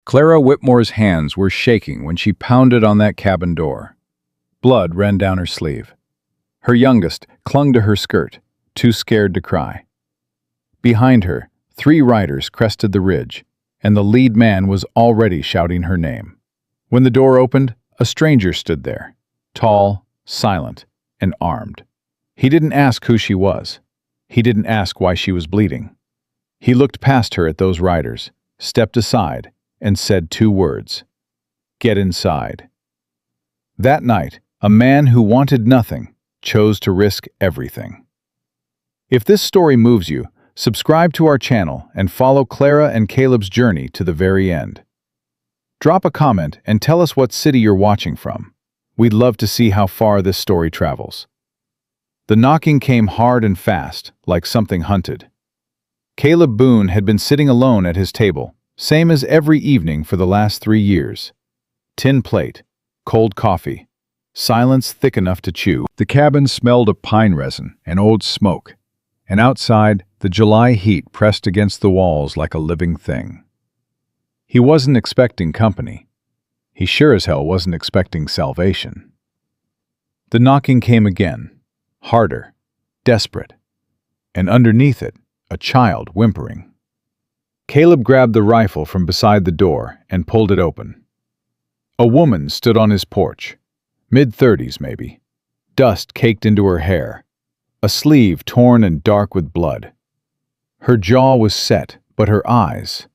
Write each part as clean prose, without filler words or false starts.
Clara Whitmore's hands were shaking when she pounded on that cabin door. Blood ran down her sleeve. Her youngest clung to her skirt, too scared to cry. Behind her, 3 riders crested the ridge, and the lead man was already shouting her name. When the door opened, a stranger stood there, tall, silent, and armed. He didn't ask who she was. He didn't ask why she was bleeding. He looked past her at those riders, stepped aside, and said 2 words. "Get inside." That night, a man who wanted nothing chose to risk everything. If this story moves you, subscribe to our channel and follow Clara and Caleb's journey to the very end. Drop a comment and tell us what city you're watching from. We'd love to see how far this story travels. The knocking came hard and fast, like something hunted. Caleb Boone had been sitting alone at his table, same as every evening for the last 3 years. Tin plate, cold coffee, silence thick enough to chew. The cabin smelled of pine resin and old smoke, and outside, the July heat pressed against the walls like a living thing. He wasn't expecting company. He sure as hell wasn't expecting salvation. The knocking came again, harder, desperate, and underneath it, a child whimpering. Caleb grabbed the rifle from beside the door and pulled it open. A woman stood on his porch, mid-30s maybe, dust caked into her hair, a sleeve torn and dark with blood. Her jaw was set, but her eyes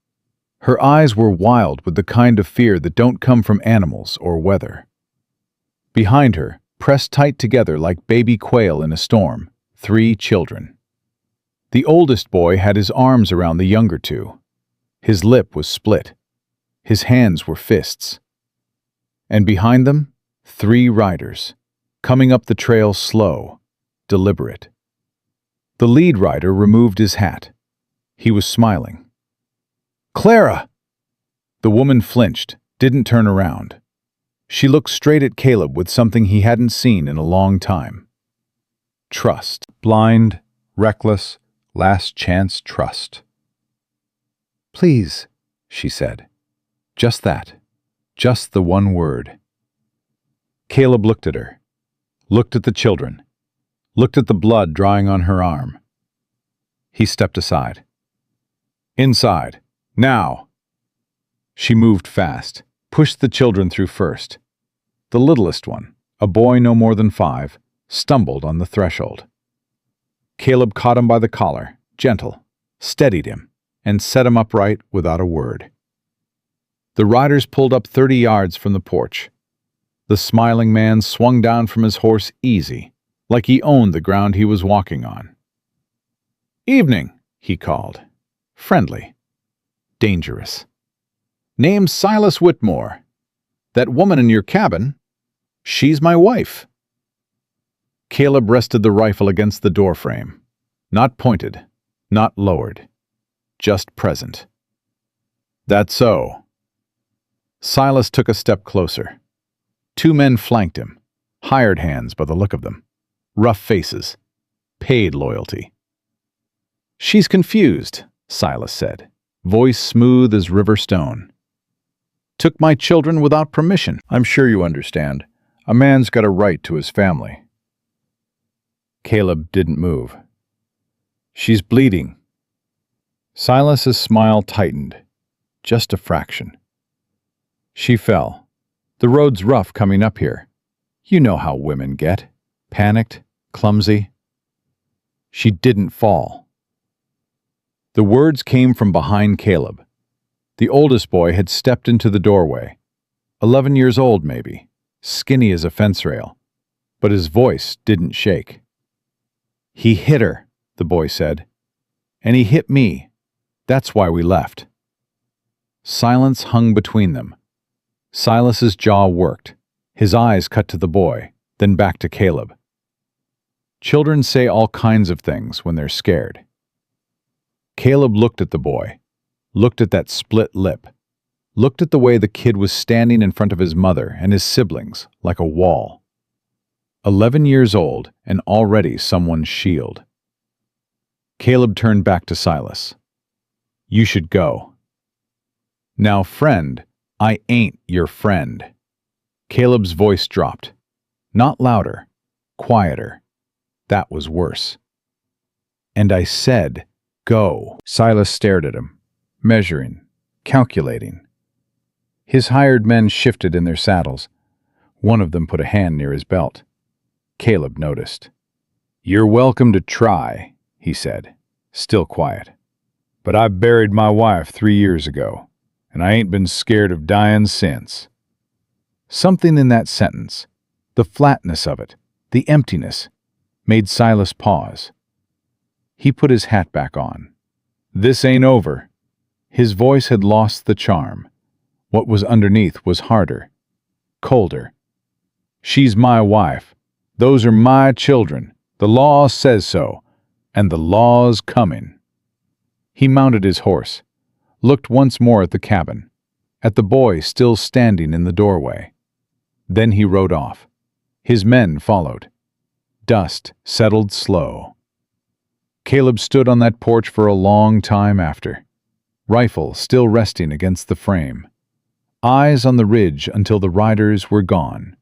were wild with the kind of fear that don't come from animals or weather. Behind her, pressed tight together like baby quail in a storm, 3 children. The oldest boy had his arms around the younger 2. His lip was split. His hands were fists. And behind them, 3 riders, coming up the trail slow, deliberate. The lead rider removed his hat. He was smiling. "Clara!" The woman flinched, didn't turn around. She looked straight at Caleb with something he hadn't seen in a long time. Trust. Blind, reckless, last chance trust. "Please," she said. Just that. Just the one word. Caleb looked at her. Looked at the children. Looked at the blood drying on her arm. He stepped aside. "Inside. Now!" She moved fast, pushed the children through first. The littlest one, a boy no more than 5, stumbled on the threshold. Caleb caught him by the collar, gentle, steadied him, and set him upright without a word. The riders pulled up 30 yards from the porch. The smiling man swung down from his horse easy, like he owned the ground he was walking on. "Evening," he called. Friendly. Dangerous. "Name's Silas Whitmore. That woman in your cabin, she's my wife." Caleb rested the rifle against the doorframe. Not pointed, not lowered. Just present. "That's so." Silas took a step closer. 2 men flanked him, hired hands by the look of them. Rough faces. Paid loyalty. "She's confused," Silas said, voice smooth as river stone. "Took my children without permission." "I'm sure you understand. A man's got a right to his family." Caleb didn't move. "She's bleeding." Silas's smile tightened, just a fraction. "She fell. The road's rough coming up here. You know how women get. Panicked, clumsy." "She didn't fall." The words came from behind Caleb. The oldest boy had stepped into the doorway. 11 years old, maybe, skinny as a fence rail, but his voice didn't shake. "He hit her," the boy said. "And he hit me. That's why we left." Silence hung between them. Silas's jaw worked. His eyes cut to the boy, then back to Caleb. Children say all kinds of things when they're scared. Caleb looked at the boy, looked at that split lip, looked at the way the kid was standing in front of his mother and his siblings like a wall. 11 years old and already someone's shield. Caleb turned back to Silas. "You should go." Now, friend, I ain't your friend. Caleb's voice dropped. Not louder, quieter. That was worse. And I said, go. Silas stared at him, measuring, calculating. His hired men shifted in their saddles. One of them put a hand near his belt. Caleb noticed. You're welcome to try, he said, still quiet. But I buried my wife 3 years ago, and I ain't been scared of dying since. Something in that sentence, the flatness of it, the emptiness, made Silas pause. He put his hat back on. This ain't over. His voice had lost the charm. What was underneath was harder, colder. She's my wife. Those are my children. The law says so, and the law's coming. He mounted his horse, looked once more at the cabin, at the boy still standing in the doorway. Then he rode off. His men followed. Dust settled slow. Caleb stood on that porch for a long time after, rifle still resting against the frame, eyes on the ridge until the riders were gone.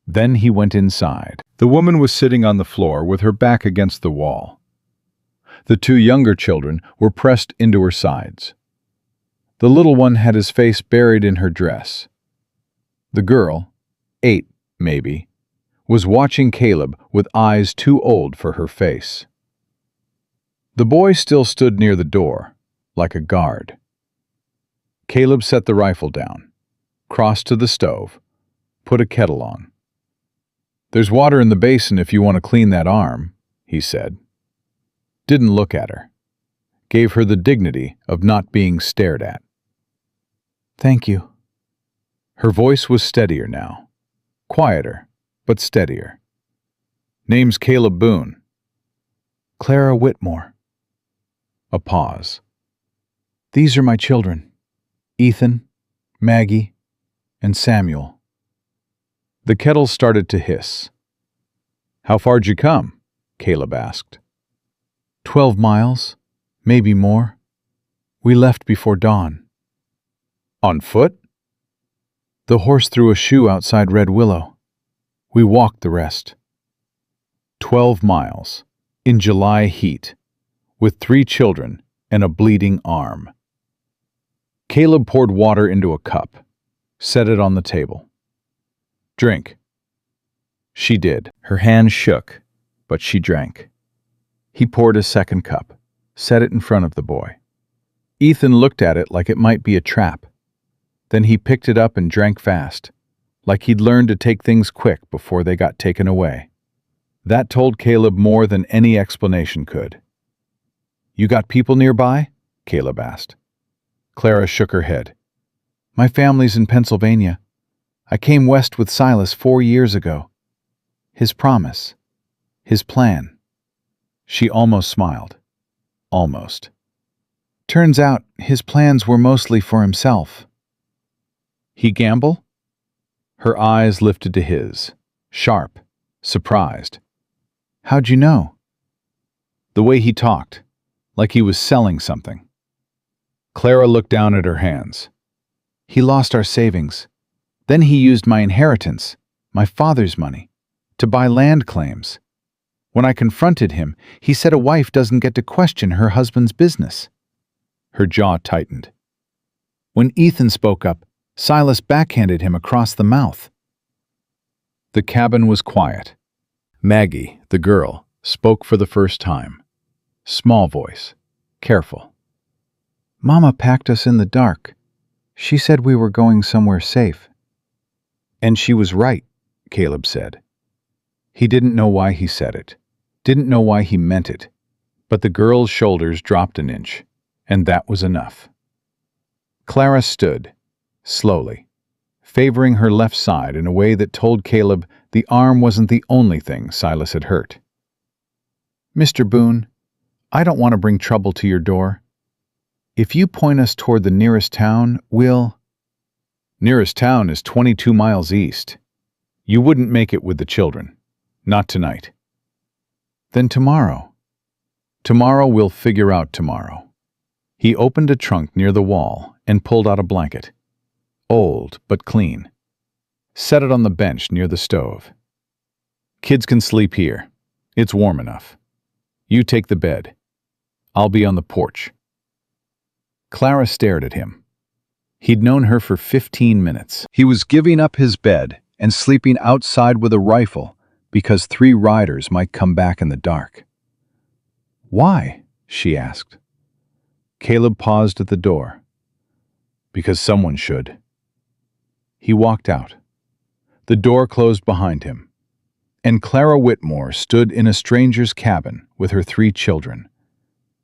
Then he went inside. The woman was sitting on the floor with her back against the wall. The 2 younger children were pressed into her sides. The little one had his face buried in her dress. The girl, 8 maybe, was watching Caleb with eyes too old for her face. The boy still stood near the door, like a guard. Caleb set the rifle down, crossed to the stove, put a kettle on. There's water in the basin if you want to clean that arm, he said. Didn't look at her. Gave her the dignity of not being stared at. Thank you. Her voice was steadier now. Quieter, but steadier. Name's Caleb Boone. Clara Whitmore. A pause. These are my children. Ethan, Maggie, and Samuel. The kettle started to hiss. How far'd you come? Caleb asked. 12 miles, maybe more. We left before dawn. On foot? The horse threw a shoe outside Red Willow. We walked the rest. 12 miles, in July heat, with 3 children and a bleeding arm. Caleb poured water into a cup, set it on the table. Drink. She did. Her hand shook, but she drank. He poured a second cup, set it in front of the boy. Ethan looked at it like it might be a trap. Then he picked it up and drank fast, like he'd learned to take things quick before they got taken away. That told Caleb more than any explanation could. You got people nearby? Caleb asked. Clara shook her head. My family's in Pennsylvania. I came west with Silas 4 years ago. His promise. His plan. She almost smiled. Almost. Turns out his plans were mostly for himself. He gamble? Her eyes lifted to his, sharp, surprised. How'd you know? The way he talked, like he was selling something. Clara looked down at her hands. He lost our savings. Then he used my inheritance, my father's money, to buy land claims. When I confronted him, he said a wife doesn't get to question her husband's business. Her jaw tightened. When Ethan spoke up, Silas backhanded him across the mouth. The cabin was quiet. Maggie, the girl, spoke for the first time. Small voice, careful. Mama packed us in the dark. She said we were going somewhere safe. And she was right, Caleb said. He didn't know why he said it, didn't know why he meant it, but the girl's shoulders dropped an inch, and that was enough. Clara stood, slowly, favoring her left side in a way that told Caleb the arm wasn't the only thing Silas had hurt. Mr. Boone, I don't want to bring trouble to your door. If you point us toward the nearest town, we'll... Nearest town is 22 miles east. You wouldn't make it with the children. Not tonight. Then tomorrow. Tomorrow we'll figure out tomorrow. He opened a trunk near the wall and pulled out a blanket. Old, but clean. Set it on the bench near the stove. Kids can sleep here. It's warm enough. You take the bed. I'll be on the porch. Clara stared at him. He'd known her for 15 minutes. He was giving up his bed and sleeping outside with a rifle because 3 riders might come back in the dark. Why? She asked. Caleb paused at the door. Because someone should. He walked out. The door closed behind him, and Clara Whitmore stood in a stranger's cabin with her 3 children,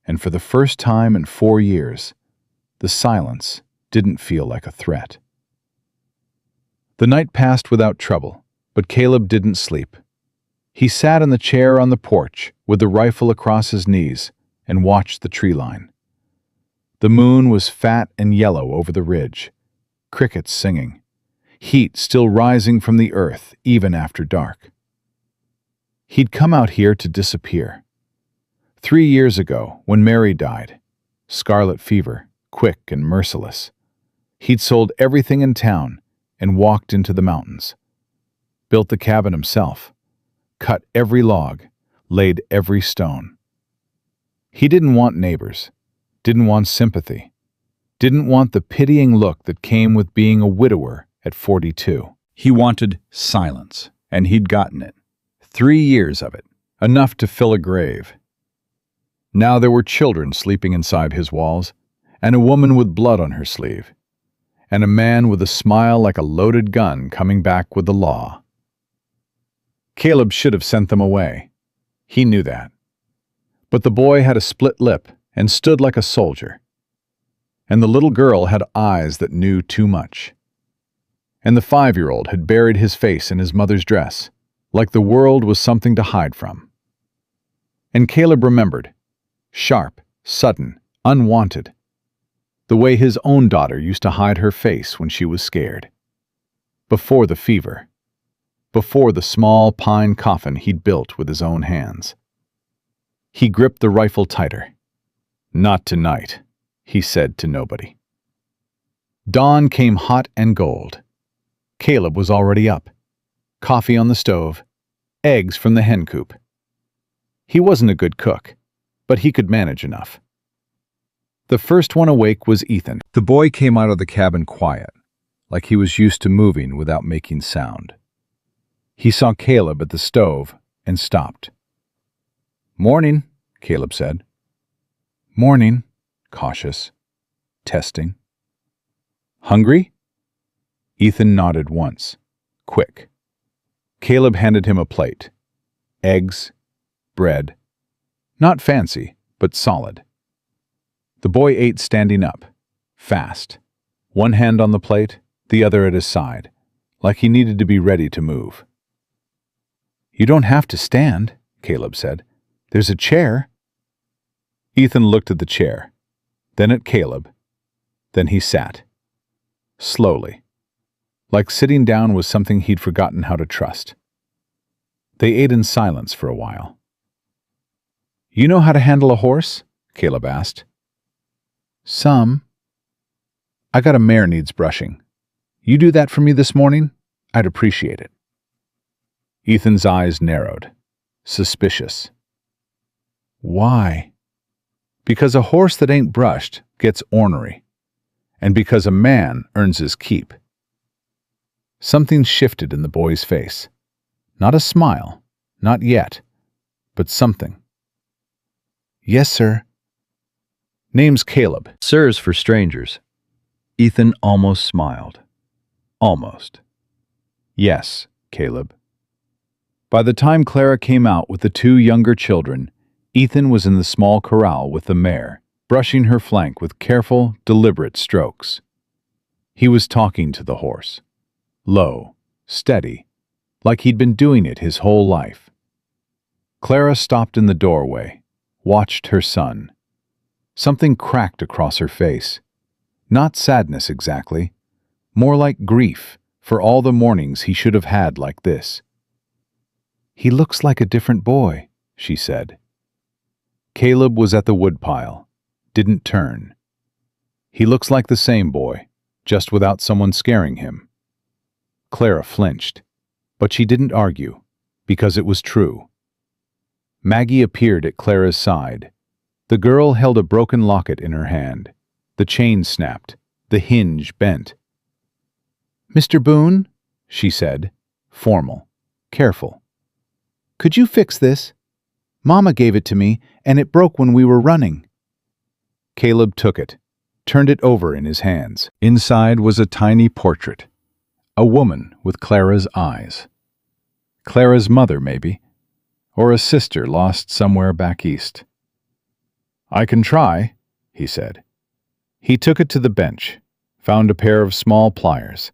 and for the first time in 4 years, the silence didn't feel like a threat. The night passed without trouble, but Caleb didn't sleep. He sat in the chair on the porch with the rifle across his knees and watched the tree line. The moon was fat and yellow over the ridge, crickets singing, heat still rising from the earth even after dark. He'd come out here to disappear. 3 years ago, when Mary died, scarlet fever, quick and merciless, he'd sold everything in town and walked into the mountains. Built the cabin himself, cut every log, laid every stone. He didn't want neighbors, didn't want sympathy, didn't want the pitying look that came with being a widower at 42. He wanted silence, and he'd gotten it. 3 years of it, enough to fill a grave. Now there were children sleeping inside his walls, and a woman with blood on her sleeve, and a man with a smile like a loaded gun coming back with the law. Caleb should have sent them away. He knew that. But the boy had a split lip and stood like a soldier. And the little girl had eyes that knew too much. And the 5-year-old had buried his face in his mother's dress, like the world was something to hide from. And Caleb remembered, sharp, sudden, unwanted, the way his own daughter used to hide her face when she was scared. Before the fever. Before the small pine coffin he'd built with his own hands. He gripped the rifle tighter. Not tonight, he said to nobody. Dawn came hot and gold. Caleb was already up. Coffee on the stove, eggs from the hen coop. He wasn't a good cook, but he could manage enough. The first one awake was Ethan. The boy came out of the cabin quiet, like he was used to moving without making sound. He saw Caleb at the stove and stopped. "Morning," Caleb said. "Morning," cautious, testing. "Hungry?" Ethan nodded once, quick. Caleb handed him a plate. Eggs, bread. Not fancy, but solid. The boy ate standing up, fast. One hand on the plate, the other at his side, like he needed to be ready to move. "You don't have to stand," Caleb said. "There's a chair." Ethan looked at the chair, then at Caleb. Then he sat. Slowly. Like sitting down was something he'd forgotten how to trust. They ate in silence for a while. "You know how to handle a horse?" Caleb asked. "Some. I got a mare needs brushing. You do that for me this morning? I'd appreciate it." Ethan's eyes narrowed, suspicious. "Why?" "Because a horse that ain't brushed gets ornery, and because a man earns his keep." Something shifted in the boy's face. Not a smile, not yet, but something. "Yes, sir." "Name's Caleb. Sir's for strangers." Ethan almost smiled. Almost. "Yes, Caleb." By the time Clara came out with the 2 younger children, Ethan was in the small corral with the mare, brushing her flank with careful, deliberate strokes. He was talking to the horse. Low, steady, like he'd been doing it his whole life. Clara stopped in the doorway, watched her son. Something cracked across her face. Not sadness exactly, more like grief for all the mornings he should have had like this. "He looks like a different boy," she said. Caleb was at the woodpile, didn't turn, He looks like the same boy, just without someone scaring him. Clara flinched, but she didn't argue, because it was true. Maggie appeared at Clara's side. The girl held a broken locket in her hand. The chain snapped, the hinge bent. "Mr. Boone," she said, formal, careful. "Could you fix this? Mama gave it to me, and it broke when we were running." Caleb took it, turned it over in his hands. Inside was a tiny portrait. A woman with Clara's eyes. Clara's mother, maybe, or a sister lost somewhere back east. "I can try," he said. He took it to the bench, found a pair of small pliers.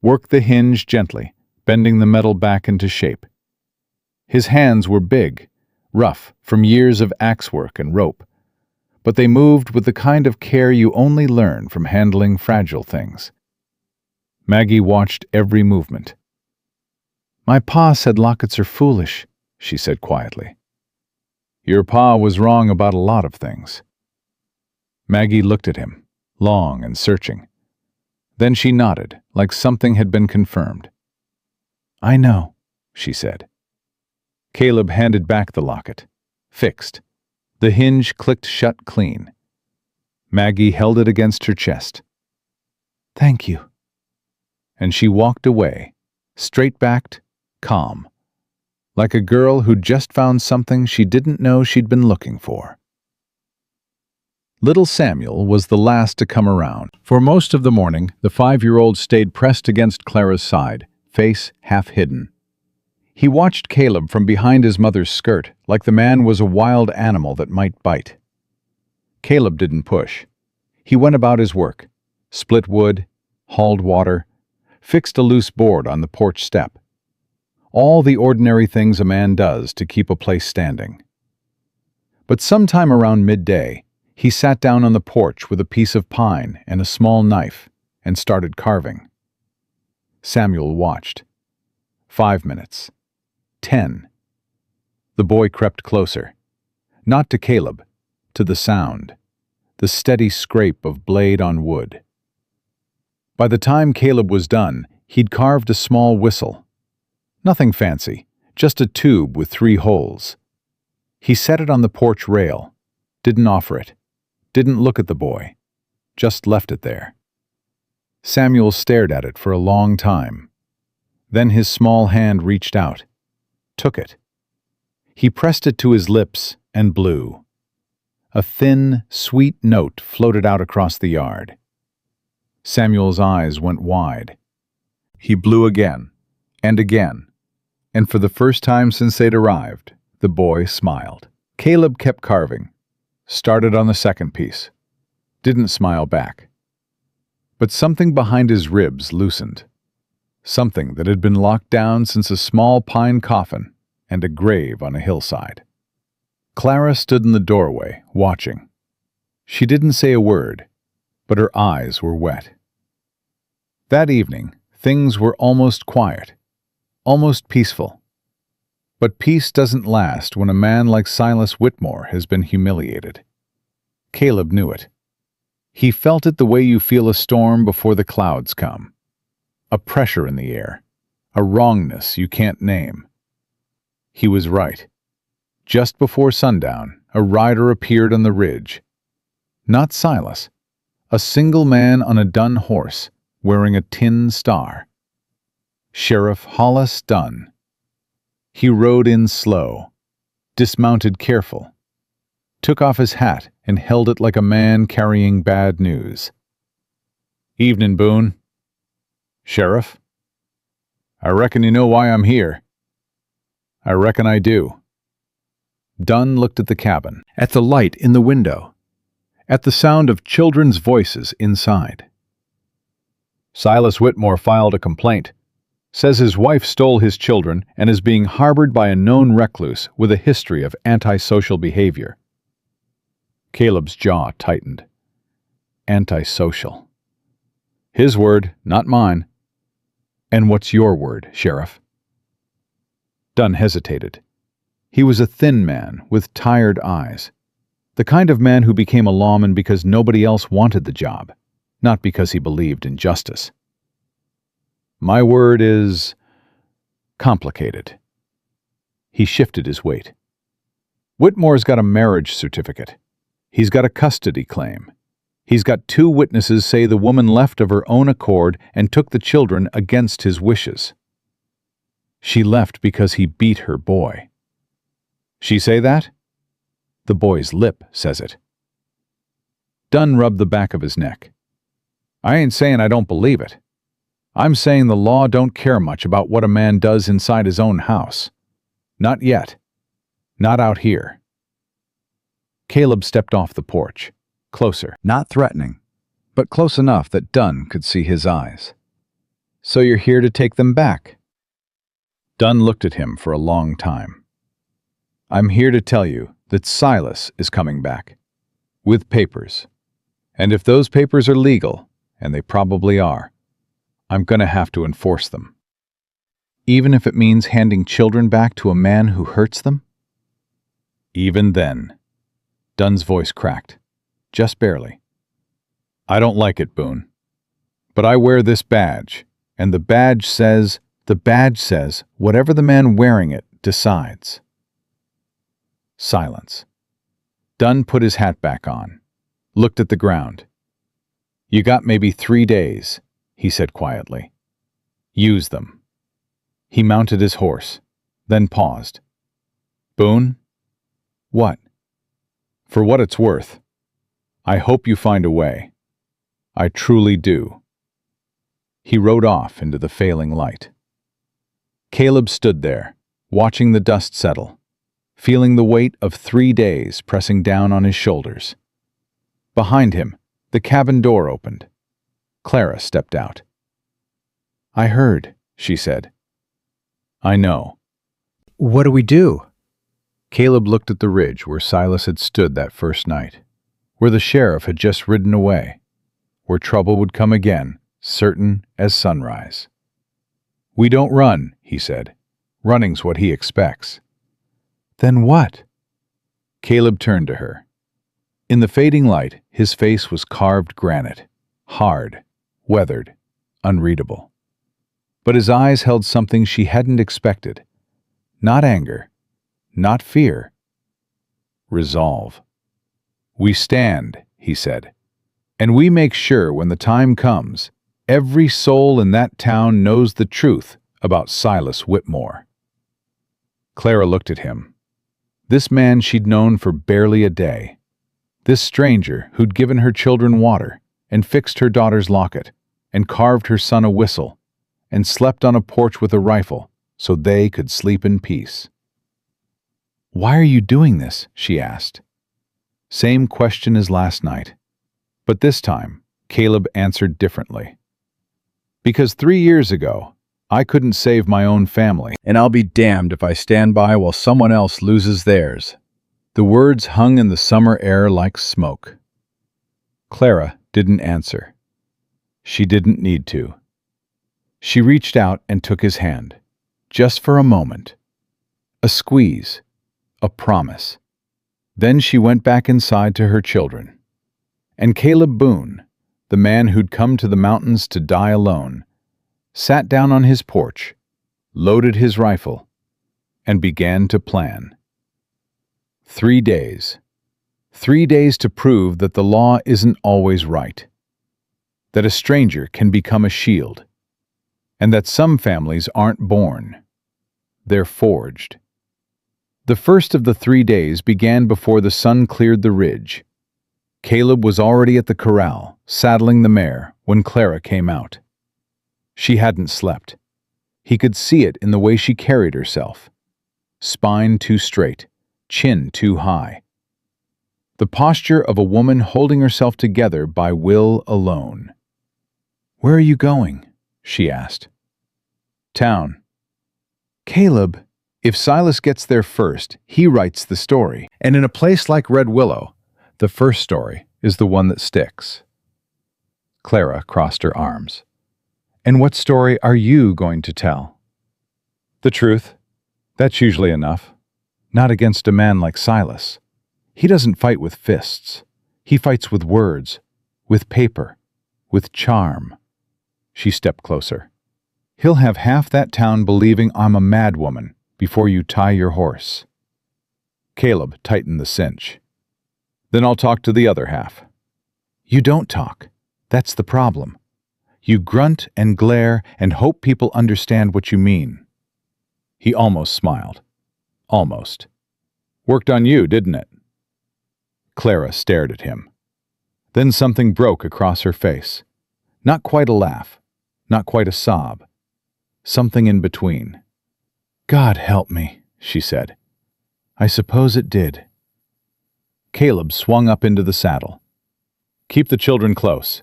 Worked the hinge gently, bending the metal back into shape. His hands were big, rough from years of axe work and rope, but they moved with the kind of care you only learn from handling fragile things. Maggie watched every movement. "My pa said lockets are foolish," she said quietly. "Your pa was wrong about a lot of things." Maggie looked at him, long and searching. Then she nodded, like something had been confirmed. "I know," she said. Caleb handed back the locket, fixed. The hinge clicked shut clean. Maggie held it against her chest. "Thank you." And she walked away, straight-backed, calm, like a girl who'd just found something she didn't know she'd been looking for. Little Samuel was the last to come around. For most of the morning, the 5-year-old stayed pressed against Clara's side, face half hidden. He watched Caleb from behind his mother's skirt, like the man was a wild animal that might bite. Caleb didn't push. He went about his work, split wood, hauled water, fixed a loose board on the porch step. All the ordinary things a man does to keep a place standing. But sometime around midday, he sat down on the porch with a piece of pine and a small knife and started carving. Samuel watched. 5 minutes. 10. The boy crept closer. Not to Caleb, to the sound, the steady scrape of blade on wood. By the time Caleb was done, he'd carved a small whistle. Nothing fancy, just a tube with 3 holes. He set it on the porch rail, didn't offer it, didn't look at the boy, just left it there. Samuel stared at it for a long time. Then his small hand reached out, took it. He pressed it to his lips and blew. A thin, sweet note floated out across the yard. Samuel's eyes went wide. He blew again, and for the first time since they'd arrived, the boy smiled. Caleb kept carving, started on the second piece, didn't smile back. But something behind his ribs loosened, something that had been locked down since a small pine coffin and a grave on a hillside. Clara stood in the doorway, watching. She didn't say a word, but her eyes were wet. That evening, things were almost quiet, almost peaceful. But peace doesn't last when a man like Silas Whitmore has been humiliated. Caleb knew it. He felt it the way you feel a storm before the clouds come. A pressure in the air, a wrongness you can't name. He was right. Just before sundown, a rider appeared on the ridge. Not Silas, a single man on a dun horse, wearing a tin star. Sheriff Hollis Dunn. He rode in slow, dismounted careful, took off his hat and held it like a man carrying bad news. "Evening, Boone." "Sheriff?" "I reckon you know why I'm here." "I reckon I do." Dunn looked at the cabin, at the light in the window, at the sound of children's voices inside. "Silas Whitmore filed a complaint. Says his wife stole his children and is being harbored by a known recluse with a history of antisocial behavior." Caleb's jaw tightened. Antisocial. His word, not mine. "And what's your word, Sheriff?" Dunn hesitated. He was a thin man with tired eyes. The kind of man who became a lawman because nobody else wanted the job, not because he believed in justice. My word is complicated. He shifted his weight. Whitmore's got a marriage certificate. He's got a custody claim. He's got 2 witnesses say the woman left of her own accord and took the children against his wishes. She left because he beat her boy. She say that? The boy's lip says it. Dunn rubbed the back of his neck. I ain't saying I don't believe it. I'm saying the law don't care much about what a man does inside his own house. Not yet. Not out here. Caleb stepped off the porch, closer, not threatening, but close enough that Dunn could see his eyes. So you're here to take them back? Dunn looked at him for a long time. I'm here to tell you that Silas is coming back, with papers. And if those papers are legal, and they probably are, I'm going to have to enforce them. Even if it means handing children back to a man who hurts them? Even then. Dunn's voice cracked, just barely. I don't like it, Boone. But I wear this badge, and the badge says whatever the man wearing it decides. Silence. Dunn put his hat back on, looked at the ground. You got maybe 3 days, he said quietly. Use them. He mounted his horse, then paused. Boone? What? For what it's worth, I hope you find a way. I truly do. He rode off into the failing light. Caleb stood there, watching the dust settle, feeling the weight of 3 days pressing down on his shoulders. Behind him, the cabin door opened. Clara stepped out. I heard, she said. I know. What do we do? Caleb looked at the ridge where Silas had stood that first night, where the sheriff had just ridden away, where trouble would come again, certain as sunrise. We don't run, he said. Running's what he expects. Then what? Caleb turned to her. In the fading light, his face was carved granite, hard, weathered, unreadable. But his eyes held something she hadn't expected. Not anger, not fear. Resolve. We stand, he said, and we make sure when the time comes, every soul in that town knows the truth about Silas Whitmore. Clara looked at him. This man she'd known for barely a day. This stranger who'd given her children water and fixed her daughter's locket and carved her son a whistle and slept on a porch with a rifle so they could sleep in peace. Why are you doing this? She asked. Same question as last night. But this time, Caleb answered differently. Because 3 years ago, I couldn't save my own family, and I'll be damned if I stand by while someone else loses theirs. The words hung in the summer air like smoke. Clara didn't answer. She didn't need to. She reached out and took his hand, just for a moment. A squeeze, a promise. Then she went back inside to her children. And Caleb Boone, the man who'd come to the mountains to die alone, sat down on his porch, loaded his rifle, and began to plan. 3 days. 3 days to prove that the law isn't always right, that a stranger can become a shield, and that some families aren't born. They're forged. The first of the 3 days began before the sun cleared the ridge. Caleb was already at the corral, saddling the mare, when Clara came out. She hadn't slept. He could see it in the way she carried herself. Spine too straight, chin too high. The posture of a woman holding herself together by will alone. Where are you going? She asked. Town. Caleb, if Silas gets there first, he writes the story. And in a place like Red Willow, the first story is the one that sticks. Clara crossed her arms. And what story are you going to tell? The truth. That's usually enough. Not against a man like Silas. He doesn't fight with fists. He fights with words, with paper, with charm. She stepped closer. He'll have half that town believing I'm a madwoman before you tie your horse. Caleb tightened the cinch. Then I'll talk to the other half. You don't talk. That's the problem. You grunt and glare and hope people understand what you mean. He almost smiled. Almost. Worked on you, didn't it? Clara stared at him. Then something broke across her face. Not quite a laugh, not quite a sob. Something in between. God help me, she said. I suppose it did. Caleb swung up into the saddle. Keep the children close.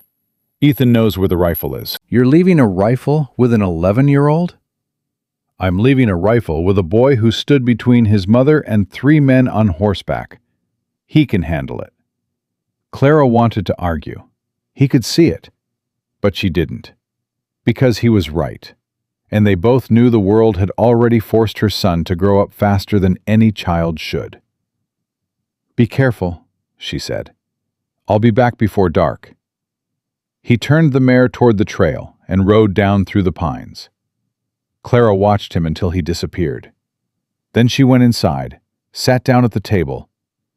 Ethan knows where the rifle is. You're leaving a rifle with an 11-year-old? I'm leaving a rifle with a boy who stood between his mother and 3 men on horseback. He can handle it. Clara wanted to argue. He could see it. But she didn't. Because he was right. And they both knew the world had already forced her son to grow up faster than any child should. Be careful, she said. I'll be back before dark. He turned the mare toward the trail and rode down through the pines. Clara watched him until he disappeared. Then she went inside, sat down at the table,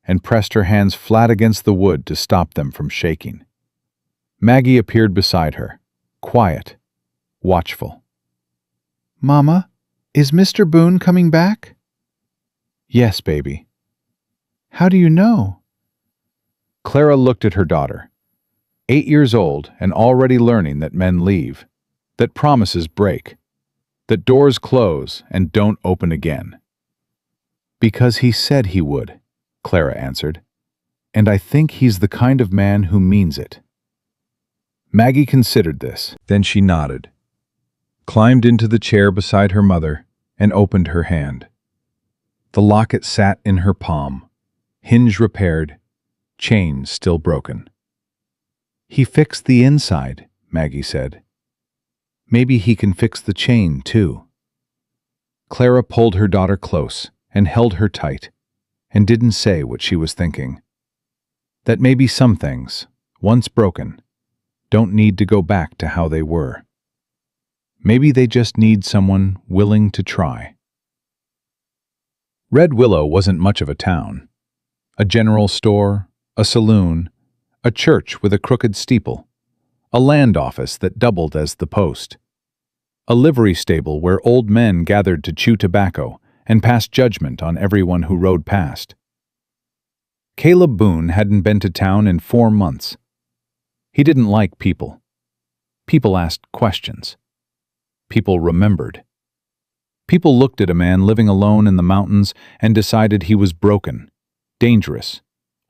and pressed her hands flat against the wood to stop them from shaking. Maggie appeared beside her, quiet, watchful. Mama, is Mr. Boone coming back? Yes, baby. How do you know? Clara looked at her daughter. 8 years old and already learning that men leave, that promises break, that doors close and don't open again. Because he said he would, Clara answered, and I think he's the kind of man who means it. Maggie considered this. Then she nodded, climbed into the chair beside her mother, and opened her hand. The locket sat in her palm, hinge repaired, chain still broken. He fixed the inside, Maggie said. Maybe he can fix the chain, too. Clara pulled her daughter close and held her tight, and didn't say what she was thinking. That maybe some things, once broken, don't need to go back to how they were. Maybe they just need someone willing to try. Red Willow wasn't much of a town. A general store, a saloon, a church with a crooked steeple, a land office that doubled as the post, a livery stable where old men gathered to chew tobacco and pass judgment on everyone who rode past. Caleb Boone hadn't been to town in 4 months. He didn't like people. People asked questions. People remembered. People looked at a man living alone in the mountains and decided he was broken, dangerous,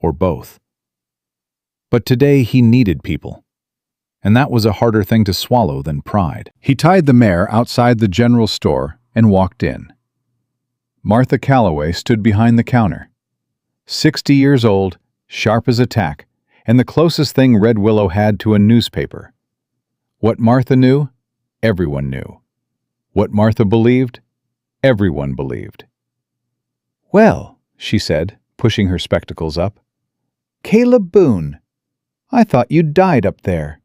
or both. But today he needed people, and that was a harder thing to swallow than pride. He tied the mare outside the general store and walked in. Martha Calloway stood behind the counter. 60 years old, sharp as a tack, and the closest thing Red Willow had to a newspaper. What Martha knew, everyone knew. What Martha believed, everyone believed. Well, she said, pushing her spectacles up. Caleb Boone. I thought you'd died up there.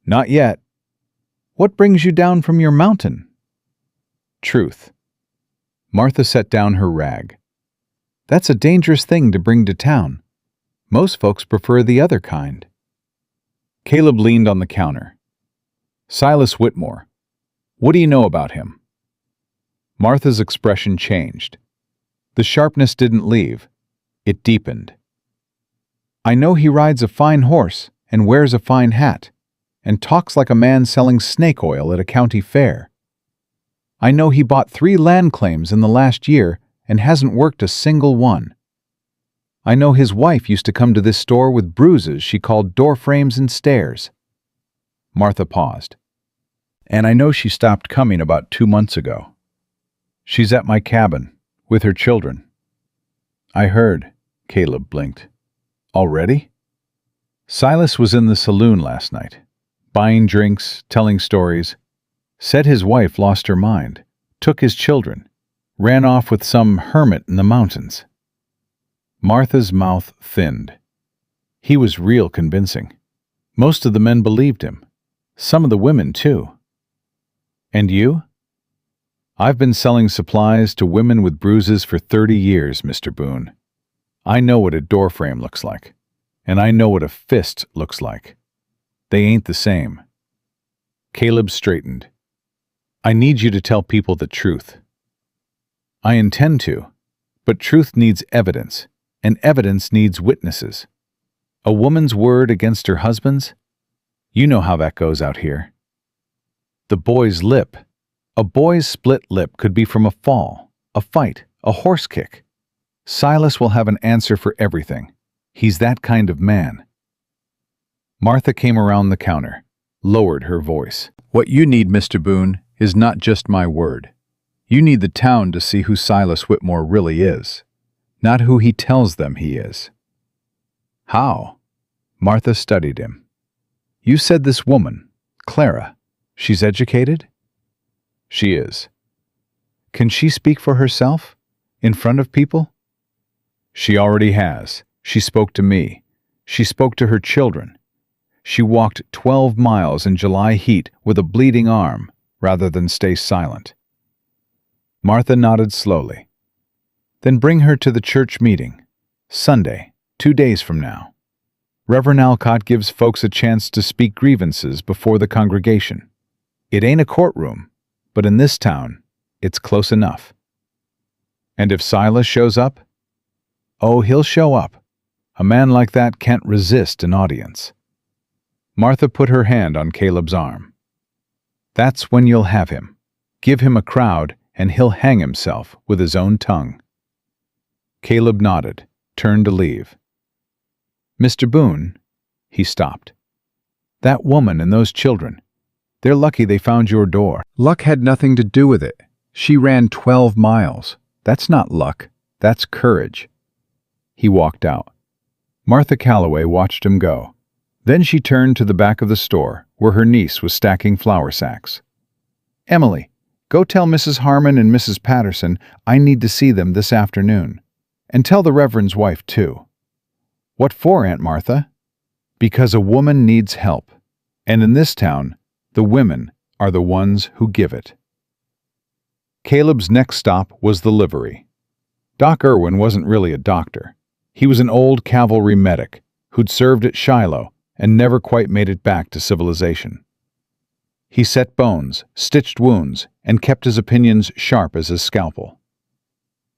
Not yet. What brings you down from your mountain? Truth. Martha set down her rag. That's a dangerous thing to bring to town. Most folks prefer the other kind. Caleb leaned on the counter. Silas Whitmore. What do you know about him? Martha's expression changed. The sharpness didn't leave. It deepened. I know he rides a fine horse and wears a fine hat and talks like a man selling snake oil at a county fair. I know he bought 3 land claims in the last year and hasn't worked a single one. I know his wife used to come to this store with bruises she called door frames and stairs. Martha paused. And I know she stopped coming about 2 months ago. She's at my cabin, with her children. I heard, Caleb blinked. Already? Silas was in the saloon last night, buying drinks, telling stories. Said his wife lost her mind, took his children, ran off with some hermit in the mountains. Martha's mouth thinned. He was real convincing. Most of the men believed him. Some of the women, too. And you? I've been selling supplies to women with bruises for 30 years, Mr. Boone. I know what a doorframe looks like. And I know what a fist looks like. They ain't the same. Caleb straightened. I need you to tell people the truth. I intend to, but truth needs evidence, and evidence needs witnesses. A woman's word against her husband's? You know how that goes out here. The boy's lip. A boy's split lip could be from a fall, a fight, a horse kick. Silas will have an answer for everything. He's that kind of man. Martha came around the counter, lowered her voice. What you need, Mr. Boone, is not just my word. You need the town to see who Silas Whitmore really is, not who he tells them he is. How? Martha studied him. You said this woman, Clara, she's educated? She is. Can she speak for herself? In front of people? She already has. She spoke to me. She spoke to her children. She walked 12 miles in July heat with a bleeding arm rather than stay silent. Martha nodded slowly. Then bring her to the church meeting. Sunday, 2 days from now. Reverend Alcott gives folks a chance to speak grievances before the congregation. It ain't a courtroom, but in this town, it's close enough. And if Silas shows up? Oh, he'll show up. A man like that can't resist an audience. Martha put her hand on Caleb's arm. That's when you'll have him. Give him a crowd, and he'll hang himself with his own tongue. Caleb nodded, turned to leave. Mr. Boone, he stopped. That woman and those children, they're lucky they found your door. Luck had nothing to do with it. She ran 12 miles. That's not luck. That's courage. He walked out. Martha Calloway watched him go. Then she turned to the back of the store, where her niece was stacking flour sacks. Emily, go tell Mrs. Harmon and Mrs. Patterson I need to see them this afternoon. And tell the Reverend's wife, too. What for, Aunt Martha? Because a woman needs help. And in this town, the women are the ones who give it. Caleb's next stop was the livery. Doc Irwin wasn't really a doctor. He was an old cavalry medic who'd served at Shiloh and never quite made it back to civilization. He set bones, stitched wounds, and kept his opinions sharp as his scalpel.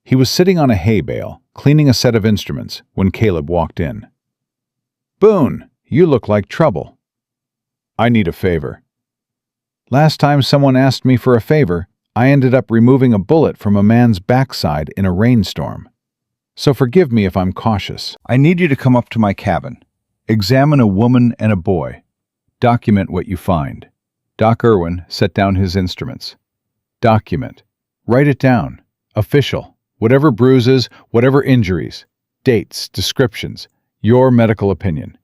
He was sitting on a hay bale, cleaning a set of instruments, when Caleb walked in. Boone, you look like trouble. I need a favor. Last time someone asked me for a favor, I ended up removing a bullet from a man's backside in a rainstorm. So forgive me if I'm cautious. I need you to come up to my cabin. Examine a woman and a boy. Document what you find. Doc Irwin set down his instruments. Document. Write it down. Official. Whatever bruises, whatever injuries. Dates, descriptions. Your medical opinion.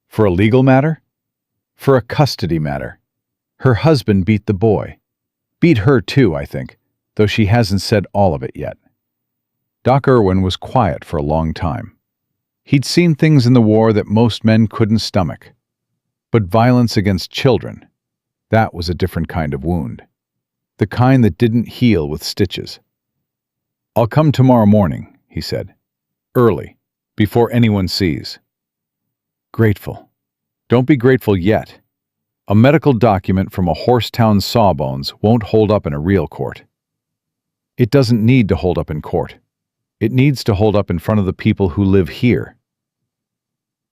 For a legal matter? For a custody matter. Her husband beat the boy. Beat her too, I think, though she hasn't said all of it yet. Doc Irwin was quiet for a long time. He'd seen things in the war that most men couldn't stomach. But violence against children, that was a different kind of wound. The kind that didn't heal with stitches. I'll come tomorrow morning, he said. Early, before anyone sees. Grateful. Don't be grateful yet. A medical document from a horsetown sawbones won't hold up in a real court. It doesn't need to hold up in court. It needs to hold up in front of the people who live here.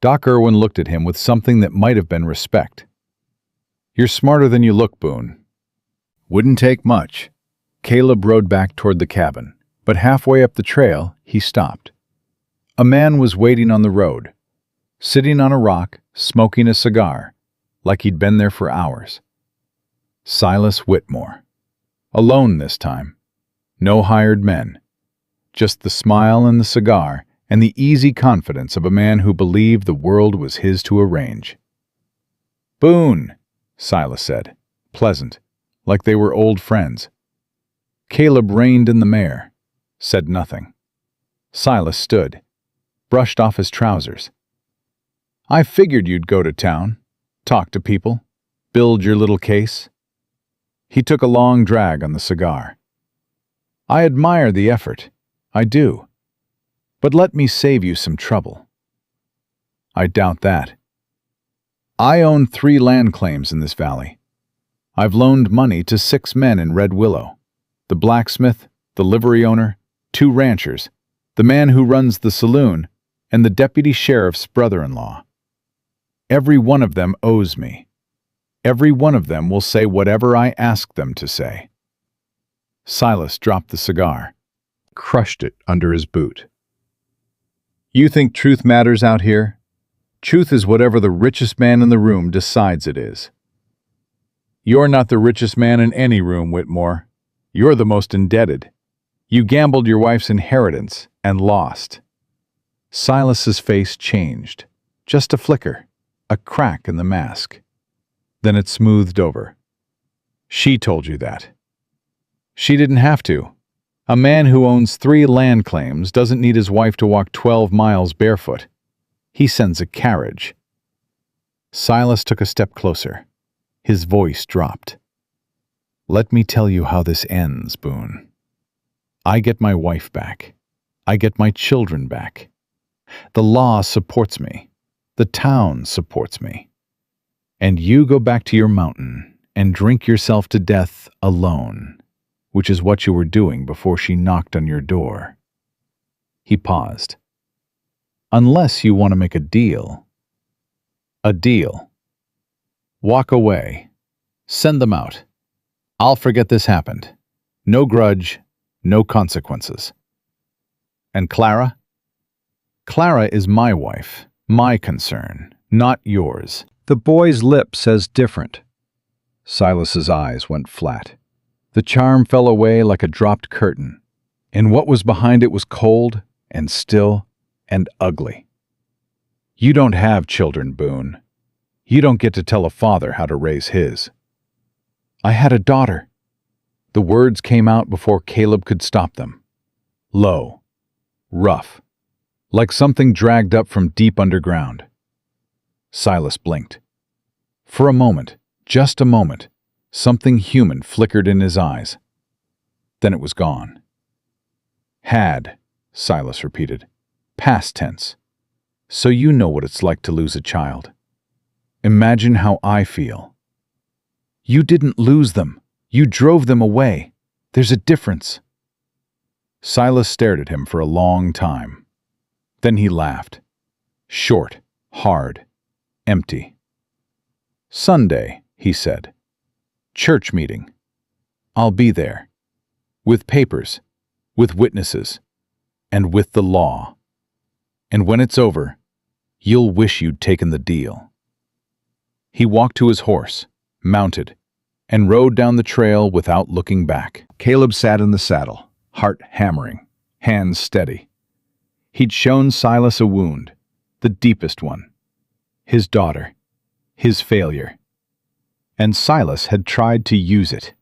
Doc Irwin looked at him with something that might have been respect. You're smarter than you look, Boone. Wouldn't take much. Caleb rode back toward the cabin, but halfway up the trail, he stopped. A man was waiting on the road, sitting on a rock, smoking a cigar, like he'd been there for hours. Silas Whitmore. Alone this time. No hired men. Just the smile and the cigar and the easy confidence of a man who believed the world was his to arrange. Boone, Silas said, pleasant, like they were old friends. Caleb reined in the mare, said nothing. Silas stood. brushed off his trousers. "I figured you'd go to town, talk to people, build your little case." He took a long drag on the cigar. "I admire the effort. I do. But let me save you some trouble." "I doubt that. I own 3 land claims in this valley. I've loaned money to 6 men in Red Willow: the blacksmith, the livery owner, 2 ranchers, the man who runs the saloon, and the deputy sheriff's brother-in-law. Every one of them owes me. Every one of them will say whatever I ask them to say." Silas dropped the cigar, crushed it under his boot. "You think truth matters out here? Truth is whatever the richest man in the room decides it is." "You're not the richest man in any room, Whitmore. You're the most indebted. You gambled your wife's inheritance and lost." Silas's face changed. Just a flicker, a crack in the mask. Then it smoothed over. "She told you that." "She didn't have to. A man who owns 3 land claims doesn't need his wife to walk 12 miles barefoot. He sends a carriage." Silas took a step closer. His voice dropped. "Let me tell you how this ends, Boone. I get my wife back. I get my children back. The law supports me. The town supports me. And you go back to your mountain and drink yourself to death alone, which is what you were doing before she knocked on your door." He paused. "Unless you want to make a deal." "A deal. Walk away. Send them out. I'll forget this happened. No grudge, no consequences." "And Clara?" "Clara is my wife, my concern, not yours." The boy's lip says different. Silas's eyes went flat. The charm fell away like a dropped curtain, and what was behind it was cold and still and ugly. "You don't have children, Boone. You don't get to tell a father how to raise his." "I had a daughter." The words came out before Caleb could stop them. Low, rough, like something dragged up from deep underground. Silas blinked. For a moment, just a moment, something human flickered in his eyes. Then it was gone. "Had," Silas repeated. "Past tense. So you know what it's like to lose a child. Imagine how I feel." "You didn't lose them. You drove them away. There's a difference." Silas stared at him for a long time. Then he laughed. Short, hard, empty. "Sunday," he said. "Church meeting. I'll be there. With papers, with witnesses, and with the law. And when it's over, you'll wish you'd taken the deal." He walked to his horse, mounted, and rode down the trail without looking back. Caleb sat in the saddle, heart hammering, hands steady. He'd shown Silas a wound, the deepest one. His daughter, his failure. And Silas had tried to use it.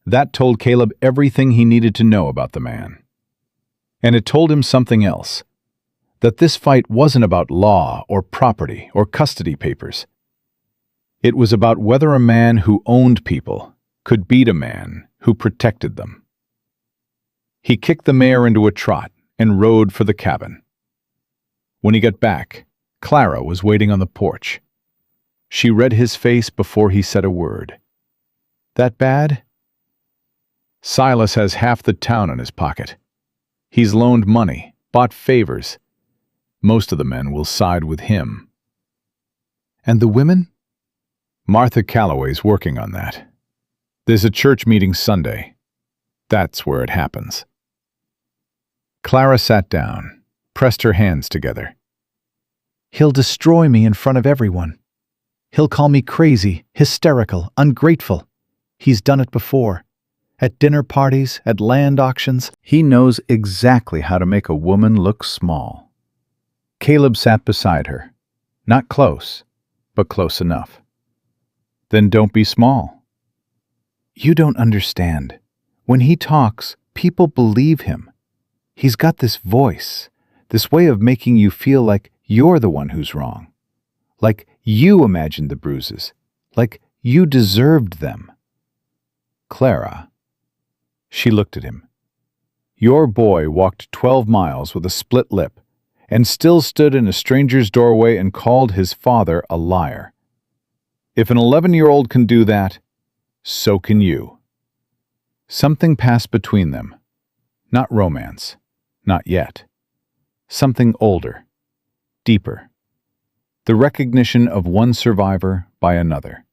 That told Caleb everything he needed to know about the man. And it told him something else, that this fight wasn't about law or property or custody papers. It was about whether a man who owned people could beat a man who protected them. He kicked the mare into a trot and rode for the cabin. When he got back, Clara was waiting on the porch. She read his face before he said a word. "That bad?" "Silas has half the town in his pocket. He's loaned money, bought favors. Most of the men will side with him." "And the women?" "Martha Calloway's working on that. There's a church meeting Sunday. That's where it happens." Clara sat down, pressed her hands together. "He'll destroy me in front of everyone. He'll call me crazy, hysterical, ungrateful. He's done it before. At dinner parties, at land auctions. He knows exactly how to make a woman look small." Caleb sat beside her. Not close, but close enough. "Then don't be small." "You don't understand. When he talks, people believe him. He's got this voice, This way of making you feel like you're the one who's wrong. Like you imagined the bruises. Like you deserved them. Clara. She looked at him. Your boy walked 12 miles with a split lip and still stood in a stranger's doorway and called his father a liar. If an 11-year-old can do that, so can you. Something passed between them. Not romance. Not yet. Something older. Deeper. The recognition of one survivor by another.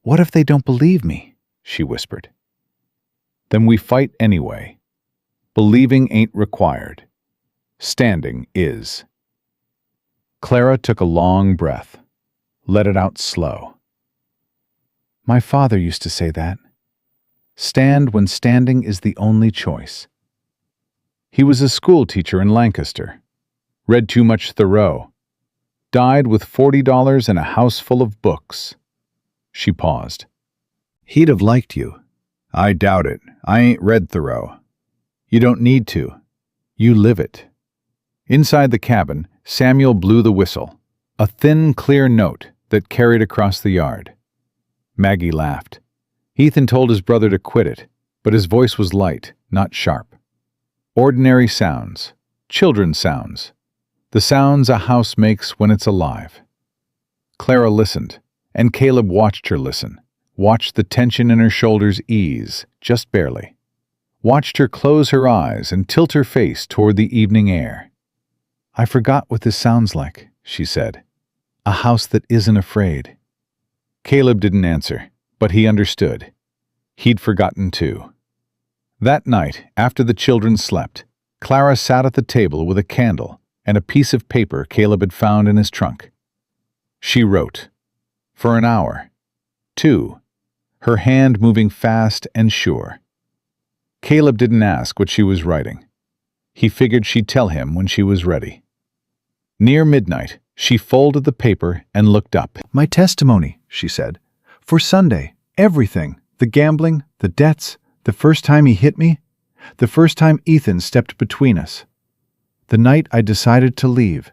What if they don't believe me? She whispered. Then we fight anyway. Believing ain't required. Standing is. Clara took a long breath. Let it out slow. My father used to say that. Stand when standing is the only choice. He was a school teacher in Lancaster. Read too much Thoreau. Died with $40 and a house full of books. She paused. He'd have liked you. I doubt it. I ain't read Thoreau. You don't need to. You live it. Inside the cabin, Samuel blew the whistle, a thin, clear note that carried across the yard. Maggie laughed. Ethan told his brother to quit it, but his voice was light, not sharp. Ordinary sounds, children's sounds, the sounds a house makes when it's alive. Clara listened, and Caleb watched her listen, watched the tension in her shoulders ease, just barely. Watched her close her eyes and tilt her face toward the evening air. I forgot what this sounds like, she said. A house that isn't afraid. Caleb didn't answer, but he understood. He'd forgotten too. That night, after the children slept, Clara sat at the table with a candle and a piece of paper Caleb had found in his trunk. She wrote. For an hour. 2. Her hand moving fast and sure. Caleb didn't ask what she was writing. He figured she'd tell him when she was ready. Near midnight, she folded the paper and looked up. My testimony, she said. For Sunday, everything. The gambling, the debts, the first time he hit me, the first time Ethan stepped between us. The night I decided to leave.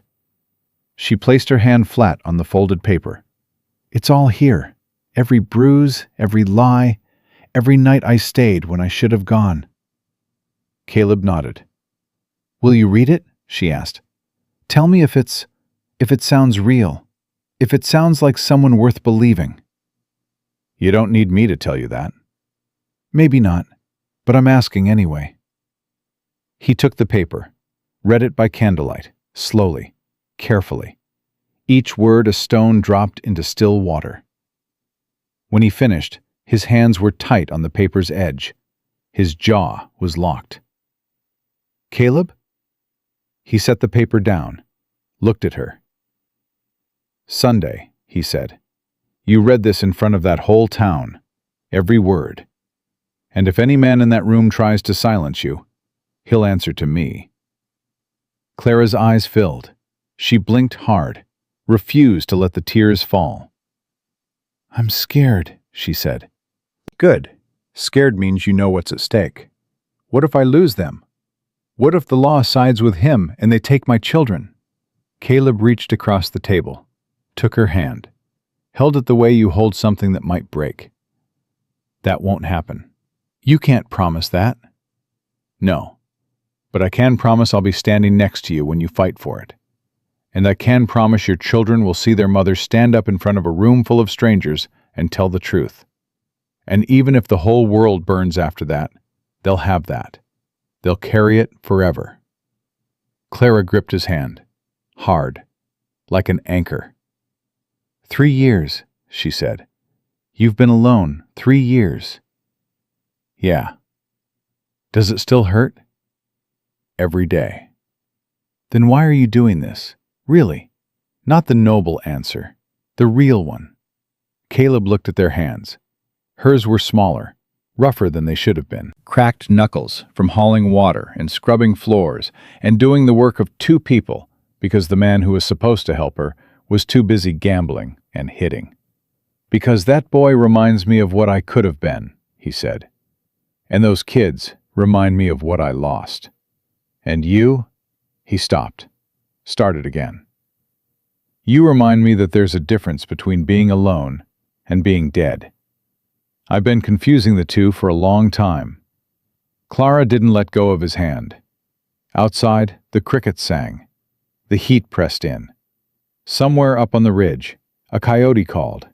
She placed her hand flat on the folded paper. It's all here. Every bruise, every lie, every night I stayed when I should have gone. Caleb nodded. Will you read it? She asked. Tell me if it sounds real, if it sounds like someone worth believing. You don't need me to tell you that. Maybe not, but I'm asking anyway. He took the paper, read it by candlelight, slowly, carefully. Each word a stone dropped into still water. When he finished, his hands were tight on the paper's edge. His jaw was locked. Caleb? He set the paper down, looked at her. Sunday, he said. You read this in front of that whole town, every word. And if any man in that room tries to silence you, he'll answer to me. Clara's eyes filled. She blinked hard, refused to let the tears fall. I'm scared, she said. Good. Scared means you know what's at stake. What if I lose them? What if the law sides with him and they take my children? Caleb reached across the table, took her hand, held it the way you hold something that might break. That won't happen. You can't promise that. No, but I can promise I'll be standing next to you when you fight for it. And I can promise your children will see their mother stand up in front of a room full of strangers and tell the truth. And even if the whole world burns after that, they'll have that. They'll carry it forever. Clara gripped his hand, hard, like an anchor. 3 years, she said. You've been alone 3 years. Yeah. Does it still hurt? Every day. Then why are you doing this? Really? Not the noble answer, the real one. Caleb looked at their hands. Hers were smaller, rougher than they should have been. Cracked knuckles from hauling water and scrubbing floors and doing the work of 2 people because the man who was supposed to help her was too busy gambling and hitting. Because that boy reminds me of what I could have been, he said. And those kids remind me of what I lost. And you? He stopped, started again. You remind me that there's a difference between being alone and being dead. I've been confusing the two for a long time. Clara didn't let go of his hand. Outside, the crickets sang. The heat pressed in. Somewhere up on the ridge, a coyote called,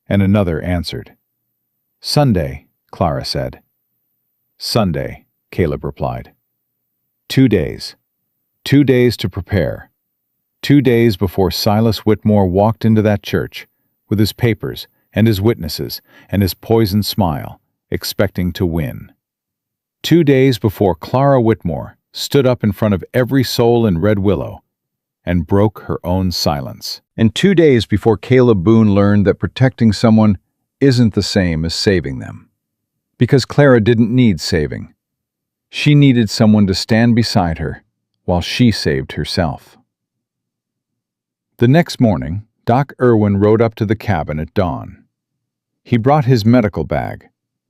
and another answered. Sunday, Clara said. Sunday, Caleb replied. 2 days. 2 days to prepare. 2 days before Silas Whitmore walked into that church, with his papers and his witnesses and his poisoned smile, expecting to win. 2 days before Clara Whitmore stood up in front of every soul in Red Willow and broke her own silence. And 2 days before Caleb Boone learned that protecting someone isn't the same as saving them. Because Clara didn't need saving. She needed someone to stand beside her while she saved herself. The next morning, Doc Irwin rode up to the cabin at dawn. He brought his medical bag,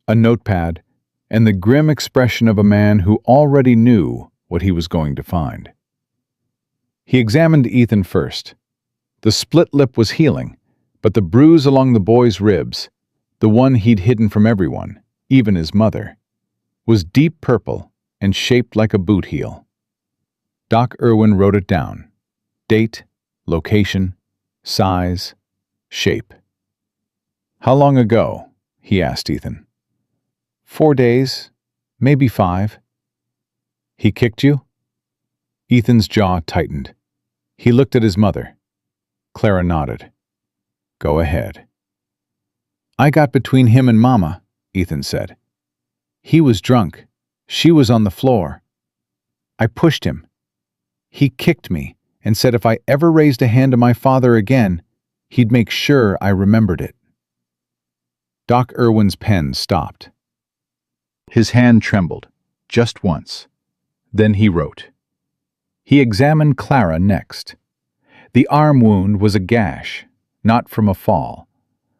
a notepad, and the grim expression of a man who already knew what he was going to find. He examined Ethan first. The split lip was healing, but the bruise along the boy's ribs, the one he'd hidden from everyone, even his mother, was deep purple and shaped like a boot heel. Doc Irwin wrote it down. Date, location, size, shape. How long ago? He asked Ethan. 4 days, maybe 5. He kicked you? Ethan's jaw tightened. He looked at his mother. Clara nodded. Go ahead. I got between him and Mama, Ethan said. He was drunk. She was on the floor. I pushed him. He kicked me and said if I ever raised a hand to my father again, he'd make sure I remembered it. Doc Irwin's pen stopped. His hand trembled, just once. Then he wrote. He examined Clara next. The arm wound was a gash, not from a fall,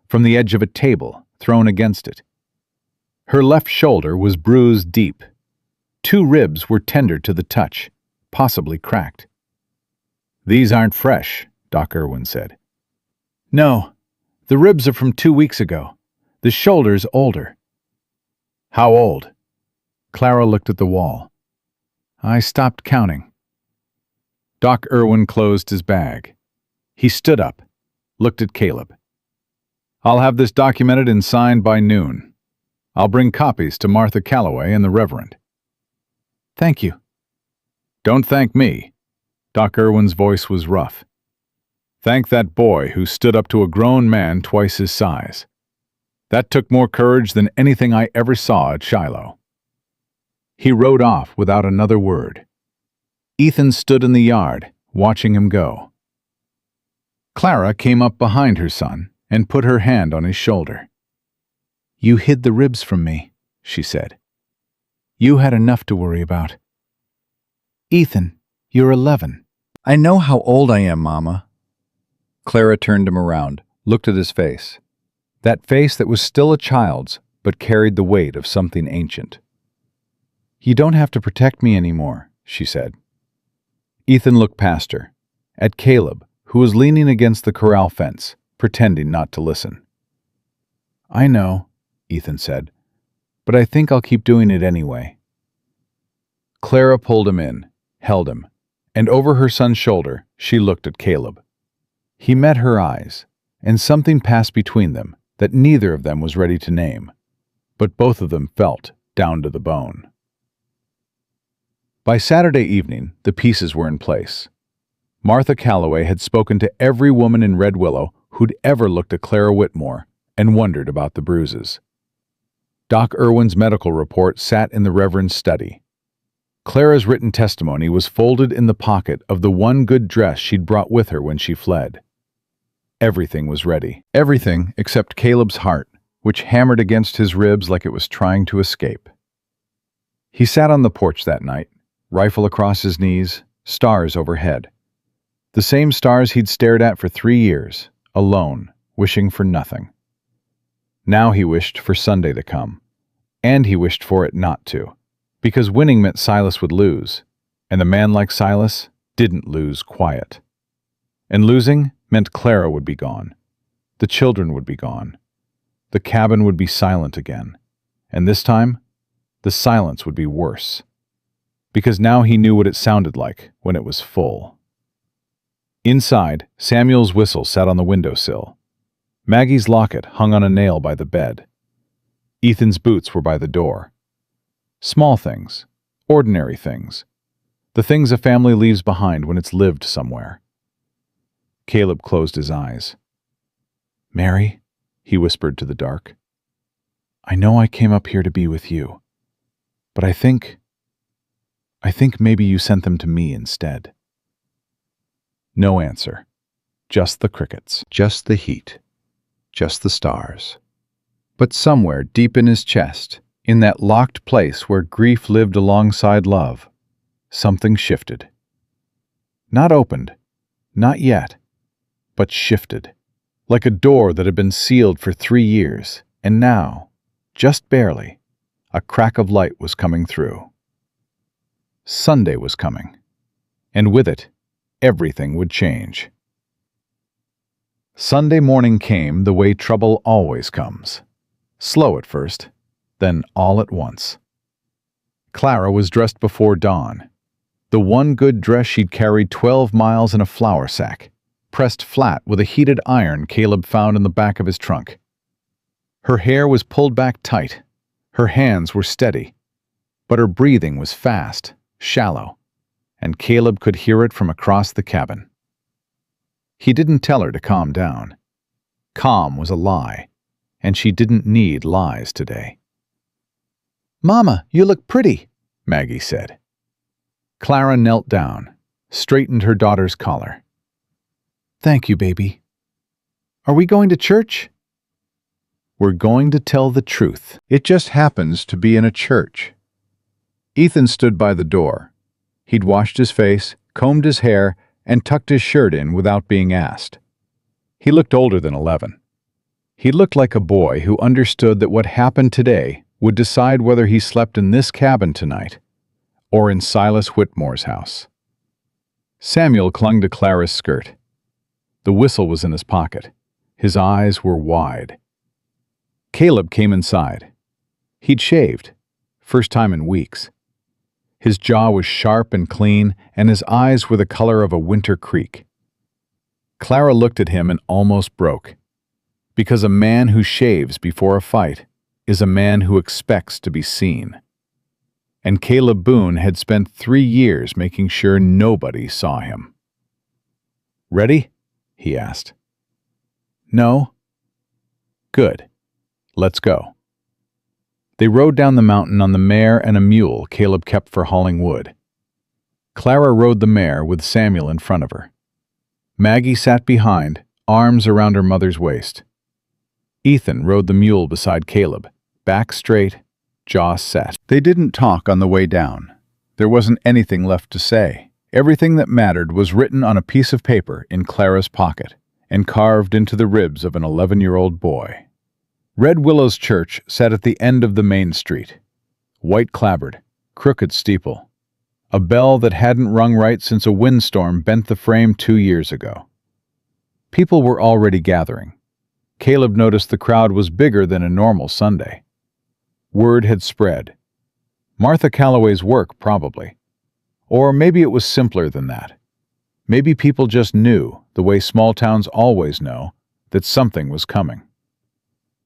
from the edge of a table thrown against it. Her left shoulder was bruised deep. 2 ribs were tender to the touch, possibly cracked. These aren't fresh, Doc Irwin said. No, the ribs are from 2 weeks ago. The shoulder's older. How old? Clara looked at the wall. I stopped counting. Doc Irwin closed his bag. He stood up, looked at Caleb. I'll have this documented and signed by noon. I'll bring copies to Martha Calloway and the Reverend. Thank you. Don't thank me. Doc Irwin's voice was rough. Thank that boy who stood up to a grown man twice his size. That took more courage than anything I ever saw at Shiloh. He rode off without another word. Ethan stood in the yard, watching him go. Clara came up behind her son and put her hand on his shoulder. You hid the ribs from me, she said. You had enough to worry about. Ethan, you're 11. I know how old I am, Mama. Clara turned him around, looked at his face. That face that was still a child's, but carried the weight of something ancient. You don't have to protect me anymore, she said. Ethan looked past her, at Caleb, who was leaning against the corral fence, pretending not to listen. I know, Ethan said, but I think I'll keep doing it anyway. Clara pulled him in, held him, and over her son's shoulder she looked at Caleb. He met her eyes, and something passed between them that neither of them was ready to name, but both of them felt down to the bone. By Saturday evening, the pieces were in place. Martha Calloway had spoken to every woman in Red Willow who'd ever looked at Clara Whitmore and wondered about the bruises. Doc Irwin's medical report sat in the Reverend's study. Clara's written testimony was folded in the pocket of the one good dress she'd brought with her when she fled. Everything was ready. Everything except Caleb's heart, which hammered against his ribs like it was trying to escape. He sat on the porch that night, rifle across his knees, stars overhead. The same stars he'd stared at for 3 years, alone, wishing for nothing. Now he wished for Sunday to come, and he wished for it not to, because winning meant Silas would lose, and a man like Silas didn't lose quiet. And losing meant Clara would be gone. The children would be gone. The cabin would be silent again. And this time, the silence would be worse. Because now he knew what it sounded like when it was full. Inside, Samuel's whistle sat on the windowsill. Maggie's locket hung on a nail by the bed. Ethan's boots were by the door. Small things, ordinary things. The things a family leaves behind when it's lived somewhere. Caleb closed his eyes. "Mary," he whispered to the dark, "I know I came up here to be with you, but I think maybe you sent them to me instead." No answer. Just the crickets. Just the heat. Just the stars. But somewhere deep in his chest, in that locked place where grief lived alongside love, something shifted. Not opened, not yet, but shifted, like a door that had been sealed for 3 years, and now, just barely, a crack of light was coming through. Sunday was coming, and with it, everything would change. Sunday morning came the way trouble always comes. Slow at first, then all at once. Clara was dressed before dawn. The one good dress she'd carried 12 miles in a flour sack, pressed flat with a heated iron Caleb found in the back of his trunk. Her hair was pulled back tight. Her hands were steady. But her breathing was fast, shallow, and Caleb could hear it from across the cabin. He didn't tell her to calm down. Calm was a lie, and she didn't need lies today. "Mama, you look pretty," Maggie said. Clara knelt down, straightened her daughter's collar. "Thank you, baby. Are we going to church?" "We're going to tell the truth. It just happens to be in a church." Ethan stood by the door. He'd washed his face, combed his hair, and tucked his shirt in without being asked. He looked older than 11. He looked like a boy who understood that what happened today would decide whether he slept in this cabin tonight or in Silas Whitmore's house. Samuel clung to Clara's skirt. The whistle was in his pocket. His eyes were wide. Caleb came inside. He'd shaved, first time in weeks. His jaw was sharp and clean, and his eyes were the color of a winter creek. Clara looked at him and almost broke. Because a man who shaves before a fight is a man who expects to be seen. And Caleb Boone had spent 3 years making sure nobody saw him. "Ready?" he asked. "No." "Good. Let's go." They rode down the mountain on the mare and a mule Caleb kept for hauling wood. Clara rode the mare with Samuel in front of her. Maggie sat behind, arms around her mother's waist. Ethan rode the mule beside Caleb, back straight, jaw set. They didn't talk on the way down. There wasn't anything left to say. Everything that mattered was written on a piece of paper in Clara's pocket and carved into the ribs of an 11-year-old boy. Red Willow's church sat at the end of the main street. White clapboard, crooked steeple. A bell that hadn't rung right since a windstorm bent the frame 2 years ago. People were already gathering. Caleb noticed the crowd was bigger than a normal Sunday. Word had spread. Martha Calloway's work, probably. Or maybe it was simpler than that. Maybe people just knew, the way small towns always know, that something was coming.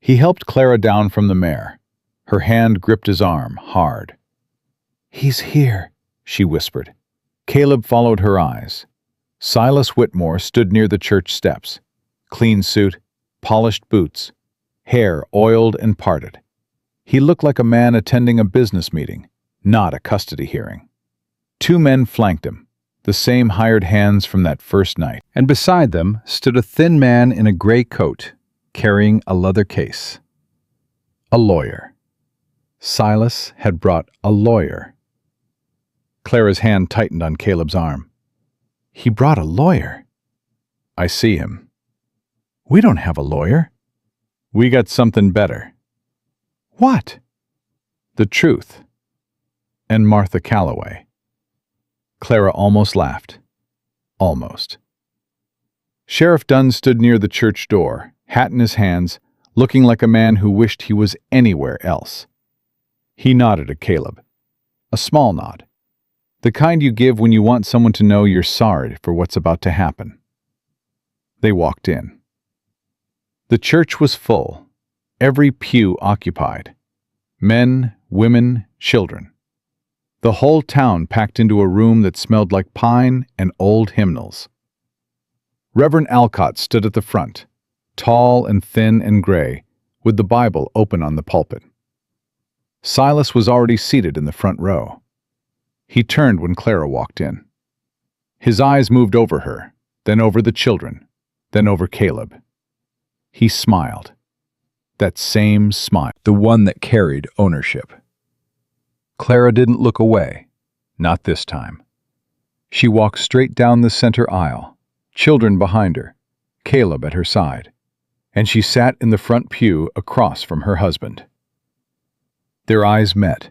He helped Clara down from the mare. Her hand gripped his arm, hard. "He's here," she whispered. Caleb followed her eyes. Silas Whitmore stood near the church steps. Clean suit, polished boots, hair oiled and parted. He looked like a man attending a business meeting, not a custody hearing. 2 men flanked him, the same hired hands from that first night. And beside them stood a thin man in a gray coat, carrying a leather case. A lawyer. Silas had brought a lawyer. Clara's hand tightened on Caleb's arm. "He brought a lawyer." "I see him." "We don't have a lawyer." "We got something better." "What?" "The truth. And Martha Calloway." Clara almost laughed. Almost. Sheriff Dunn stood near the church door, hat in his hands, looking like a man who wished he was anywhere else. He nodded at Caleb. A small nod. The kind you give when you want someone to know you're sorry for what's about to happen. They walked in. The church was full, every pew occupied. Men, women, children. The whole town packed into a room that smelled like pine and old hymnals. Reverend Alcott stood at the front, tall and thin and gray, with the Bible open on the pulpit. Silas was already seated in the front row. He turned when Clara walked in. His eyes moved over her, then over the children, then over Caleb. He smiled. That same smile, the one that carried ownership. Clara didn't look away, not this time. She walked straight down the center aisle, children behind her, Caleb at her side, and she sat in the front pew across from her husband. Their eyes met,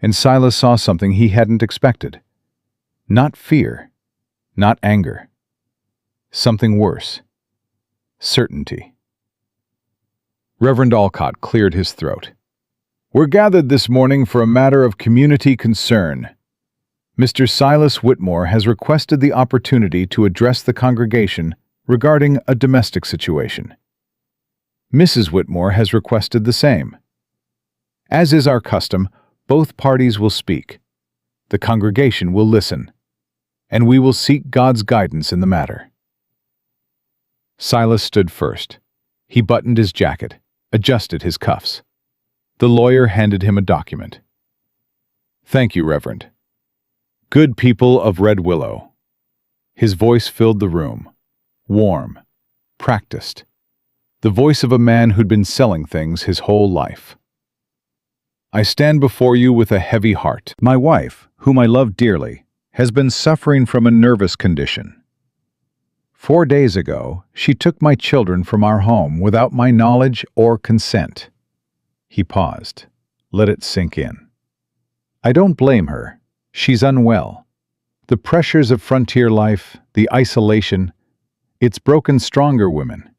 and Silas saw something he hadn't expected. Not fear, not anger. Something worse. Certainty. Reverend Alcott cleared his throat. "We're gathered this morning for a matter of community concern. Mr. Silas Whitmore has requested the opportunity to address the congregation regarding a domestic situation. Mrs. Whitmore has requested the same. As is our custom, both parties will speak. The congregation will listen, and we will seek God's guidance in the matter." Silas stood first. He buttoned his jacket, adjusted his cuffs. The lawyer handed him a document. "Thank you, Reverend. Good people of Red Willow." His voice filled the room. Warm. Practiced. The voice of a man who'd been selling things his whole life. "I stand before you with a heavy heart. My wife, whom I love dearly, has been suffering from a nervous condition. 4 days ago, she took my children from our home without my knowledge or consent." He paused. Let it sink in. "I don't blame her. She's unwell. The pressures of frontier life, the isolation, it's broken stronger women.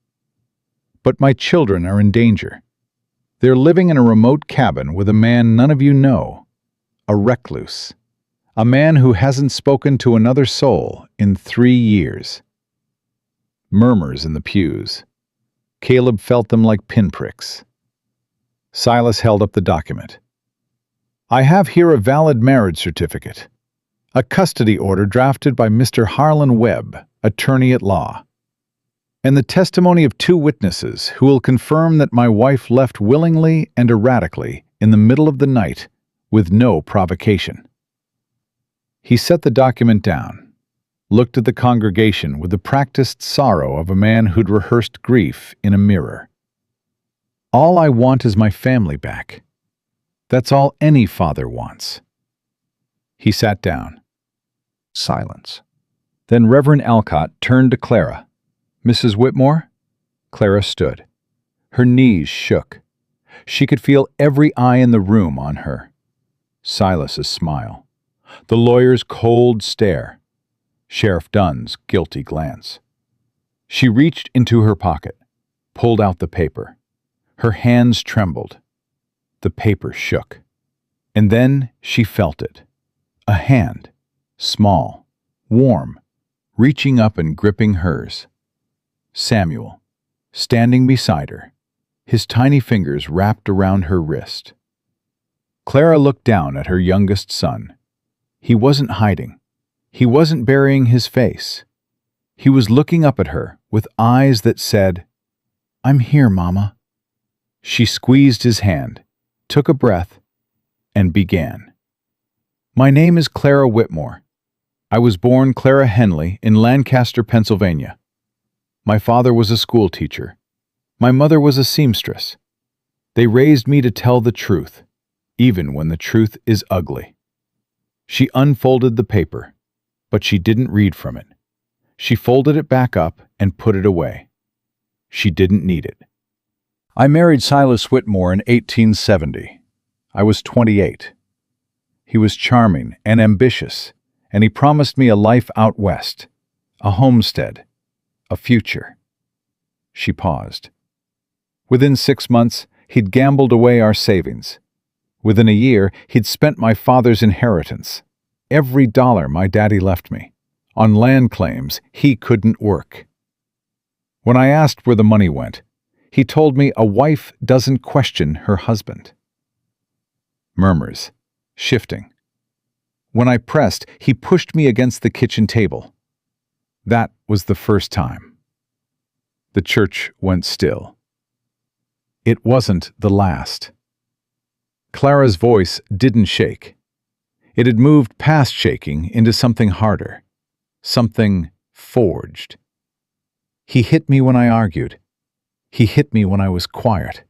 But my children are in danger. They're living in a remote cabin with a man none of you know, a recluse, a man who hasn't spoken to another soul in 3 years." Murmurs in the pews. Caleb felt them like pinpricks. Silas held up the document. "I have here a valid marriage certificate, a custody order drafted by Mr. Harlan Webb, attorney at law, and the testimony of 2 witnesses who will confirm that my wife left willingly and erratically in the middle of the night with no provocation." He set the document down, looked at the congregation with the practiced sorrow of a man who'd rehearsed grief in a mirror. "All I want is my family back. That's all any father wants." He sat down. Silence. Then Reverend Alcott turned to Clara. "Mrs. Whitmore?" Clara stood. Her knees shook. She could feel every eye in the room on her. Silas's smile. The lawyer's cold stare. Sheriff Dunn's guilty glance. She reached into her pocket, pulled out the paper. Her hands trembled. The paper shook. And then she felt it. A hand, small, warm, reaching up and gripping hers. Samuel, standing beside her, his tiny fingers wrapped around her wrist. Clara looked down at her youngest son. He wasn't hiding. He wasn't burying his face. He was looking up at her with eyes that said, "I'm here, Mama." She squeezed his hand, took a breath, and began. "My name is Clara Whitmore. I was born Clara Henley in Lancaster, Pennsylvania. My father was a school teacher. My mother was a seamstress. They raised me to tell the truth, even when the truth is ugly." She unfolded the paper, but she didn't read from it. She folded it back up and put it away. She didn't need it. "I married Silas Whitmore in 1870. I was 28. He was charming and ambitious, and he promised me a life out west, a homestead, a future. She paused. Within 6 months, he'd gambled away our savings. Within a year, he'd spent my father's inheritance, every dollar my daddy left me, on land claims he couldn't work. When I asked where the money went, he told me a wife doesn't question her husband. Murmurs, shifting. When I pressed, he pushed me against the kitchen table. That was the first time. The church went still. It wasn't the last. Clara's voice didn't shake. It had moved past shaking into something harder, something forged. He hit me when I argued. He hit me when I was quiet.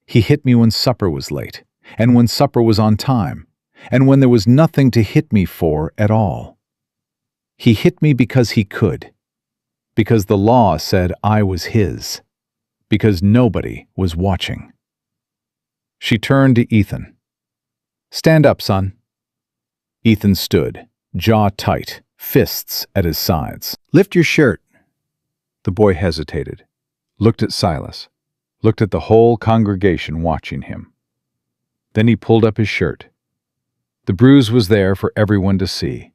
He hit me when supper was late, and when supper was on time, and when there was nothing to hit me for at all. He hit me because he could, because the law said I was his, because nobody was watching. She turned to Ethan. "Stand up, son." Ethan stood, jaw tight, fists at his sides. "Lift your shirt." The boy hesitated, looked at Silas, looked at the whole congregation watching him. Then he pulled up his shirt. The bruise was there for everyone to see.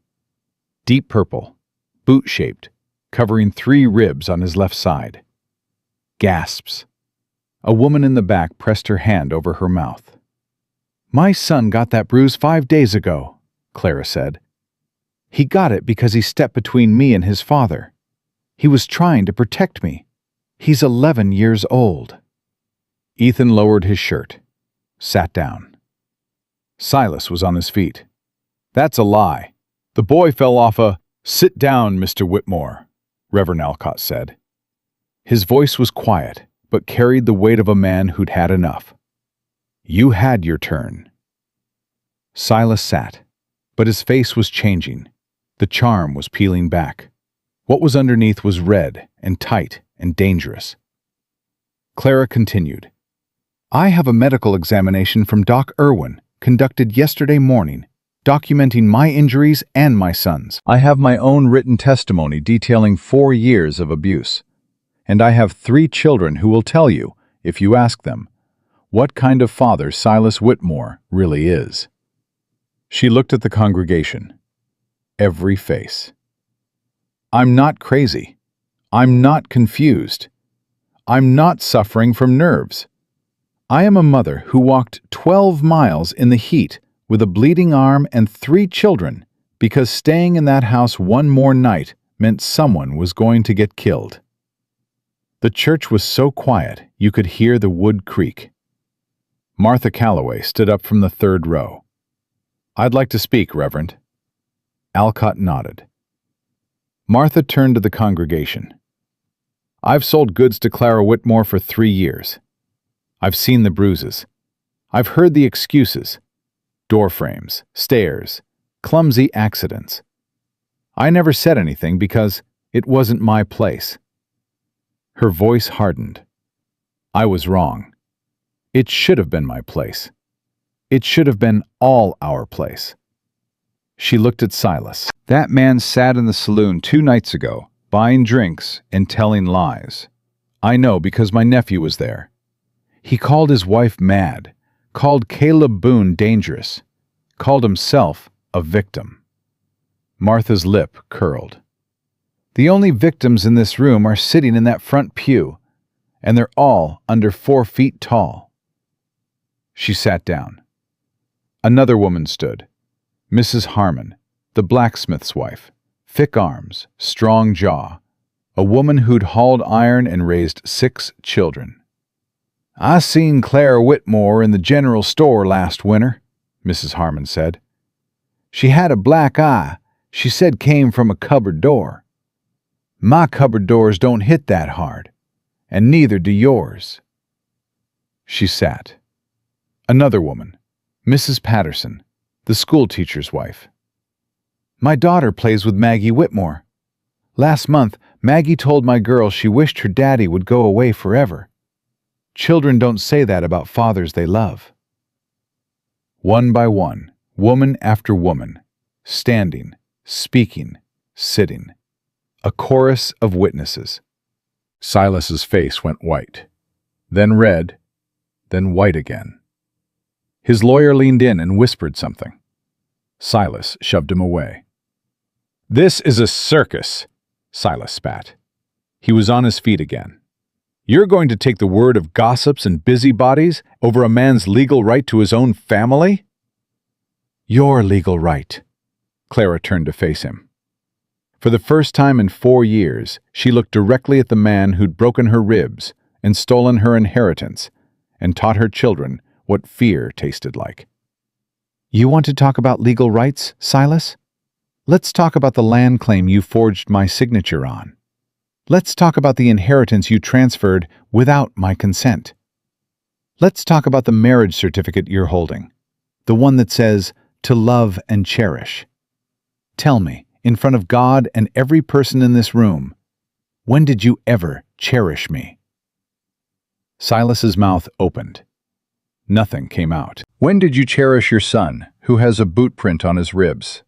Deep purple, boot-shaped, covering 3 ribs on his left side. Gasps. A woman in the back pressed her hand over her mouth. "My son got that bruise 5 days ago," Clara said. "He got it because he stepped between me and his father. He was trying to protect me. He's 11 years old." Ethan lowered his shirt, sat down. Silas was on his feet. "That's a lie. The boy fell off a—" "Sit down, Mr. Whitmore," Reverend Alcott said. His voice was quiet, but carried the weight of a man who'd had enough. "You had your turn." Silas sat, but his face was changing. The charm was peeling back. What was underneath was red and tight and dangerous. Clara continued. "I have a medical examination from Doc Irwin, conducted yesterday morning, documenting my injuries and my son's. I have my own written testimony detailing 4 years of abuse. And I have 3 children who will tell you, if you ask them, what kind of father Silas Whitmore really is." She looked at the congregation. Every face. "I'm not crazy. I'm not confused. I'm not suffering from nerves. I am a mother who walked 12 miles in the heat with a bleeding arm and 3 children because staying in that house one more night meant someone was going to get killed." The church was so quiet you could hear the wood creak. Martha Calloway stood up from the 3rd row. "I'd like to speak, Reverend." Alcott nodded. Martha turned to the congregation. "I've sold goods to Clara Whitmore for 3 years. I've seen the bruises. I've heard the excuses. Door frames, stairs, clumsy accidents. I never said anything because it wasn't my place." Her voice hardened. "I was wrong. It should have been my place. It should have been all our place." She looked at Silas. "That man sat in the saloon 2 nights ago, buying drinks and telling lies. I know because my nephew was there. He called his wife mad, called Caleb Boone dangerous, called himself a victim." Martha's lip curled. "The only victims in this room are sitting in that front pew, and they're all under 4 feet tall." She sat down. Another woman stood, Mrs. Harmon, the blacksmith's wife, thick arms, strong jaw, a woman who'd hauled iron and raised 6 children. "I seen Clara Whitmore in the general store last winter," Mrs. Harmon said. "She had a black eye she said came from a cupboard door. My cupboard doors don't hit that hard, and neither do yours." She sat. Another woman, Mrs. Patterson, the schoolteacher's wife. "My daughter plays with Maggie Whitmore. Last month, Maggie told my girl she wished her daddy would go away forever. Children don't say that about fathers they love." One by one, woman after woman, standing, speaking, sitting. A chorus of witnesses. Silas's face went white, then red, then white again. His lawyer leaned in and whispered something. Silas shoved him away. "This is a circus," Silas spat. He was on his feet again. "You're going to take the word of gossips and busybodies over a man's legal right to his own family?" "Your legal right." Clara turned to face him. For the first time in 4 years, she looked directly at the man who'd broken her ribs and stolen her inheritance and taught her children what fear tasted like. "You want to talk about legal rights, Silas? Let's talk about the land claim you forged my signature on. Let's talk about the inheritance you transferred without my consent. Let's talk about the marriage certificate you're holding, the one that says, 'to love and cherish.' Tell me, in front of God and every person in this room, when did you ever cherish me?" Silas's mouth opened. Nothing came out. "When did you cherish your son, who has a boot print on his ribs?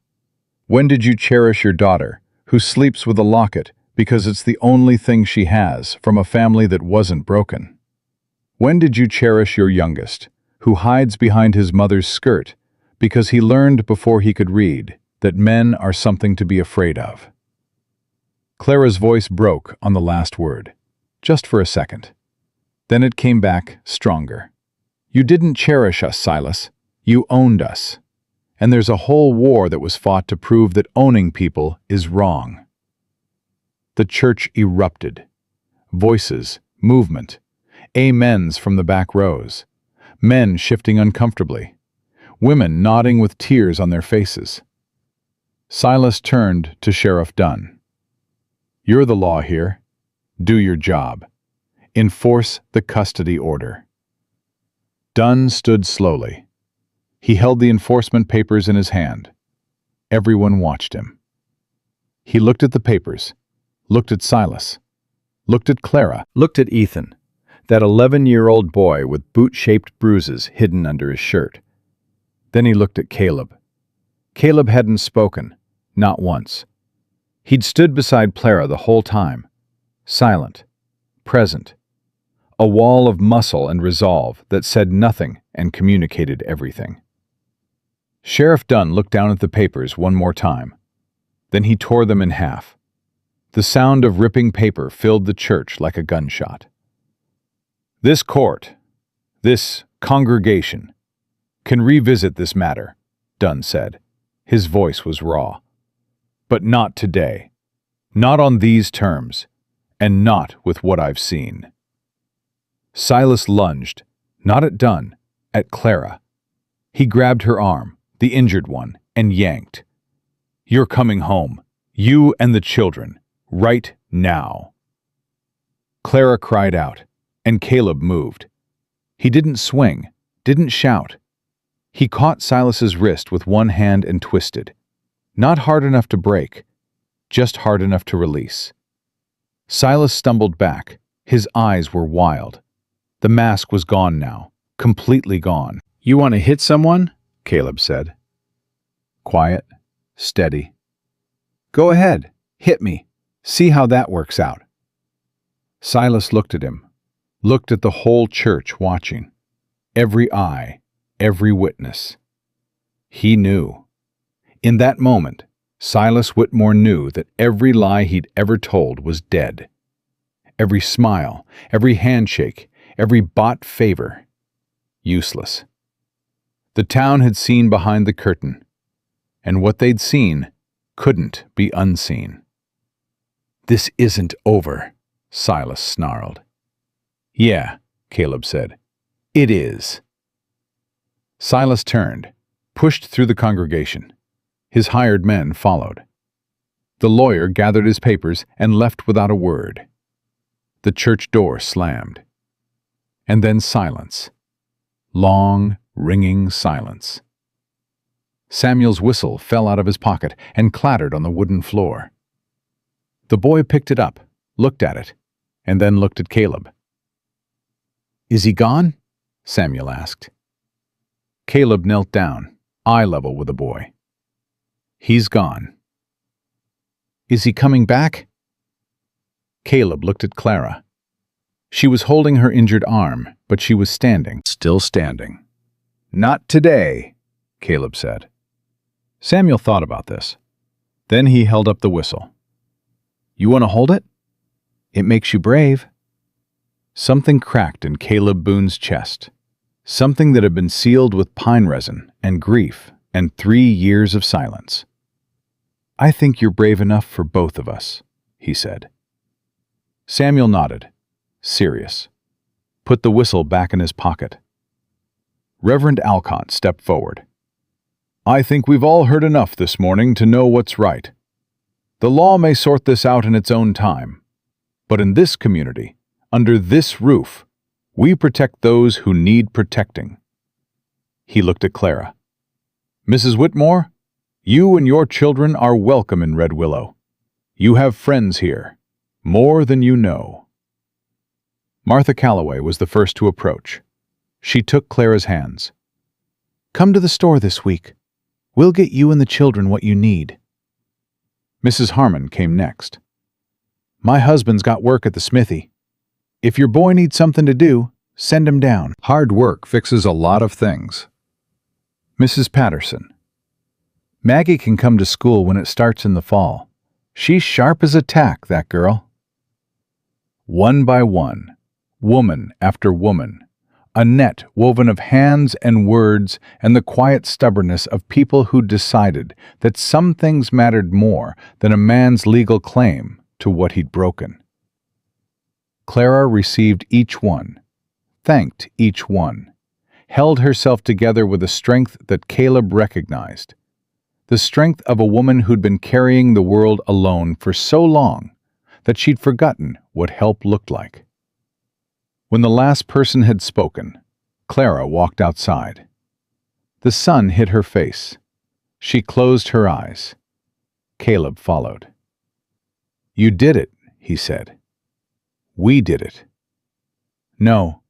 When did you cherish your daughter, who sleeps with a locket because it's the only thing she has from a family that wasn't broken? When did you cherish your youngest, who hides behind his mother's skirt because he learned before he could read that men are something to be afraid of?" Clara's voice broke on the last word, just for a second. Then it came back stronger. "You didn't cherish us, Silas. You owned us. And there's a whole war that was fought to prove that owning people is wrong." The church erupted. Voices, movement, amens from the back rows, men shifting uncomfortably, women nodding with tears on their faces. Silas turned to Sheriff Dunn. "You're the law here. Do your job. Enforce the custody order." Dunn stood slowly. He held the enforcement papers in his hand. Everyone watched him. He looked at the papers, looked at Silas, looked at Clara, looked at Ethan, that 11-year-old boy with boot-shaped bruises hidden under his shirt. Then he looked at Caleb. Caleb hadn't spoken, not once. He'd stood beside Clara the whole time, silent, present, a wall of muscle and resolve that said nothing and communicated everything. Sheriff Dunn looked down at the papers one more time. Then he tore them in half. The sound of ripping paper filled the church like a gunshot. "This court, this congregation, can revisit this matter," Dunn said. His voice was raw. "But not today. Not on these terms, and not with what I've seen." Silas lunged, not at Dunn, at Clara. He grabbed her arm, the injured one, and yanked. "You're coming home, you and the children, right now." Clara cried out, and Caleb moved. He didn't swing, didn't shout. He caught Silas's wrist with one hand and twisted. Not hard enough to break, just hard enough to release. Silas stumbled back. His eyes were wild. The mask was gone now, completely gone. "You want to hit someone?" Caleb said. Quiet, steady. "Go ahead, hit me. See how that works out." Silas looked at him, looked at the whole church watching. Every eye, every witness. He knew. In that moment, Silas Whitmore knew that every lie he'd ever told was dead. Every smile, every handshake, every bought favor, useless. The town had seen behind the curtain, and what they'd seen couldn't be unseen. "This isn't over," Silas snarled. "Yeah," Caleb said. "It is." Silas turned, pushed through the congregation. His hired men followed. The lawyer gathered his papers and left without a word. The church door slammed. And then silence. Long, ringing silence. Samuel's whistle fell out of his pocket and clattered on the wooden floor. The boy picked it up, looked at it, and then looked at Caleb. "Is he gone?" Samuel asked. Caleb knelt down, eye level with the boy. "He's gone." "Is he coming back?" Caleb looked at Clara. She was holding her injured arm, but she was standing. Still standing. "Not today," Caleb said. Samuel thought about this. Then he held up the whistle. "You want to hold it? It makes you brave." Something cracked in Caleb Boone's chest. Something that had been sealed with pine resin and grief and 3 years of silence. "I think you're brave enough for both of us," he said. Samuel nodded, serious, put the whistle back in his pocket. Reverend Alcott stepped forward. "I think we've all heard enough this morning to know what's right. The law may sort this out in its own time, but in this community, under this roof, we protect those who need protecting." He looked at Clara. "Mrs. Whitmore, you and your children are welcome in Red Willow. You have friends here, more than you know." Martha Calloway was the first to approach. She took Clara's hands. "Come to the store this week. We'll get you and the children what you need." Mrs. Harmon came next. "My husband's got work at the smithy. If your boy needs something to do, send him down. Hard work fixes a lot of things." Mrs. Patterson. "Maggie can come to school when it starts in the fall. She's sharp as a tack, that girl." One by one, woman after woman, a net woven of hands and words and the quiet stubbornness of people who decided that some things mattered more than a man's legal claim to what he'd broken. Clara received each one, thanked each one, held herself together with a strength that Caleb recognized, the strength of a woman who'd been carrying the world alone for so long that she'd forgotten what help looked like. When the last person had spoken, Clara walked outside. The sun hit her face. She closed her eyes. Caleb followed. "You did it," he said. "We did it." "No,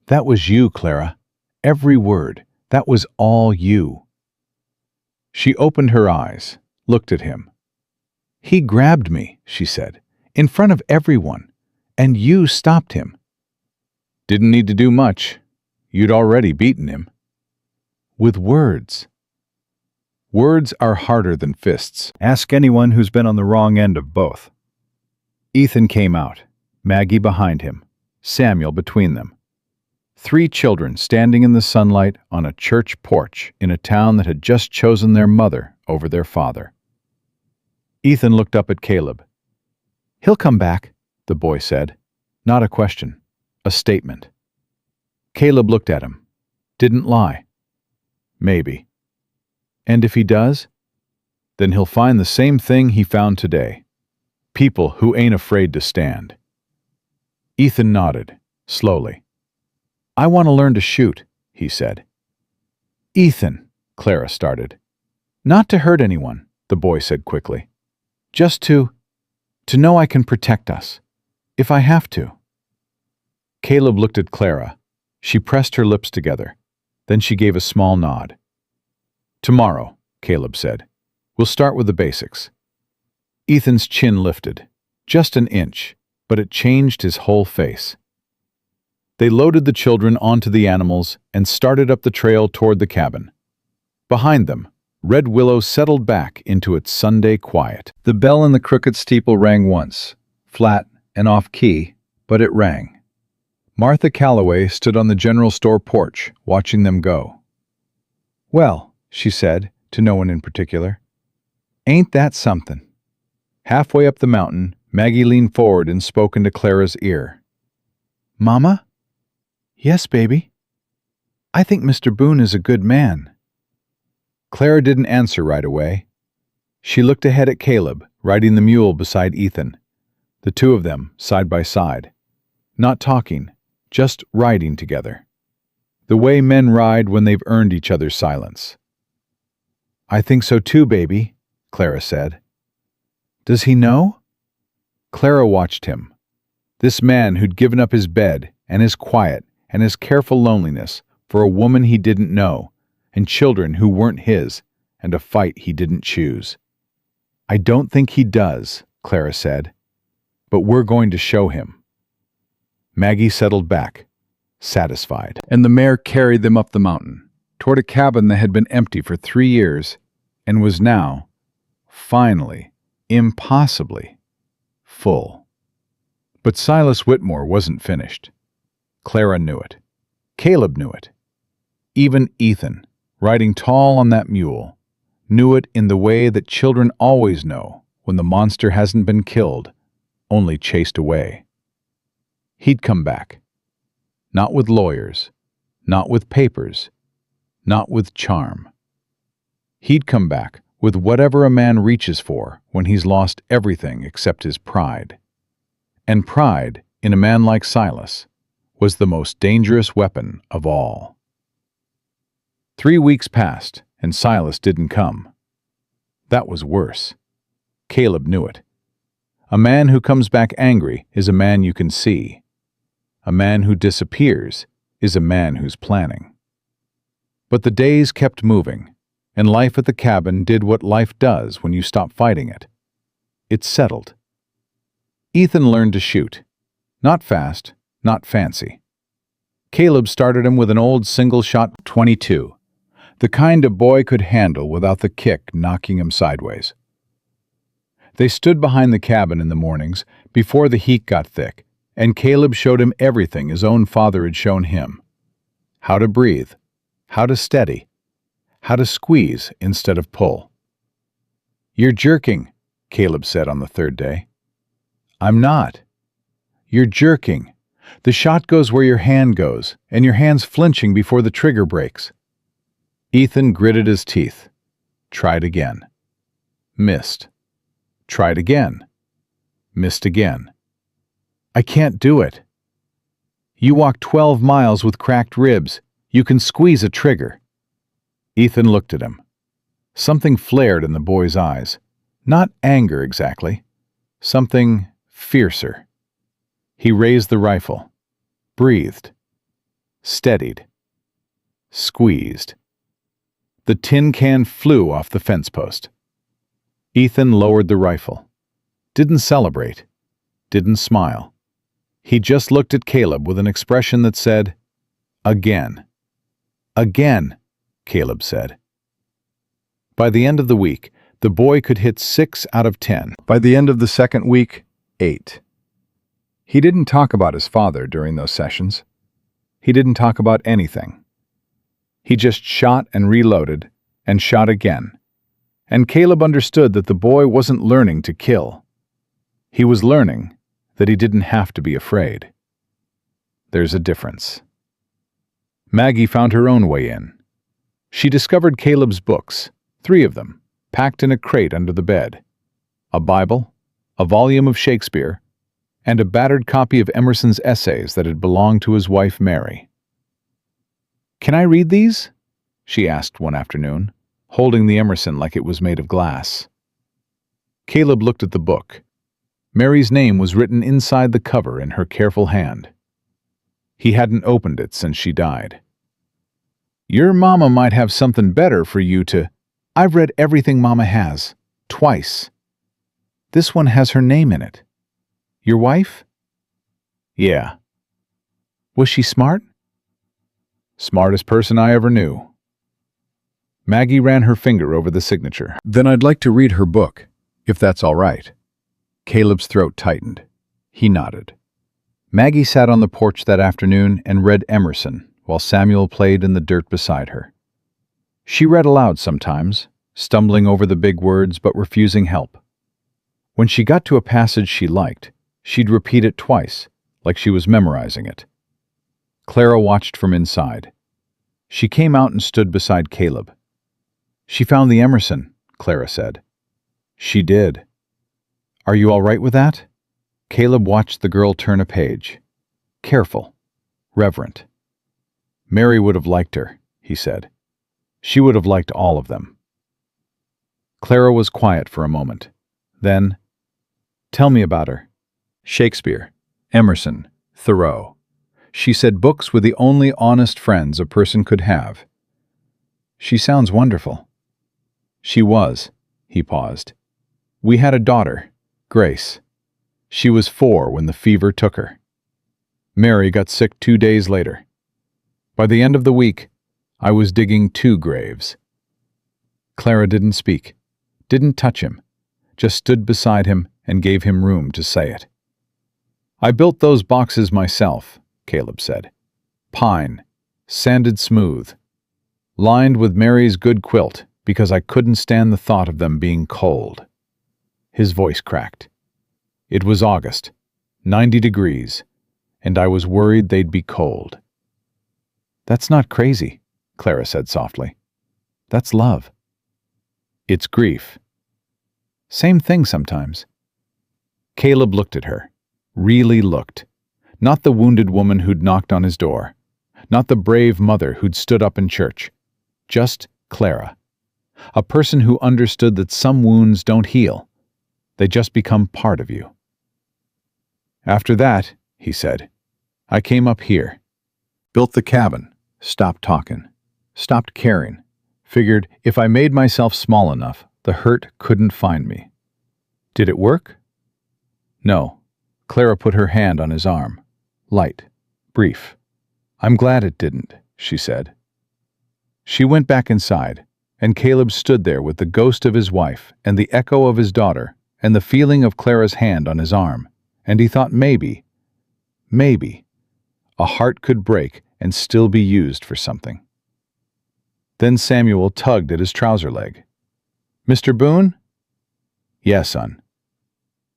that was you, Clara. Every word, that was all you." She opened her eyes, looked at him. "He grabbed me," she said, "in front of everyone, and you stopped him." "Didn't need to do much. You'd already beaten him." "With words." Words are harder than fists. Ask anyone who's been on the wrong end of both. Ethan came out, Maggie behind him, Samuel between them. 3 children standing in the sunlight on a church porch in a town that had just chosen their mother over their father. Ethan looked up at Caleb. "He'll come back," the boy said. Not a question, a statement. Caleb looked at him. Didn't lie. Maybe. And if he does, then he'll find the same thing he found today. People who ain't afraid to stand. Ethan nodded, slowly. "I want to learn to shoot," he said. "Ethan," Clara started. "Not to hurt anyone," the boy said quickly. "Just to know I can protect us, if I have to." Caleb looked at Clara. She pressed her lips together. Then she gave a small nod. "Tomorrow," Caleb said. "We'll start with the basics." Ethan's chin lifted, just an inch, but it changed his whole face. They loaded the children onto the animals and started up the trail toward the cabin. Behind them, Red Willow settled back into its Sunday quiet. The bell in the crooked steeple rang once, flat and off-key, but it rang. Martha Calloway stood on the general store porch, watching them go. "Well," she said, to no one in particular, "ain't that something?" Halfway up the mountain, Maggie leaned forward and spoke into Clara's ear. "Mama?" "Yes, baby." "I think Mr. Boone is a good man." Clara didn't answer right away. She looked ahead at Caleb, riding the mule beside Ethan, the two of them side by side, not talking, just riding together. The way men ride when they've earned each other's silence. "I think so too, baby," Clara said. "Does he know?" Clara watched him. This man who'd given up his bed and his quiet and his careful loneliness for a woman he didn't know, and children who weren't his, and a fight he didn't choose. "I don't think he does," Clara said. but we're going to show him." Maggie settled back, satisfied, and the mare carried them up the mountain, toward a cabin that had been empty for 3 years and was now, finally, impossibly, full. But Silas Whitmore wasn't finished. Clara knew it. Caleb knew it. Even Ethan, riding tall on that mule, knew it in the way that children always know when the monster hasn't been killed, only chased away. He'd come back. Not with lawyers, not with papers, not with charm. He'd come back with whatever a man reaches for when he's lost everything except his pride. And pride, in a man like Silas, was the most dangerous weapon of all. 3 weeks passed, and Silas didn't come. That was worse. Caleb knew it. A man who comes back angry is a man you can see. A man who disappears is a man who's planning. But the days kept moving, and life at the cabin did what life does when you stop fighting it. It settled. Ethan learned to shoot. Not fast, not fancy. Caleb started him with an old single-shot .22, the kind a boy could handle without the kick knocking him sideways. They stood behind the cabin in the mornings before the heat got thick, and Caleb showed him everything his own father had shown him. How to breathe, how to steady, how to squeeze instead of pull. "You're jerking," Caleb said on the 3rd day. "I'm not. You're jerking. The shot goes where your hand goes, and your hand's flinching before the trigger breaks." Ethan gritted his teeth. Tried again. Missed. Tried again. Missed again. "I can't do it." "You walk 12 miles with cracked ribs. You can squeeze a trigger." Ethan looked at him. Something flared in the boy's eyes. Not anger exactly. Something fiercer. He raised the rifle. Breathed. Steadied. Squeezed. The tin can flew off the fence post. Ethan lowered the rifle. Didn't celebrate. Didn't smile. He just looked at Caleb with an expression that said, "Again." "Again," Caleb said. By the end of the week, the boy could hit 6 out of 10. By the end of the 2nd week, 8. He didn't talk about his father during those sessions. He didn't talk about anything. He just shot and reloaded, and shot again. And Caleb understood that the boy wasn't learning to kill. He was learning that he didn't have to be afraid. There's a difference. Maggie found her own way in. She discovered Caleb's books, 3 of them, packed in a crate under the bed. A Bible, a volume of Shakespeare, and a battered copy of Emerson's essays that had belonged to his wife Mary. "Can I read these?" she asked one afternoon, holding the Emerson like it was made of glass. Caleb looked at the book. Mary's name was written inside the cover in her careful hand. He hadn't opened it since she died. "Your mama might have something better for you to—" "I've read everything Mama has, twice. This one has her name in it." "Your wife?" "Yeah." "Was she smart?" "Smartest person I ever knew." Maggie ran her finger over the signature. "Then I'd like to read her book, if that's all right." Caleb's throat tightened. He nodded. Maggie sat on the porch that afternoon and read Emerson while Samuel played in the dirt beside her. She read aloud sometimes, stumbling over the big words but refusing help. When she got to a passage she liked, she'd repeat it twice, like she was memorizing it. Clara watched from inside. She came out and stood beside Caleb. "She found the Emerson," Clara said. "She did." "Are you all right with that?" Caleb watched the girl turn a page. Careful. Reverent. "Mary would have liked her," he said. "She would have liked all of them." Clara was quiet for a moment. Then, "Tell me about her." "Shakespeare, Emerson, Thoreau." She said books were the only honest friends a person could have. "She sounds wonderful." "She was." He paused. "We had a daughter, Grace. She was 4 when the fever took her. Mary got sick 2 days later. By the end of the week, I was digging 2 graves. Clara didn't speak, didn't touch him, just stood beside him and gave him room to say it. "I built those boxes myself," Caleb said. "Pine, sanded smooth, lined with Mary's good quilt because I couldn't stand the thought of them being cold." His voice cracked. It was August, 90 degrees, and I was worried they'd be cold. "That's not crazy," Clara said softly. "That's love." "It's grief." "Same thing sometimes." Caleb looked at her, really looked. Not the wounded woman who'd knocked on his door, not the brave mother who'd stood up in church, just Clara. A person who understood that some wounds don't heal. They just become part of you. "After that," he said, "I came up here. Built the cabin, stopped talking, stopped caring, figured if I made myself small enough, the hurt couldn't find me." "Did it work?" "No." Clara put her hand on his arm. Light, brief. "I'm glad it didn't," she said. She went back inside, and Caleb stood there with the ghost of his wife and the echo of his daughter and the feeling of Clara's hand on his arm, and he thought maybe, a heart could break and still be used for something. Then Samuel tugged at his trouser leg. "Mr. Boone?" "Yeah, son."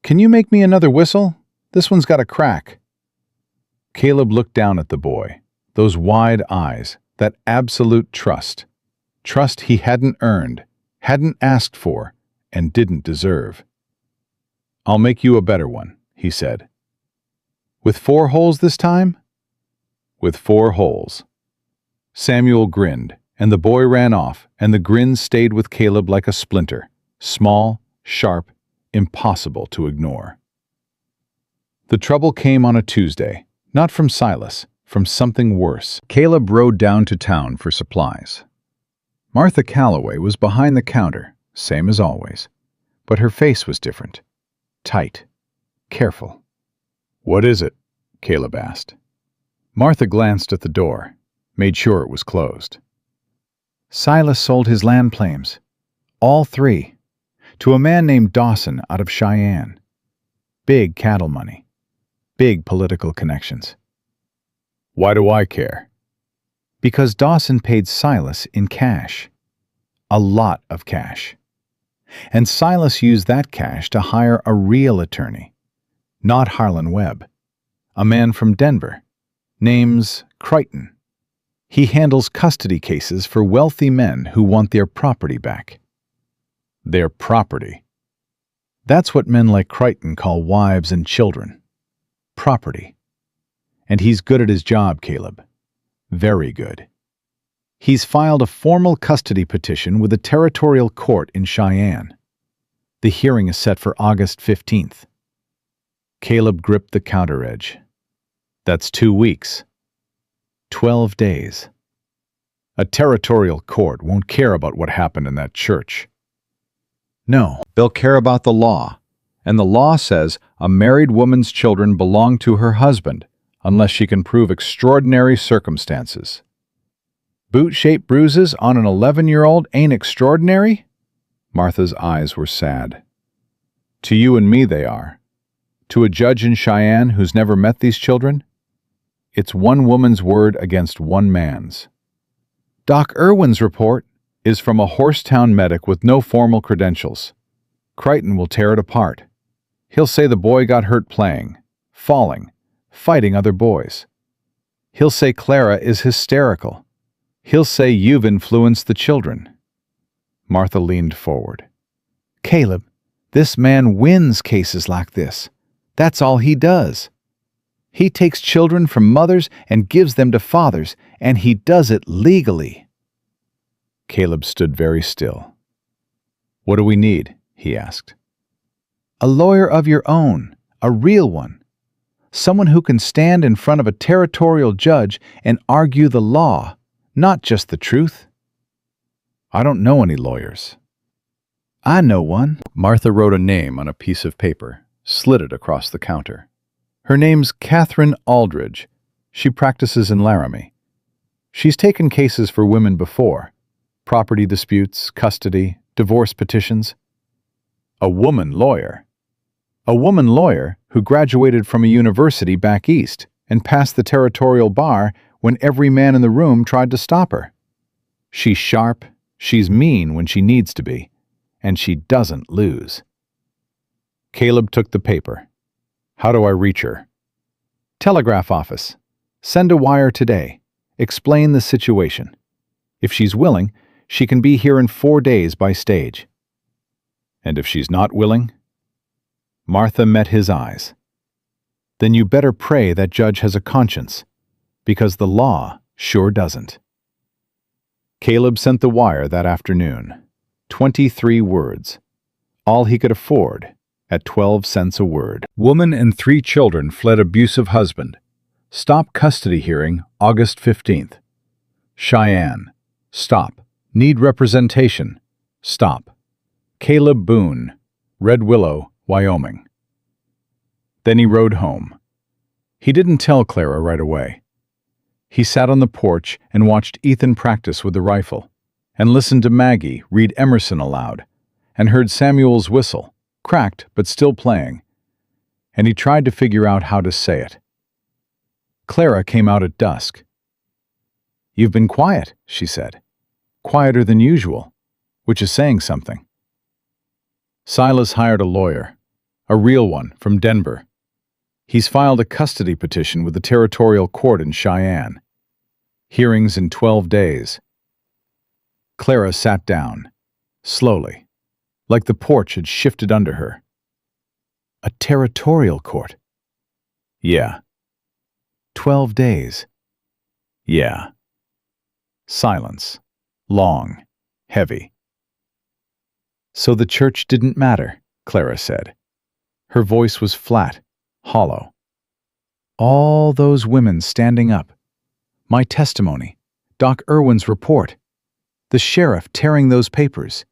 "Can you make me another whistle? This one's got a crack." Caleb looked down at the boy, those wide eyes, that absolute trust. Trust he hadn't earned, hadn't asked for, and didn't deserve. "I'll make you a better one," he said. "With 4 holes this time?" "With 4 holes." Samuel grinned, and the boy ran off, and the grin stayed with Caleb like a splinter, small, sharp, impossible to ignore. The trouble came on a Tuesday, not from Silas, from something worse. Caleb rode down to town for supplies. Martha Calloway was behind the counter, same as always, but her face was different. Tight, careful. "What is it?" Caleb asked. Martha glanced at the door, made sure it was closed. "Silas sold his land claims, all 3, to a man named Dawson out of Cheyenne. Big cattle money, big political connections." "Why do I care?" "Because Dawson paid Silas in cash. A lot of cash. And Silas used that cash to hire a real attorney, not Harlan Webb, a man from Denver. Name's Crichton. He handles custody cases for wealthy men who want their property back." "Their property?" "That's what men like Crichton call wives and children. Property. And he's good at his job, Caleb. Very good. He's filed a formal custody petition with the territorial court in Cheyenne. The hearing is set for August 15th. Caleb gripped the counter edge. That's 2 weeks. 12 days. A territorial court won't care about what happened in that church. No, they'll care about the law. And the law says a married woman's children belong to her husband unless she can prove extraordinary circumstances. Boot-shaped bruises on an 11-year-old ain't extraordinary? Martha's eyes were sad. To you and me they are. To a judge in Cheyenne who's never met these children, it's one woman's word against one man's. Doc Irwin's report is from a horsetown medic with no formal credentials. Crichton will tear it apart. He'll say the boy got hurt playing, falling, fighting other boys. He'll say Clara is hysterical. He'll say you've influenced the children. Martha leaned forward. Caleb, this man wins cases like this. That's all he does. He takes children from mothers and gives them to fathers, and he does it legally. Caleb stood very still. What do we need? He asked. A lawyer of your own, a real one. Someone who can stand in front of a territorial judge and argue the law, not just the truth. I don't know any lawyers. I know one. Martha wrote a name on a piece of paper, slid it across the counter. Her name's Catherine Aldridge. She practices in Laramie. She's taken cases for women before. Property disputes, custody, divorce petitions. A woman lawyer. A woman lawyer who graduated from a university back east and passed the territorial bar when every man in the room tried to stop her. She's sharp, she's mean when she needs to be, and she doesn't lose. Caleb took the paper. How do I reach her? Telegraph office. Send a wire today. Explain the situation. If she's willing, she can be here in 4 days by stage. And if she's not willing? Martha met his eyes. Then you better pray that judge has a conscience, because the law sure doesn't. Caleb sent the wire that afternoon. 23 words. All he could afford at 12 cents a word. Woman and 3 children fled abusive husband. Stop custody hearing August 15th. Cheyenne. Stop. Need representation. Stop. Caleb Boone. Red Willow, Wyoming. Then he rode home. He didn't tell Clara right away. He sat on the porch and watched Ethan practice with the rifle, and listened to Maggie read Emerson aloud, and heard Samuel's whistle, cracked but still playing, and he tried to figure out how to say it. Clara came out at dusk. "You've been quiet," she said. "Quieter than usual, which is saying something." Silas hired a lawyer, a real one from Denver. He's filed a custody petition with the territorial court in Cheyenne. Hearings in 12 days. Clara sat down, slowly, like the porch had shifted under her. A territorial court? Yeah. 12 days? Yeah. Silence. Long. Heavy. So the church didn't matter, Clara said. Her voice was flat, hollow. All those women standing up. My testimony. Doc Irwin's report. The sheriff tearing those papers.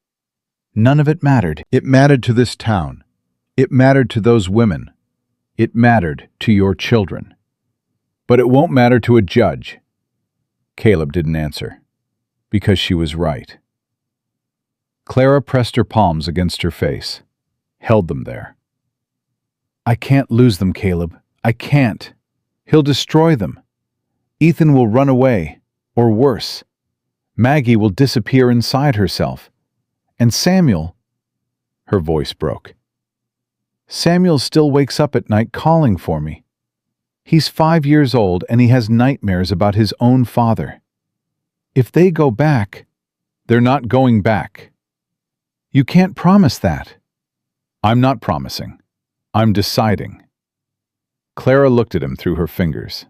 None of it mattered. It mattered to this town. It mattered to those women. It mattered to your children. But it won't matter to a judge. Caleb didn't answer, because she was right. Clara pressed her palms against her face, held them there. I can't lose them, Caleb. I can't. He'll destroy them. Ethan will run away, or worse. Maggie will disappear inside herself. And Samuel... Her voice broke. Samuel still wakes up at night calling for me. He's 5 years old and he has nightmares about his own father. If they go back, they're not going back. You can't promise that. I'm not promising. I'm deciding. Clara looked at him through her fingers.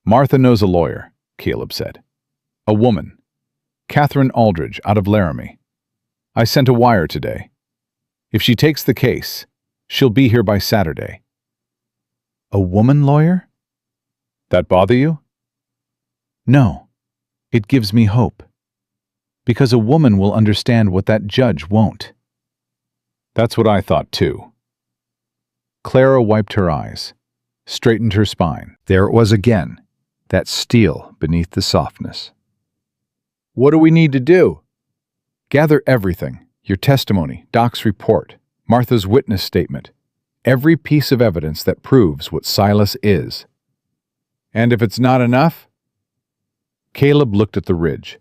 Martha knows a lawyer, Caleb said. A woman. Catherine Aldridge out of Laramie. I sent a wire today. If she takes the case, she'll be here by Saturday. A woman lawyer? That bother you? No. It gives me hope. Because a woman will understand what that judge won't. That's what I thought too. Clara wiped her eyes, straightened her spine. There it was again, that steel beneath the softness. What do we need to do? Gather everything, your testimony, Doc's report, Martha's witness statement, every piece of evidence that proves what Silas is. And if it's not enough? Caleb looked at the ridge.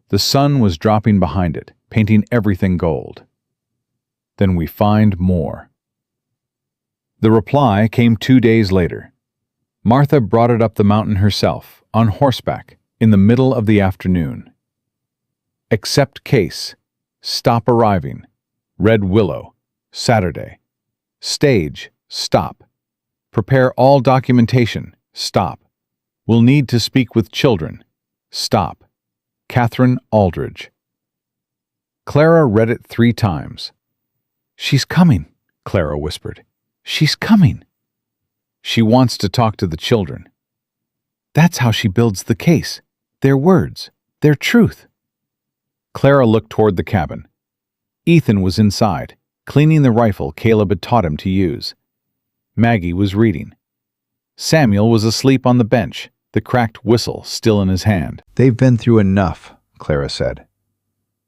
The sun was dropping behind it, painting everything gold. Then we find more. The reply came 2 days later. Martha brought it up the mountain herself, on horseback, in the middle of the afternoon. Accept case. Stop arriving. Red Willow. Saturday. Stage. Stop. Prepare all documentation. Stop. Will need to speak with children. Stop. Catherine Aldridge. Clara read it 3 times. She's coming, Clara whispered. She's coming. She wants to talk to the children. That's how she builds the case. Their words. Their truth. Clara looked toward the cabin. Ethan was inside, cleaning the rifle Caleb had taught him to use. Maggie was reading. Samuel was asleep on the bench, the cracked whistle still in his hand. "They've been through enough," Clara said.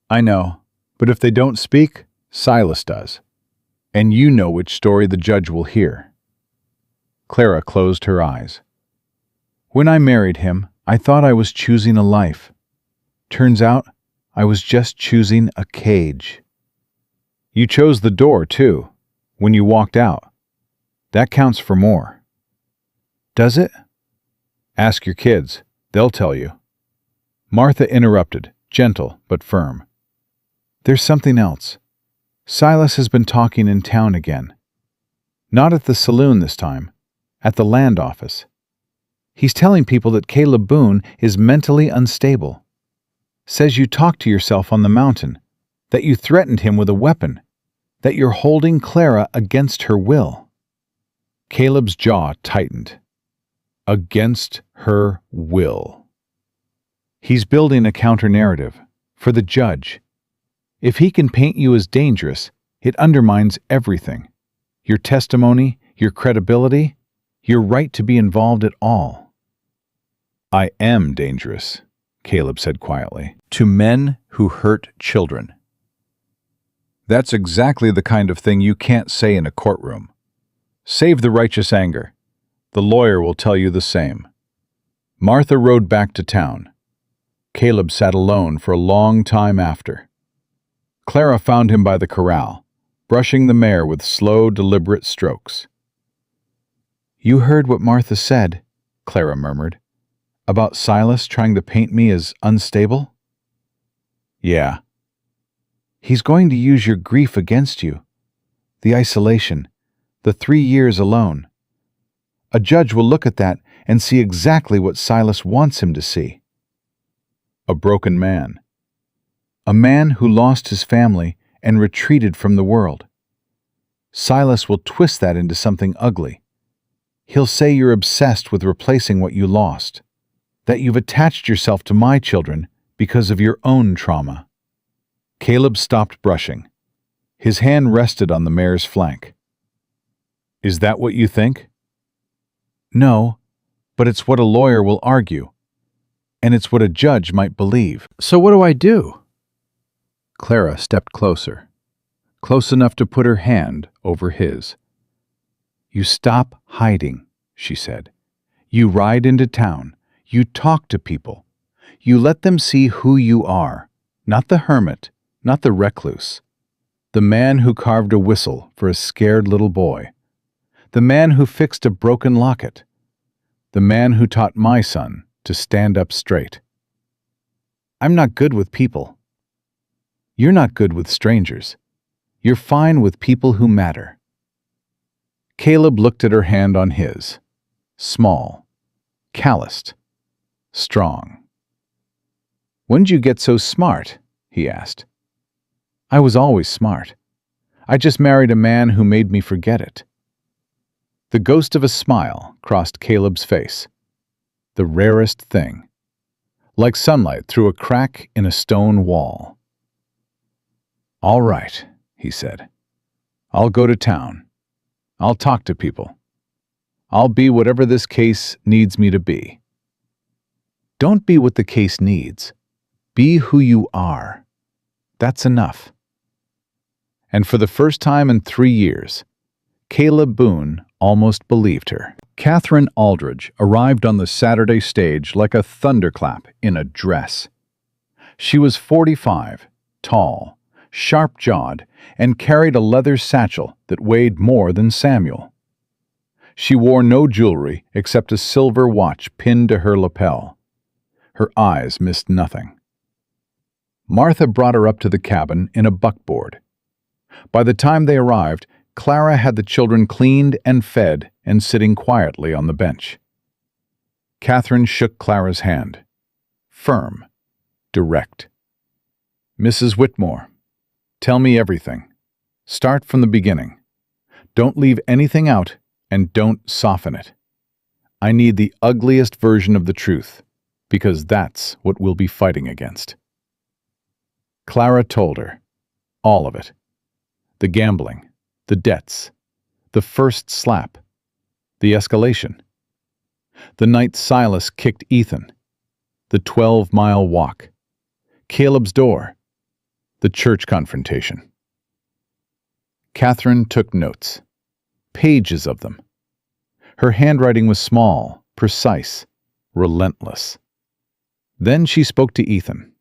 "I know, but if they don't speak, Silas does. And you know which story the judge will hear." Clara closed her eyes. "When I married him, I thought I was choosing a life. Turns out, I was just choosing a cage." "You chose the door, too, when you walked out. That counts for more." "Does it?" "Ask your kids. They'll tell you." Martha interrupted, gentle but firm. "There's something else. Silas has been talking in town again. Not at the saloon this time, at the land office. He's telling people that Caleb Boone is mentally unstable. Says you talked to yourself on the mountain, that you threatened him with a weapon, that you're holding Clara against her will." Caleb's jaw tightened. Against her will. He's building a counter-narrative for the judge. If he can paint you as dangerous, it undermines everything. Your testimony, your credibility, your right to be involved at all. "I am dangerous," Caleb said quietly, "to men who hurt children." That's exactly the kind of thing you can't say in a courtroom. Save the righteous anger. The lawyer will tell you the same. Martha rode back to town. Caleb sat alone for a long time after. Clara found him by the corral, brushing the mare with slow, deliberate strokes. "You heard what Martha said," Clara murmured, "about Silas trying to paint me as unstable?" "Yeah." "He's going to use your grief against you. The isolation, the 3 years alone. A judge will look at that and see exactly what Silas wants him to see. A broken man. A man who lost his family and retreated from the world. Silas will twist that into something ugly. He'll say you're obsessed with replacing what you lost, that you've attached yourself to my children because of your own trauma." Caleb stopped brushing. His hand rested on the mare's flank. "Is that what you think?" "No, but it's what a lawyer will argue, and it's what a judge might believe." "So what do I do?" Clara stepped closer, close enough to put her hand over his. "You stop hiding," she said. "You ride into town. You talk to people. You let them see who you are, not the hermit, not the recluse. The man who carved a whistle for a scared little boy. The man who fixed a broken locket. The man who taught my son to stand up straight. I'm not good with people. You're not good with strangers. You're fine with people who matter." Caleb looked at her hand on his. Small, calloused, strong. "When'd you get so smart?" he asked. "I was always smart. I just married a man who made me forget it." The ghost of a smile crossed Caleb's face. The rarest thing. Like sunlight through a crack in a stone wall. "All right," he said. "I'll go to town. I'll talk to people. I'll be whatever this case needs me to be." "Don't be what the case needs. Be who you are. That's enough." And for the first time in 3 years, Caleb Boone almost believed her. Catherine Aldridge arrived on the Saturday stage like a thunderclap in a dress. She was 45, tall, sharp-jawed, and carried a leather satchel that weighed more than Samuel. She wore no jewelry except a silver watch pinned to her lapel. Her eyes missed nothing. Martha brought her up to the cabin in a buckboard. By the time they arrived, Clara had the children cleaned and fed and sitting quietly on the bench. Catherine shook Clara's hand. Firm, direct. "Mrs. Whitmore, tell me everything. Start from the beginning. Don't leave anything out and don't soften it. I need the ugliest version of the truth, because that's what we'll be fighting against." Clara told her. All of it. The gambling, the debts, the first slap, the escalation, the night Silas kicked Ethan, the 12-mile walk, Caleb's door, the church confrontation. Catherine took notes, pages of them. Her handwriting was small, precise, relentless. Then she spoke to Ethan,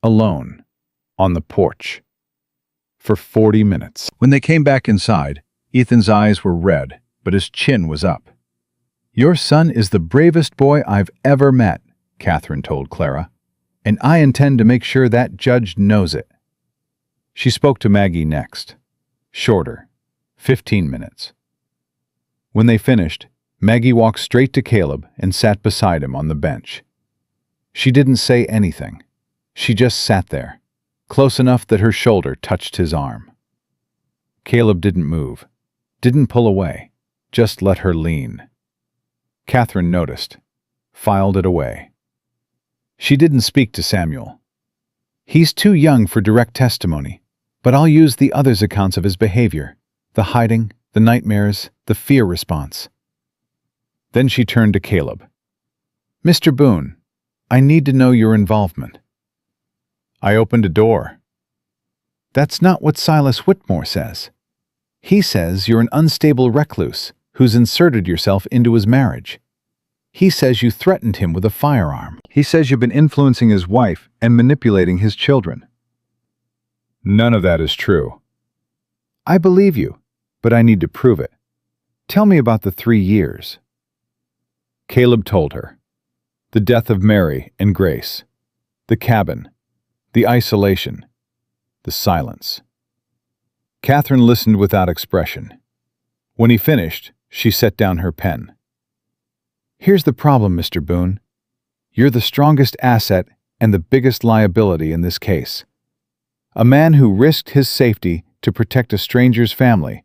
alone, on the porch, for 40 minutes. When they came back inside, Ethan's eyes were red, but his chin was up. "Your son is the bravest boy I've ever met," Catherine told Clara, "and I intend to make sure that judge knows it." She spoke to Maggie next. Shorter, 15 minutes. When they finished, Maggie walked straight to Caleb and sat beside him on the bench. She didn't say anything. She just sat there, close enough that her shoulder touched his arm. Caleb didn't move, didn't pull away, just let her lean. Catherine noticed, filed it away. She didn't speak to Samuel. "He's too young for direct testimony, but I'll use the others' accounts of his behavior, the hiding, the nightmares, the fear response." Then she turned to Caleb. "Mr. Boone, I need to know your involvement." "I opened a door." "That's not what Silas Whitmore says. He says you're an unstable recluse who's inserted yourself into his marriage. He says you threatened him with a firearm." He says you've been influencing his wife and manipulating his children. "None of that is true." "I believe you, but I need to prove it. Tell me about the 3 years." Caleb told her. The death of Mary and Grace, the cabin, the isolation, the silence. Catherine listened without expression. When he finished, she set down her pen. "Here's the problem, Mr. Boone. You're the strongest asset and the biggest liability in this case. A man who risked his safety to protect a stranger's family,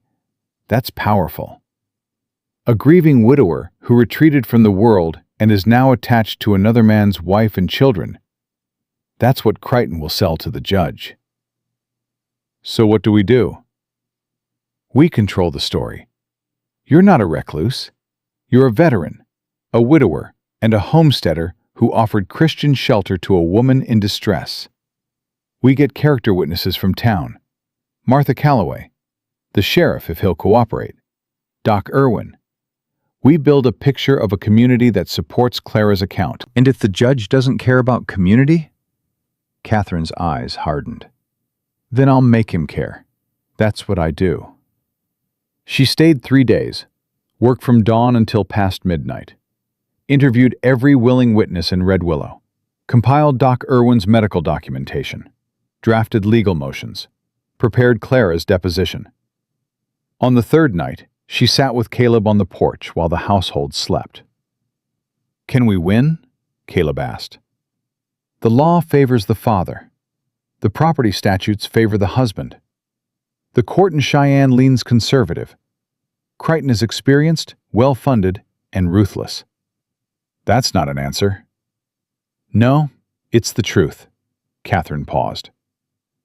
that's powerful. A grieving widower who retreated from the world and is now attached to another man's wife and children, that's what Crichton will sell to the judge. So what do we do? We control the story. You're not a recluse. You're a veteran, a widower, and a homesteader who offered Christian shelter to a woman in distress. We get character witnesses from town. Martha Calloway, the sheriff if he'll cooperate, Doc Irwin. We build a picture of a community that supports Clara's account." And if the judge doesn't care about community? Catherine's eyes hardened. "Then I'll make him care. That's what I do." She stayed 3 days, worked from dawn until past midnight, interviewed every willing witness in Red Willow, compiled Doc Irwin's medical documentation, drafted legal motions, prepared Clara's deposition. On the 3rd night, she sat with Caleb on the porch while the household slept. "Can we win?" Caleb asked. "The law favors the father. The property statutes favor the husband. The court in Cheyenne leans conservative. Crichton is experienced, well-funded, and ruthless." "That's not an answer." "No, it's the truth." Catherine paused.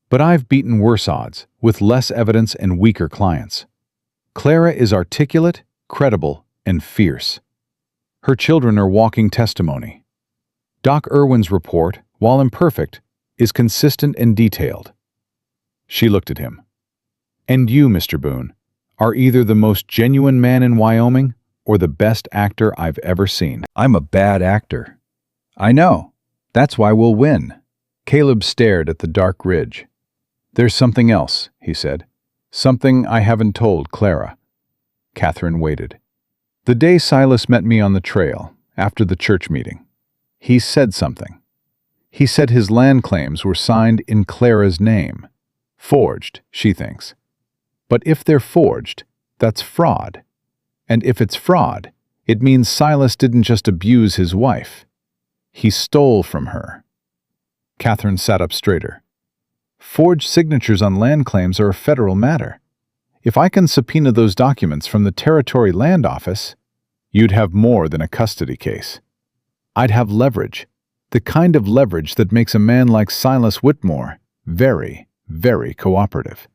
"But I've beaten worse odds, with less evidence and weaker clients. Clara is articulate, credible, and fierce. Her children are walking testimony. Doc Irwin's report, while imperfect, is consistent and detailed." She looked at him. "And you, Mr. Boone, are either the most genuine man in Wyoming or the best actor I've ever seen." I'm a bad actor. I know. That's why we'll win. Caleb stared at the dark ridge. "There's something else," he said. "Something I haven't told Clara." Catherine waited. "The day Silas met me on the trail, after the church meeting, he said something. He said his land claims were signed in Clara's name. Forged, she thinks. But if they're forged, that's fraud. And if it's fraud, it means Silas didn't just abuse his wife. He stole from her." Catherine sat up straighter. "Forged signatures on land claims are a federal matter. If I can subpoena those documents from the Territory Land Office, you'd have more than a custody case. I'd have leverage, the kind of leverage that makes a man like Silas Whitmore very, very cooperative."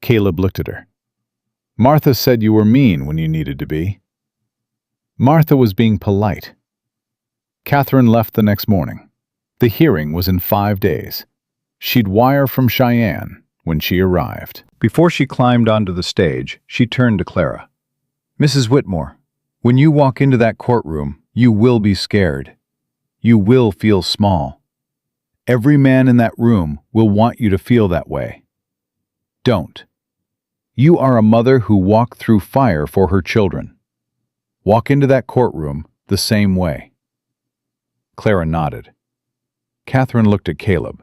Caleb looked at her. Martha said you were mean when you needed to be. Martha was being polite. Catherine left the next morning. The hearing was in 5 days. She'd wire from Cheyenne when she arrived. Before she climbed onto the stage, she turned to Clara. Mrs. Whitmore, when you walk into that courtroom, you will be scared. You will feel small. Every man in that room will want you to feel that way. Don't. You are a mother who walked through fire for her children. Walk into that courtroom the same way. Clara nodded. Catherine looked at Caleb.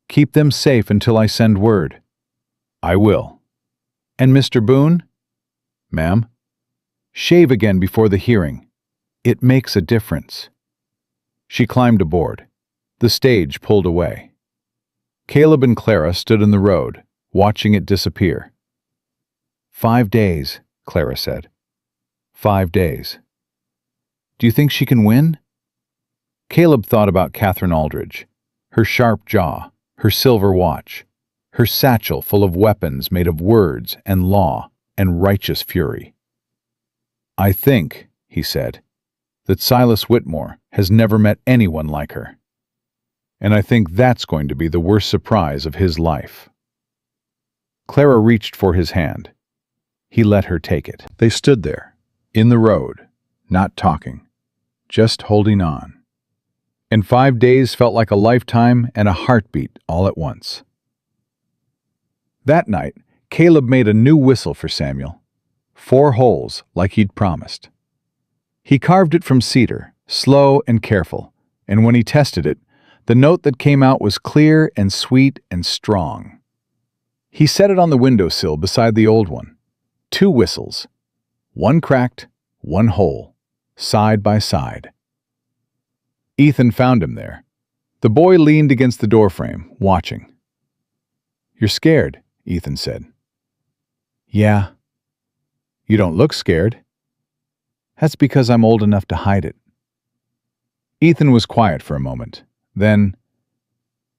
Keep them safe until I send word. I will. And Mr. Boone? Ma'am? Shave again before the hearing. It makes a difference. She climbed aboard. The stage pulled away. Caleb and Clara stood in the road, watching it disappear. 5 days, Clara said. 5 days. Do you think she can win? Caleb thought about Catherine Aldridge, her sharp jaw, her silver watch, her satchel full of weapons made of words and law and righteous fury. I think, he said, that Silas Whitmore has never met anyone like her. And I think that's going to be the worst surprise of his life. Clara reached for his hand. He let her take it. They stood there, in the road, not talking, just holding on. And 5 days felt like a lifetime and a heartbeat all at once. That night, Caleb made a new whistle for Samuel. 4 holes, like he'd promised. He carved it from cedar, slow and careful, and when he tested it, the note that came out was clear and sweet and strong. He set it on the windowsill beside the old one. 2 whistles, 1 cracked, 1 whole, side by side. Ethan found him there. The boy leaned against the doorframe, watching. You're scared, Ethan said. Yeah. You don't look scared. That's because I'm old enough to hide it. Ethan was quiet for a moment. Then,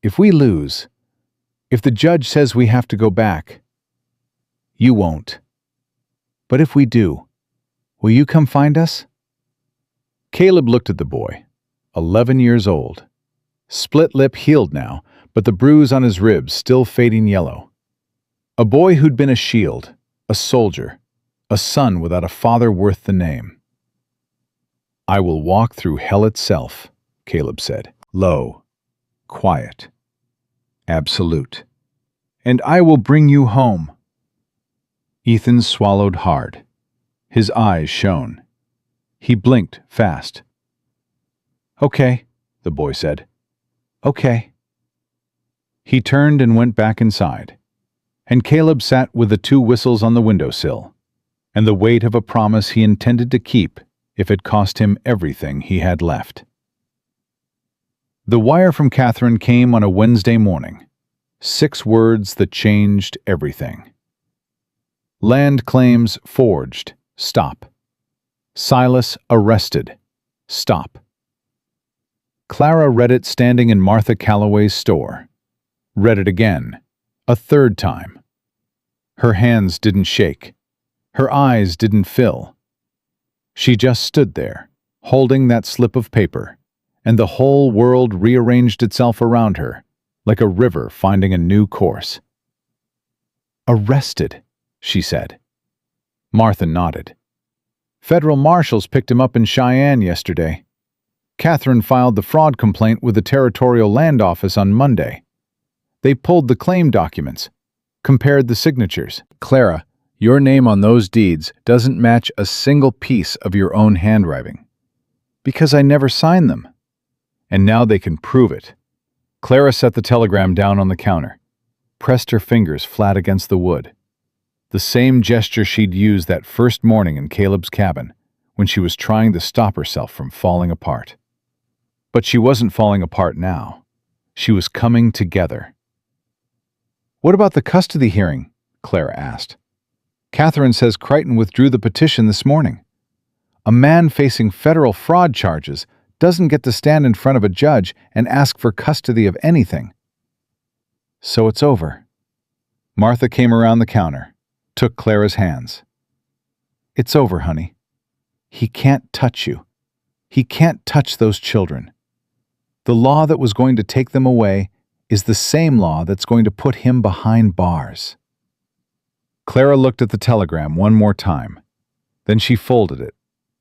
if we lose, if the judge says we have to go back, you won't. But if we do, will you come find us? Caleb looked at the boy, 11 years old. Split lip healed now, but the bruise on his ribs still fading yellow. A boy who'd been a shield, a soldier, a son without a father worth the name. I will walk through hell itself, Caleb said, low, quiet, absolute. And I will bring you home. Ethan swallowed hard. His eyes shone. He blinked fast. Okay, the boy said. Okay. He turned and went back inside, and Caleb sat with the 2 whistles on the windowsill, and the weight of a promise he intended to keep if it cost him everything he had left. The wire from Catherine came on a Wednesday morning. 6 words that changed everything. Land claims forged. Stop. Silas arrested. Stop. Clara read it standing in Martha Calloway's store. Read it again, a 3rd time. Her hands didn't shake. Her eyes didn't fill. She just stood there, holding that slip of paper, and the whole world rearranged itself around her, like a river finding a new course. Arrested, she said. Martha nodded. Federal marshals picked him up in Cheyenne yesterday. Catherine filed the fraud complaint with the Territorial Land Office on Monday. They pulled the claim documents, compared the signatures. Clara, your name on those deeds doesn't match a single piece of your own handwriting. Because I never signed them. And now they can prove it. Clara set the telegram down on the counter, pressed her fingers flat against the wood. The same gesture she'd used that first morning in Caleb's cabin, when she was trying to stop herself from falling apart. But she wasn't falling apart now. She was coming together. What about the custody hearing? Clara asked. Catherine says Crichton withdrew the petition this morning. A man facing federal fraud charges doesn't get to stand in front of a judge and ask for custody of anything. So it's over. Martha came around the counter, took Clara's hands. "It's over, honey. He can't touch you. He can't touch those children. The law that was going to take them away is the same law that's going to put him behind bars." Clara looked at the telegram one more time. Then she folded it,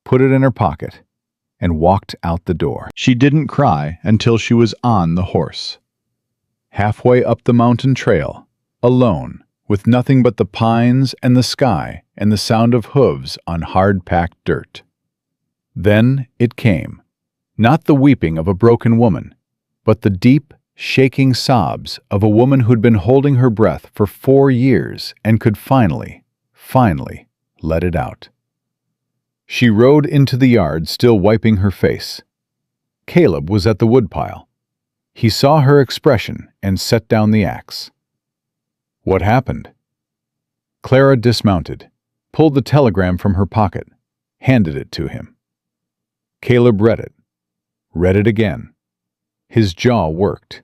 put it in her pocket, and walked out the door. She didn't cry until she was on the horse. Halfway up the mountain trail, alone, with nothing but the pines and the sky and the sound of hooves on hard-packed dirt. Then it came, not the weeping of a broken woman, but the deep, shaking sobs of a woman who'd been holding her breath for 4 years and could finally let it out. She rode into the yard, still wiping her face. Caleb was at the woodpile. He saw her expression and set down the axe. "What happened?" Clara dismounted, pulled the telegram from her pocket, handed it to him. Caleb read it again. His jaw worked.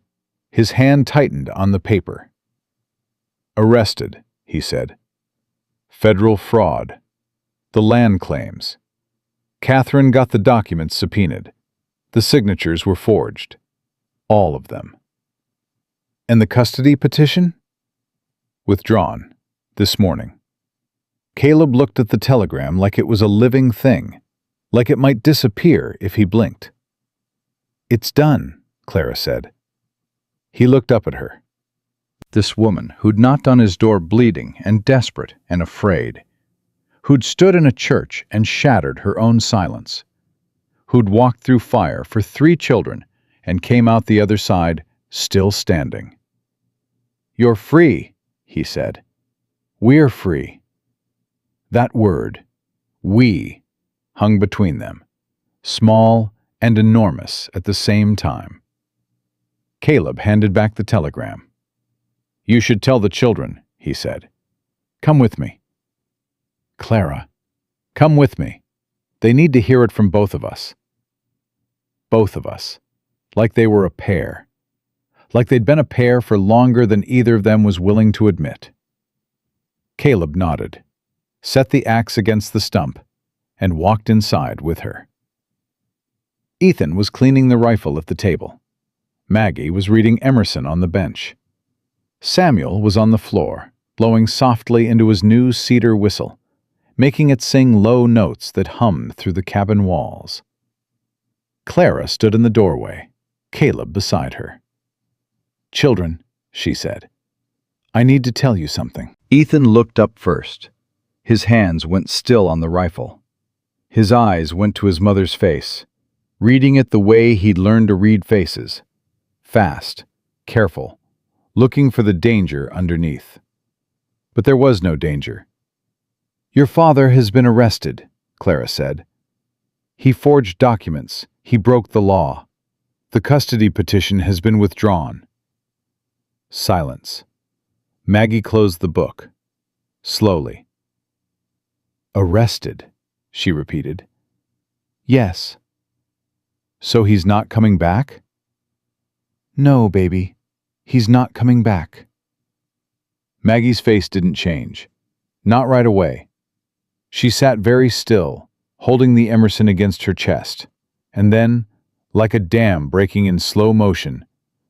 His hand tightened on the paper. "Arrested," he said. "Federal fraud. The land claims. Catherine got the documents subpoenaed. The signatures were forged. All of them." "And the custody petition?" "Withdrawn. This morning." Caleb looked at the telegram like it was a living thing, like it might disappear if he blinked. "It's done," Clara said. He looked up at her. This woman who'd knocked on his door bleeding and desperate and afraid, who'd stood in a church and shattered her own silence, who'd walked through fire for 3 children and came out the other side still standing. "You're free," he said. "We're free." That word, "we," hung between them, small and enormous at the same time. Caleb handed back the telegram. "You should tell the children," he said. "Come with me." "Clara, come with me. They need to hear it from both of us." Both of us. Like they were a pair. Like they'd been a pair for longer than either of them was willing to admit. Caleb nodded, set the axe against the stump, and walked inside with her. Ethan was cleaning the rifle at the table. Maggie was reading Emerson on the bench. Samuel was on the floor, blowing softly into his new cedar whistle, making it sing low notes that hummed through the cabin walls. Clara stood in the doorway, Caleb beside her. "Children," she said, "I need to tell you something." Ethan looked up first. His hands went still on the rifle. His eyes went to his mother's face, reading it the way he'd learned to read faces. Fast, careful, looking for the danger underneath. But there was no danger. "Your father has been arrested," Clara said. "He forged documents. He broke the law. The custody petition has been withdrawn." Silence. Maggie closed the book. Slowly. "Arrested," she repeated. "Yes." "So he's not coming back?" "No, baby. He's not coming back." Maggie's face didn't change. Not right away. She sat very still, holding the Emerson against her chest, and then, like a dam breaking in slow motion,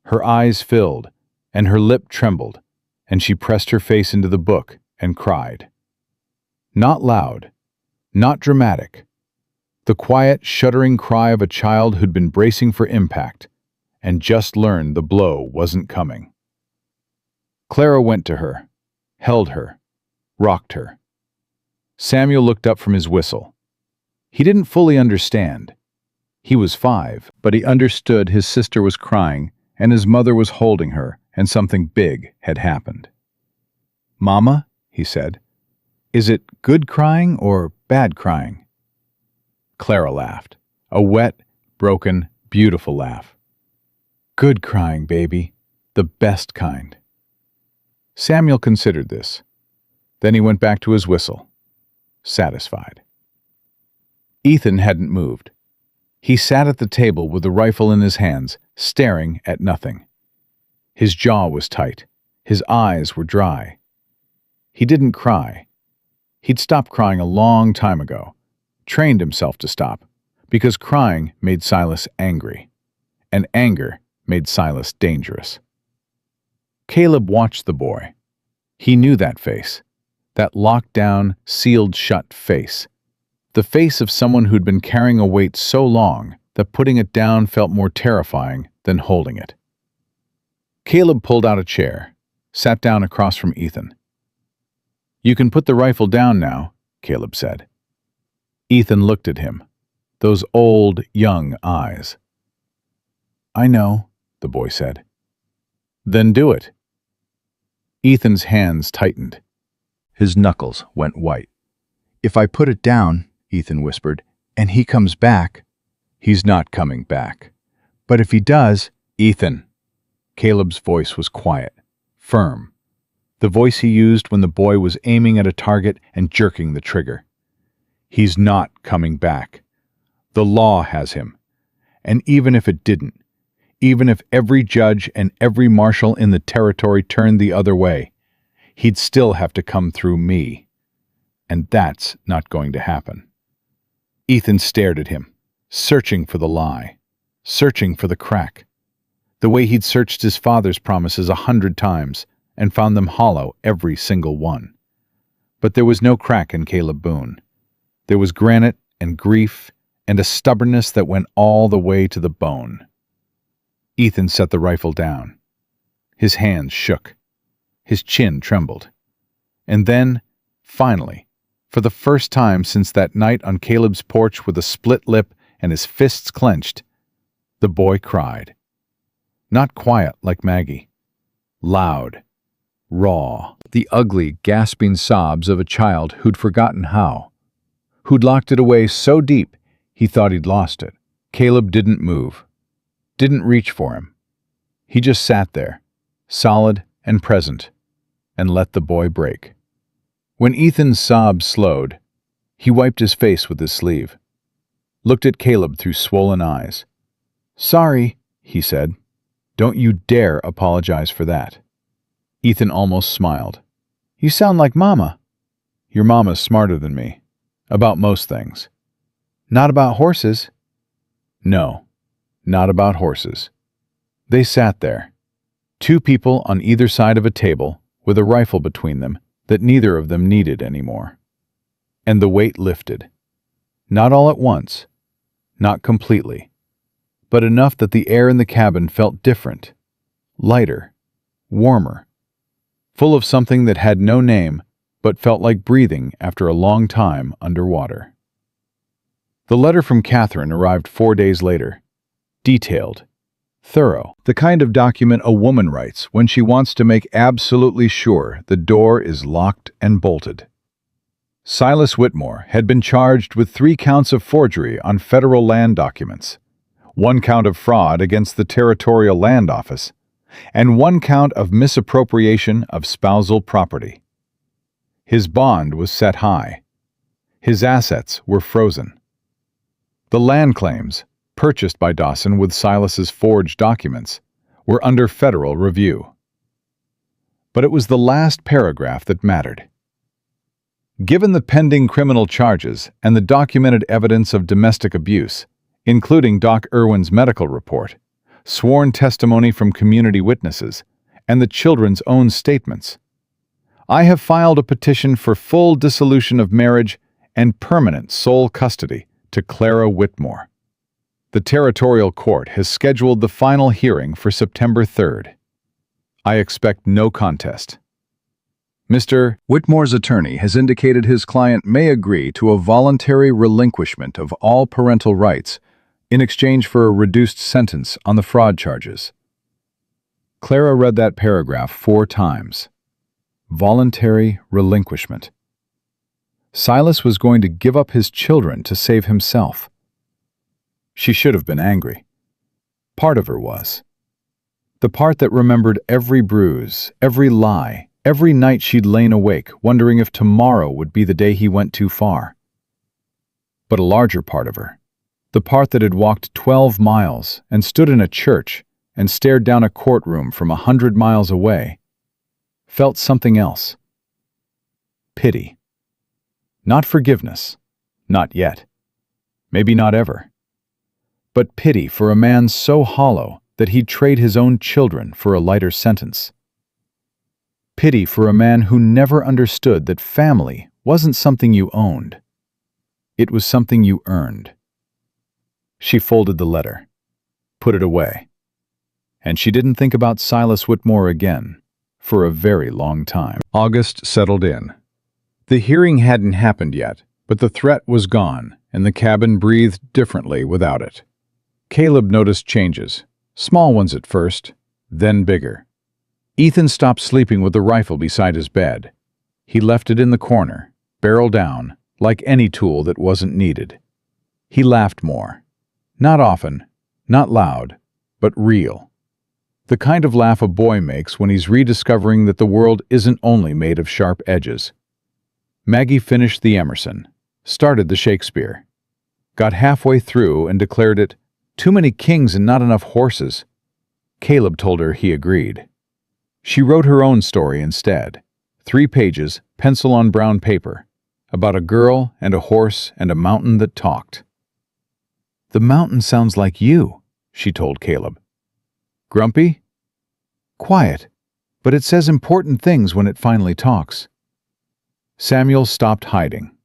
her eyes filled, and her lip trembled, and she pressed her face into the book and cried. Not loud, not dramatic. The quiet, shuddering cry of a child who'd been bracing for impact, and just learned the blow wasn't coming. Clara went to her, held her, rocked her. Samuel looked up from his whistle. He didn't fully understand. He was 5, but he understood his sister was crying and his mother was holding her and something big had happened. "Mama," he said, "is it good crying or bad crying?" Clara laughed, a wet, broken, beautiful laugh. "Good crying, baby, the best kind." Samuel considered this. Then he went back to his whistle, satisfied. Ethan hadn't moved. He sat at the table with the rifle in his hands, staring at nothing. His jaw was tight. His eyes were dry. He didn't cry. He'd stopped crying a long time ago, trained himself to stop, because crying made Silas angry, and anger made Silas dangerous. Caleb watched the boy. He knew that face, that locked-down, sealed-shut face, the face of someone who'd been carrying a weight so long that putting it down felt more terrifying than holding it. Caleb pulled out a chair, sat down across from Ethan. "You can put the rifle down now," Caleb said. Ethan looked at him, those old, young eyes. "I know," the boy said. "Then do it." Ethan's hands tightened. His knuckles went white. "If I put it down," Ethan whispered, "and he comes back—" "He's not coming back." "But if he does—" "Ethan." Caleb's voice was quiet, firm, the voice he used when the boy was aiming at a target and jerking the trigger. "He's not coming back. The law has him. And even if it didn't, even if every judge and every marshal in the territory turned the other way, he'd still have to come through me. And that's not going to happen." Ethan stared at him, searching for the lie, searching for the crack, the way he'd searched his father's promises 100 times and found them hollow every single one. But there was no crack in Caleb Boone. There was granite and grief and a stubbornness that went all the way to the bone. Ethan set the rifle down. His hands shook. His chin trembled. And then, finally, for the first time since that night on Caleb's porch with a split lip and his fists clenched, the boy cried. Not quiet like Maggie. Loud. Raw. The ugly, gasping sobs of a child who'd forgotten how. Who'd locked it away so deep he thought he'd lost it. Caleb didn't move. Didn't reach for him. He just sat there, solid and present, and let the boy break. When Ethan's sobs slowed, he wiped his face with his sleeve, looked at Caleb through swollen eyes. "Sorry," he said. "Don't you dare apologize for that." Ethan almost smiled. "You sound like Mama." "Your mama's smarter than me. About most things." "Not about horses." "No, not about horses." They sat there, two people on either side of a table with a rifle between them that neither of them needed anymore. And the weight lifted. Not all at once, not completely, but enough that the air in the cabin felt different, lighter, warmer, full of something that had no name but felt like breathing after a long time underwater. The letter from Catherine arrived 4 days later, detailed, thorough, the kind of document a woman writes when she wants to make absolutely sure the door is locked and bolted. Silas Whitmore had been charged with 3 counts of forgery on federal land documents, 1 count of fraud against the Territorial Land Office, and 1 count of misappropriation of spousal property. His bond was set high. His assets were frozen. The land claims, purchased by Dawson with Silas's forged documents, were under federal review. But it was the last paragraph that mattered. Given the pending criminal charges and the documented evidence of domestic abuse, including Doc Irwin's medical report, sworn testimony from community witnesses, and the children's own statements, I have filed a petition for full dissolution of marriage and permanent sole custody to Clara Whitmore. The Territorial Court has scheduled the final hearing for September 3rd. I expect no contest. Mr. Whitmore's attorney has indicated his client may agree to a voluntary relinquishment of all parental rights in exchange for a reduced sentence on the fraud charges. Clara read that paragraph 4 times. Voluntary relinquishment. Silas was going to give up his children to save himself. She should have been angry. Part of her was. The part that remembered every bruise, every lie, every night she'd lain awake, wondering if tomorrow would be the day he went too far. But a larger part of her, the part that had walked 12 miles and stood in a church and stared down a courtroom from 100 miles away, felt something else. pity. Not forgiveness. Not yet. Maybe not ever. But pity for a man so hollow that he'd trade his own children for a lighter sentence. Pity for a man who never understood that family wasn't something you owned. It was something you earned. She folded the letter, put it away, and she didn't think about Silas Whitmore again for a very long time. August settled in. The hearing hadn't happened yet, but the threat was gone, and the cabin breathed differently without it. Caleb noticed changes, small ones at first, then bigger. Ethan stopped sleeping with the rifle beside his bed. He left it in the corner, barrel down, like any tool that wasn't needed. He laughed more. Not often, not loud, but real. The kind of laugh a boy makes when he's rediscovering that the world isn't only made of sharp edges. Maggie finished the Emerson, started the Shakespeare, got halfway through and declared it too many kings and not enough horses. Caleb told her he agreed. She wrote her own story instead, 3 pages, pencil on brown paper, about a girl and a horse and a mountain that talked. "The mountain sounds like you," she told Caleb. "Grumpy?" "Quiet, but it says important things when it finally talks." Samuel stopped hiding.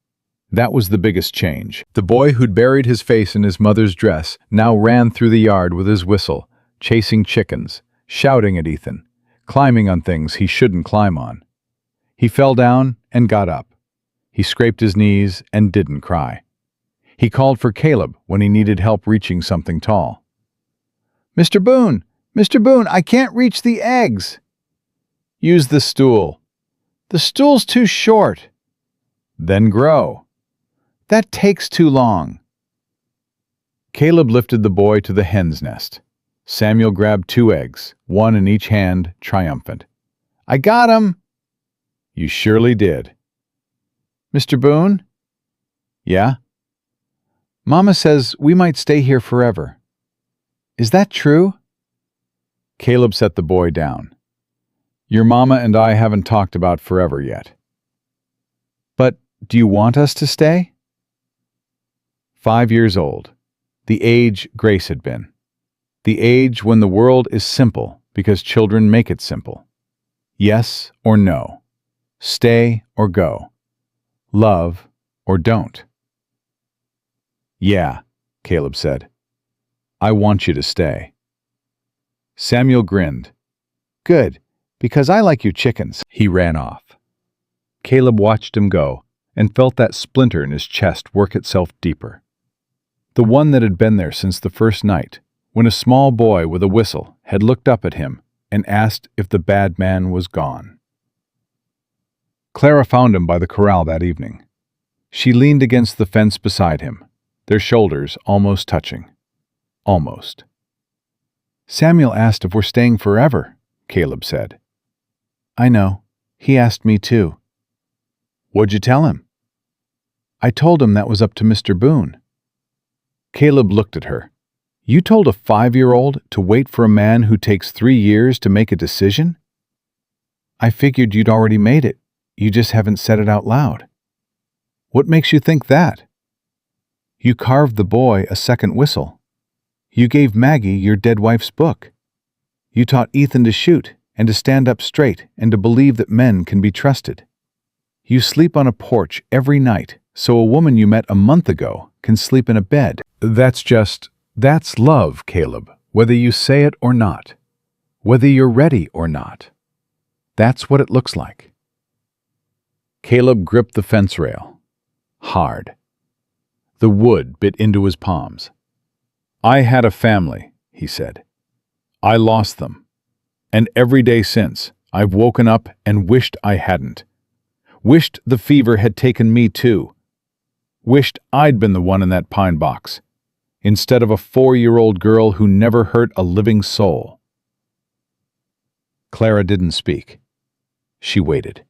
That was the biggest change. The boy who'd buried his face in his mother's dress now ran through the yard with his whistle, chasing chickens, shouting at Ethan, climbing on things he shouldn't climb on. He fell down and got up. He scraped his knees and didn't cry. He called for Caleb when he needed help reaching something tall. "Mr. Boone! Mr. Boone, I can't reach the eggs!" "Use the stool." "The stool's too short." "Then grow." "That takes too long." Caleb lifted the boy to the hen's nest. Samuel grabbed 2 eggs, 1 in each hand, triumphant. "I got 'em!" "You surely did." "Mr. Boone?" "Yeah?" "Mama says we might stay here forever. Is that true?" Caleb set the boy down. "Your mama and I haven't talked about forever yet." "But do you want us to stay?" 5 years old, the age Grace had been. The age when the world is simple because children make it simple. Yes or no. Stay or go. Love or don't. "Yeah," Caleb said. "I want you to stay." Samuel grinned. "Good, because I like your chickens." He ran off. Caleb watched him go and felt that splinter in his chest work itself deeper. The one that had been there since the first night, when a small boy with a whistle had looked up at him and asked if the bad man was gone. Clara found him by the corral that evening. She leaned against the fence beside him, their shoulders almost touching. Almost. "Samuel asked if we're staying forever," Caleb said. "I know. He asked me too." "What'd you tell him?" "I told him that was up to Mr. Boone." Caleb looked at her. "You told a 5-year-old to wait for a man who takes 3 years to make a decision?" "I figured you'd already made it. You just haven't said it out loud." "What makes you think that?" "You carved the boy a second whistle. You gave Maggie your dead wife's book. You taught Ethan to shoot and to stand up straight and to believe that men can be trusted. You sleep on a porch every night so a woman you met a month ago can sleep in a bed." That's love, Caleb, whether you say it or not, whether you're ready or not. That's what it looks like. Caleb gripped the fence rail. Hard. The wood bit into his palms. "I had a family," he said. "I lost them. And every day since, I've woken up and wished I hadn't. Wished the fever had taken me too. Wished I'd been the one in that pine box, instead of a 4-year-old girl who never hurt a living soul." Clara didn't speak. She waited.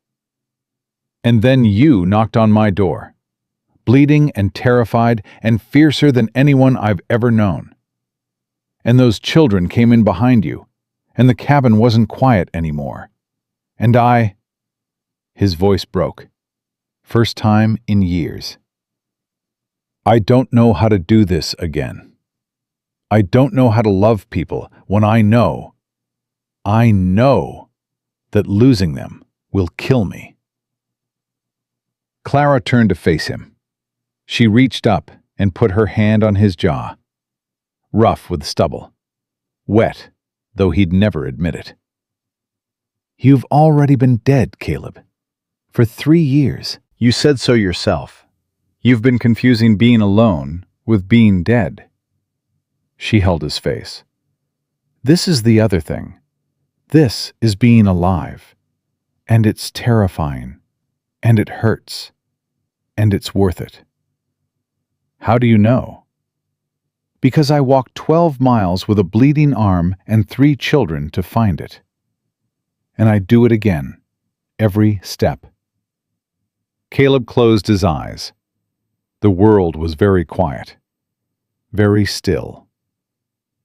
"And then you knocked on my door, bleeding and terrified and fiercer than anyone I've ever known. And those children came in behind you, and the cabin wasn't quiet anymore. And I—" His voice broke. First time in years. I don't know how to do this again. I don't know how to love people when I know that losing them will kill me. Clara turned to face him. She reached up and put her hand on his jaw, rough with stubble, wet, though he'd never admit it. You've already been dead, Caleb. For 3 years. You said so yourself. You've been confusing being alone with being dead. She held his face. This is the other thing. This is being alive. And it's terrifying. And it hurts. And it's worth it. How do you know? Because I walked 12 miles with a bleeding arm and 3 children to find it. And I'd do it again, every step. Caleb closed his eyes. The world was very quiet, very still.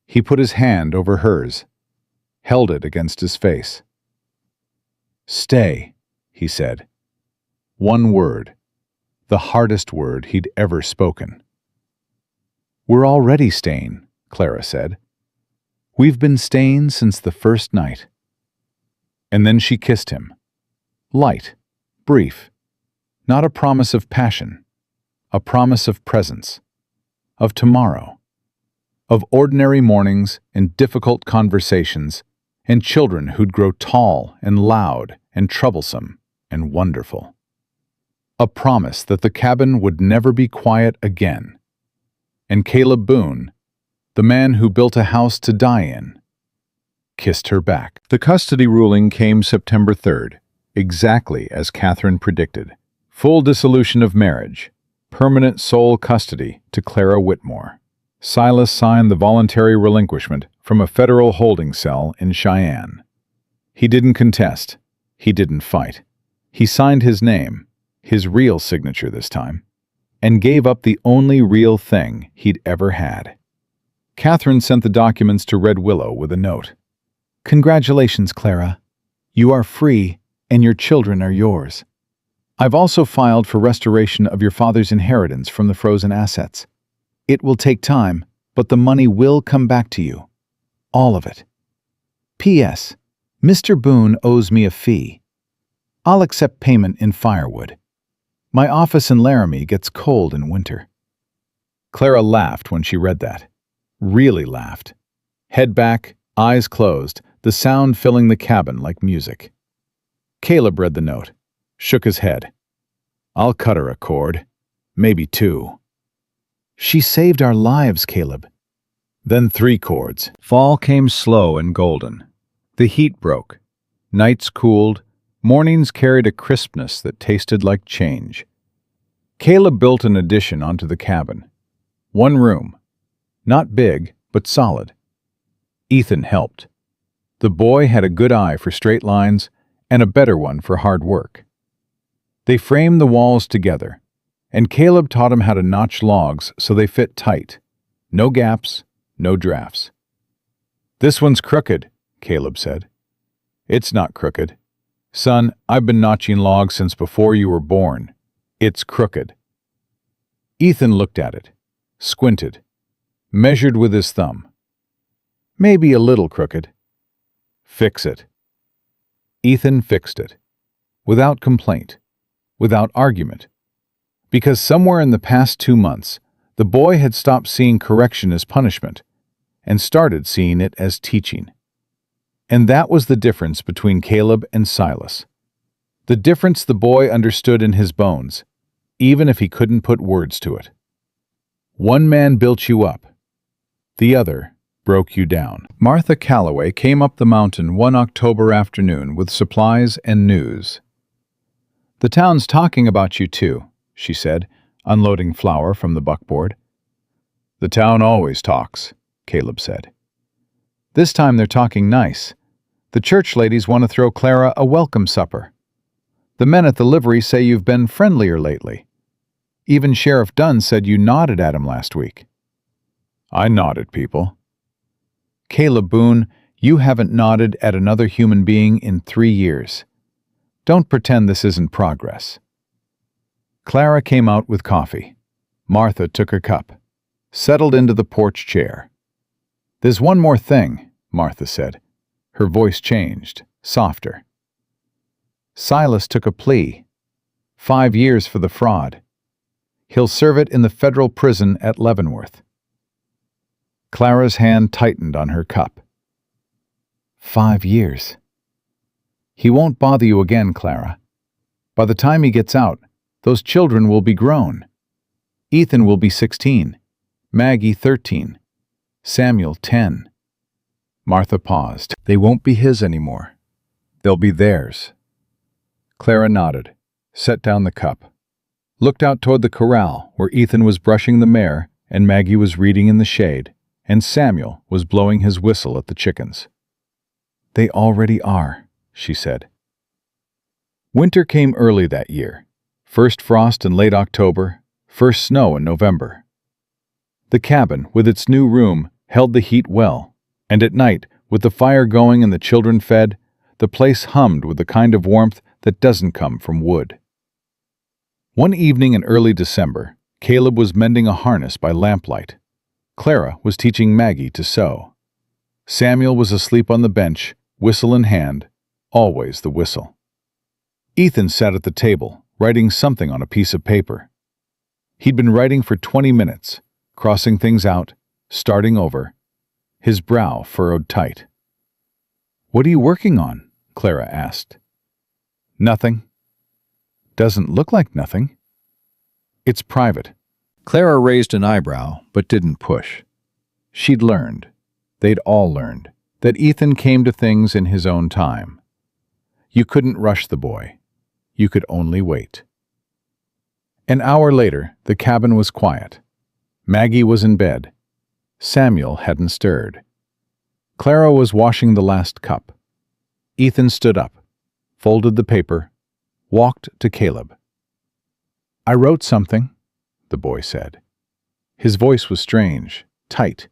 He put his hand over hers, held it against his face. Stay, he said. One word, the hardest word he'd ever spoken. We're already staying, Clara said. We've been staying since the first night. And then she kissed him. Light, brief, not a promise of passion, a promise of presence, of tomorrow, of ordinary mornings and difficult conversations, and children who'd grow tall and loud and troublesome and wonderful. A promise that the cabin would never be quiet again. And Caleb Boone, the man who built a house to die in, kissed her back. The custody ruling came September 3rd, exactly as Catherine predicted. Full dissolution of marriage, permanent sole custody to Clara Whitmore. Silas signed the voluntary relinquishment from a federal holding cell in Cheyenne. He didn't contest. He didn't fight. He signed his name, his real signature this time, and gave up the only real thing he'd ever had. Catherine sent the documents to Red Willow with a note. Congratulations, Clara. You are free, and your children are yours. I've also filed for restoration of your father's inheritance from the frozen assets. It will take time, but the money will come back to you. All of it. P.S. Mr. Boone owes me a fee. I'll accept payment in firewood. My office in Laramie gets cold in winter. Clara laughed when she read that. Really laughed. Head back, eyes closed, the sound filling the cabin like music. Caleb read the note, shook his head. I'll cut her a cord. Maybe 2. She saved our lives, Caleb. Then 3 cords. Fall came slow and golden. The heat broke. Nights cooled. Mornings carried a crispness that tasted like change. Caleb built an addition onto the cabin. 1 room. Not big, but solid. Ethan helped. The boy had a good eye for straight lines and a better one for hard work. They framed the walls together, and Caleb taught him how to notch logs so they fit tight. No gaps, no drafts. This one's crooked, Caleb said. It's not crooked. Son, I've been notching logs since before you were born. It's crooked. Ethan looked at it, squinted, measured with his thumb. Maybe a little crooked. Fix it. Ethan fixed it, without complaint, without argument, because somewhere in the past 2 months, the boy had stopped seeing correction as punishment and started seeing it as teaching. And that was the difference between Caleb and Silas. The difference the boy understood in his bones, even if he couldn't put words to it. One man built you up. The other broke you down. Martha Calloway came up the mountain one October afternoon with supplies and news. The town's talking about you too, she said, unloading flour from the buckboard. The town always talks, Caleb said. This time they're talking nice. The church ladies want to throw Clara a welcome supper. The men at the livery say you've been friendlier lately. Even Sheriff Dunn said you nodded at him last week. I nod at people. Caleb Boone, you haven't nodded at another human being in 3 years. Don't pretend this isn't progress. Clara came out with coffee. Martha took her cup, settled into the porch chair. "There's one more thing," Martha said. Her voice changed, softer. "Silas took a plea. 5 years for the fraud. He'll serve it in the federal prison at Leavenworth." Clara's hand tightened on her cup. 5 years. "He won't bother you again, Clara. By the time he gets out, those children will be grown. Ethan will be 16, Maggie 13, Samuel 10. Martha paused. "They won't be his anymore. They'll be theirs." Clara nodded, set down the cup, looked out toward the corral where Ethan was brushing the mare and Maggie was reading in the shade, and Samuel was blowing his whistle at the chickens. "They already are," she said. Winter came early that year. First frost in late October, first snow in November. The cabin, with its new room, held the heat well, and at night, with the fire going and the children fed, the place hummed with the kind of warmth that doesn't come from wood. One evening in early December, Caleb was mending a harness by lamplight. Clara was teaching Maggie to sew. Samuel was asleep on the bench, whistle in hand, always the whistle. Ethan sat at the table, writing something on a piece of paper. He'd been writing for 20 minutes, crossing things out, starting over, his brow furrowed tight. "What are you working on?" Clara asked. "Nothing." "Doesn't look like nothing." "It's private." Clara raised an eyebrow, but didn't push. She'd learned, they'd all learned, that Ethan came to things in his own time. You couldn't rush the boy. You could only wait. An hour later, the cabin was quiet. Maggie was in bed. Samuel hadn't stirred. Clara was washing the last cup. Ethan stood up, folded the paper, walked to Caleb. "I wrote something," the boy said. His voice was strange, tight,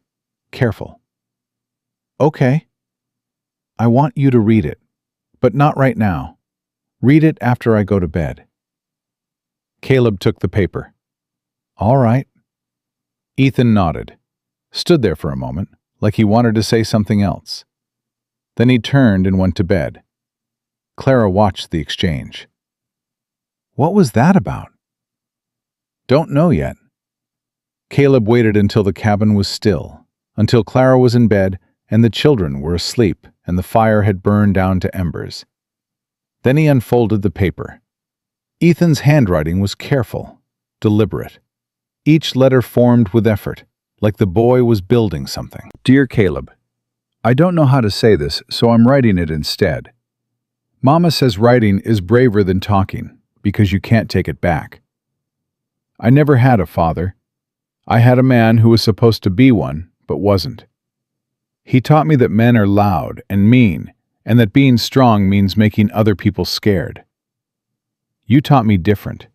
careful. "Okay. I want you to read it, but not right now. Read it after I go to bed." Caleb took the paper. "All right." Ethan nodded, stood there for a moment, like he wanted to say something else. Then he turned and went to bed. Clara watched the exchange. "What was that about?" "Don't know yet." Caleb waited until the cabin was still, until Clara was in bed and the children were asleep and the fire had burned down to embers. Then he unfolded the paper. Ethan's handwriting was careful, deliberate. Each letter formed with effort, like the boy was building something. "Dear Caleb, I don't know how to say this, so I'm writing it instead. Mama says writing is braver than talking, because you can't take it back. I never had a father. I had a man who was supposed to be one, but wasn't. He taught me that men are loud and mean, and that being strong means making other people scared. You taught me different.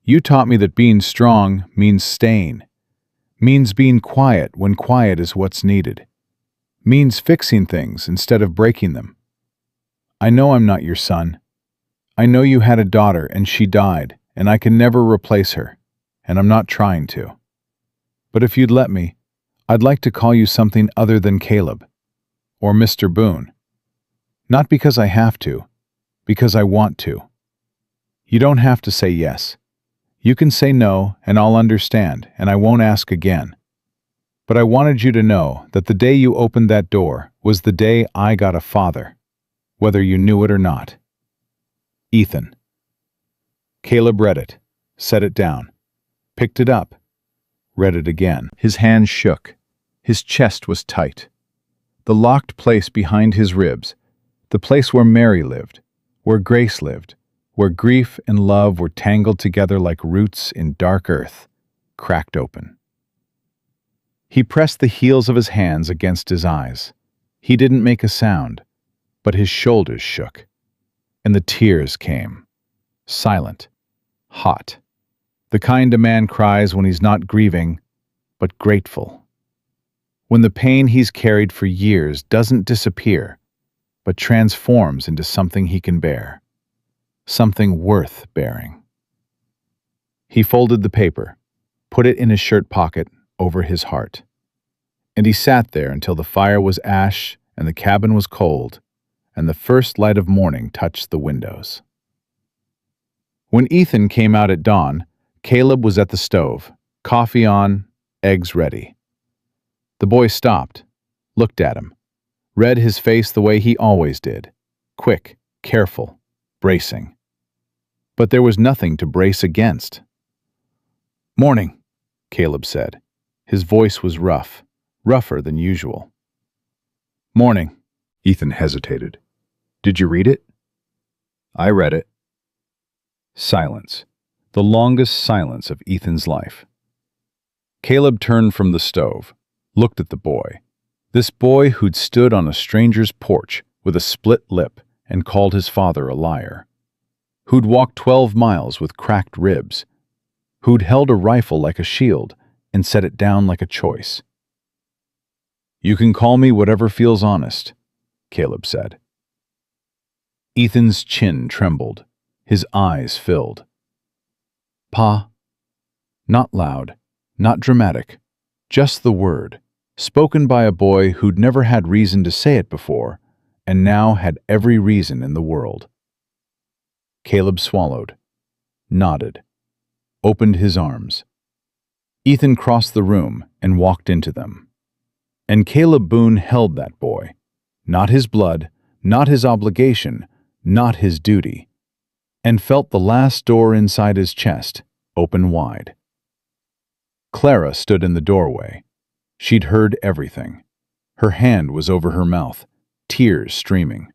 You taught me that being strong means staying, means being quiet when quiet is what's needed, means fixing things instead of breaking them. I know I'm not your son. I know you had a daughter and she died, and I can never replace her, and I'm not trying to. But if you'd let me, I'd like to call you something other than Caleb, or Mr. Boone. Not because I have to, because I want to. You don't have to say yes. You can say no, and I'll understand, and I won't ask again. But I wanted you to know that the day you opened that door was the day I got a father, whether you knew it or not. Ethan." Caleb read it, set it down, picked it up, read it again. His hands shook. His chest was tight. The locked place behind his ribs, the place where Mary lived, where Grace lived, where grief and love were tangled together like roots in dark earth, cracked open. He pressed the heels of his hands against his eyes. He didn't make a sound, but his shoulders shook, and the tears came, silent, hot, the kind a man cries when he's not grieving, but grateful. When the pain he's carried for years doesn't disappear, but transforms into something he can bear, something worth bearing. He folded the paper, put it in his shirt pocket over his heart. And he sat there until the fire was ash and the cabin was cold, and the first light of morning touched the windows. When Ethan came out at dawn, Caleb was at the stove, coffee on, eggs ready. The boy stopped, looked at him, read his face the way he always did, quick, careful, bracing. But there was nothing to brace against. "Morning," Caleb said. His voice was rough, rougher than usual. "Morning." Ethan hesitated. "Did you read it?" "I read it." Silence. The longest silence of Ethan's life. Caleb turned from the stove, looked at the boy. This boy who'd stood on a stranger's porch with a split lip and called his father a liar. Who'd walked 12 miles with cracked ribs. Who'd held a rifle like a shield and set it down like a choice. "You can call me whatever feels honest," Caleb said. Ethan's chin trembled. His eyes filled. "Pa." Not loud, not dramatic, just the word, spoken by a boy who'd never had reason to say it before, and now had every reason in the world. Caleb swallowed, nodded, opened his arms. Ethan crossed the room and walked into them. And Caleb Boone held that boy, not his blood, not his obligation, not his duty, and felt the last door inside his chest open wide. Clara stood in the doorway. She'd heard everything. Her hand was over her mouth, tears streaming.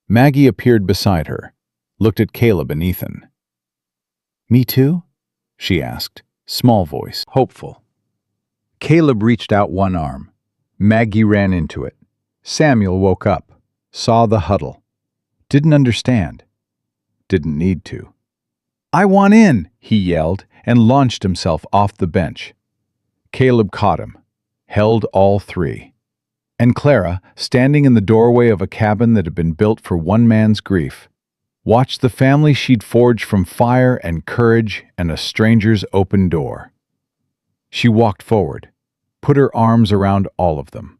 Maggie appeared beside her, looked at Caleb and Ethan. "Me too?" she asked, small voice, hopeful. Caleb reached out one arm. Maggie ran into it. Samuel woke up, saw the huddle. Didn't understand. Didn't need to. "I want in," he yelled, and launched himself off the bench. Caleb caught him, held all three. And Clara, standing in the doorway of a cabin that had been built for one man's grief, watched the family she'd forged from fire and courage and a stranger's open door. She walked forward, put her arms around all of them.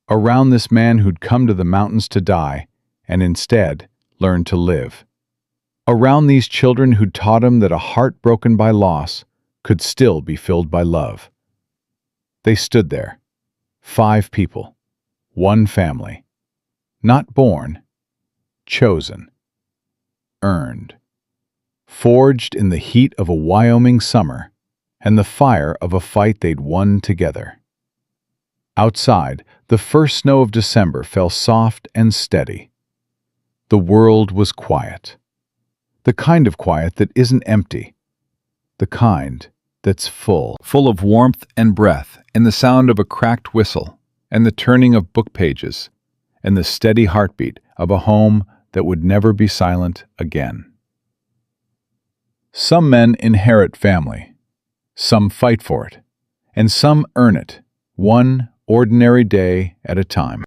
Around this man who'd come to the mountains to die, and instead learned to live. Around these children who'd taught him that a heart broken by loss could still be filled by love. They stood there, 5 people, one family, not born, chosen, earned, forged in the heat of a Wyoming summer and the fire of a fight they'd won together. Outside, the first snow of December fell soft and steady. The world was quiet. The kind of quiet that isn't empty. The kind that's full of warmth and breath, and the sound of a cracked whistle, and the turning of book pages, and the steady heartbeat of a home that would never be silent again. Some men inherit family. Some fight for it, and some earn it, one ordinary day at a time.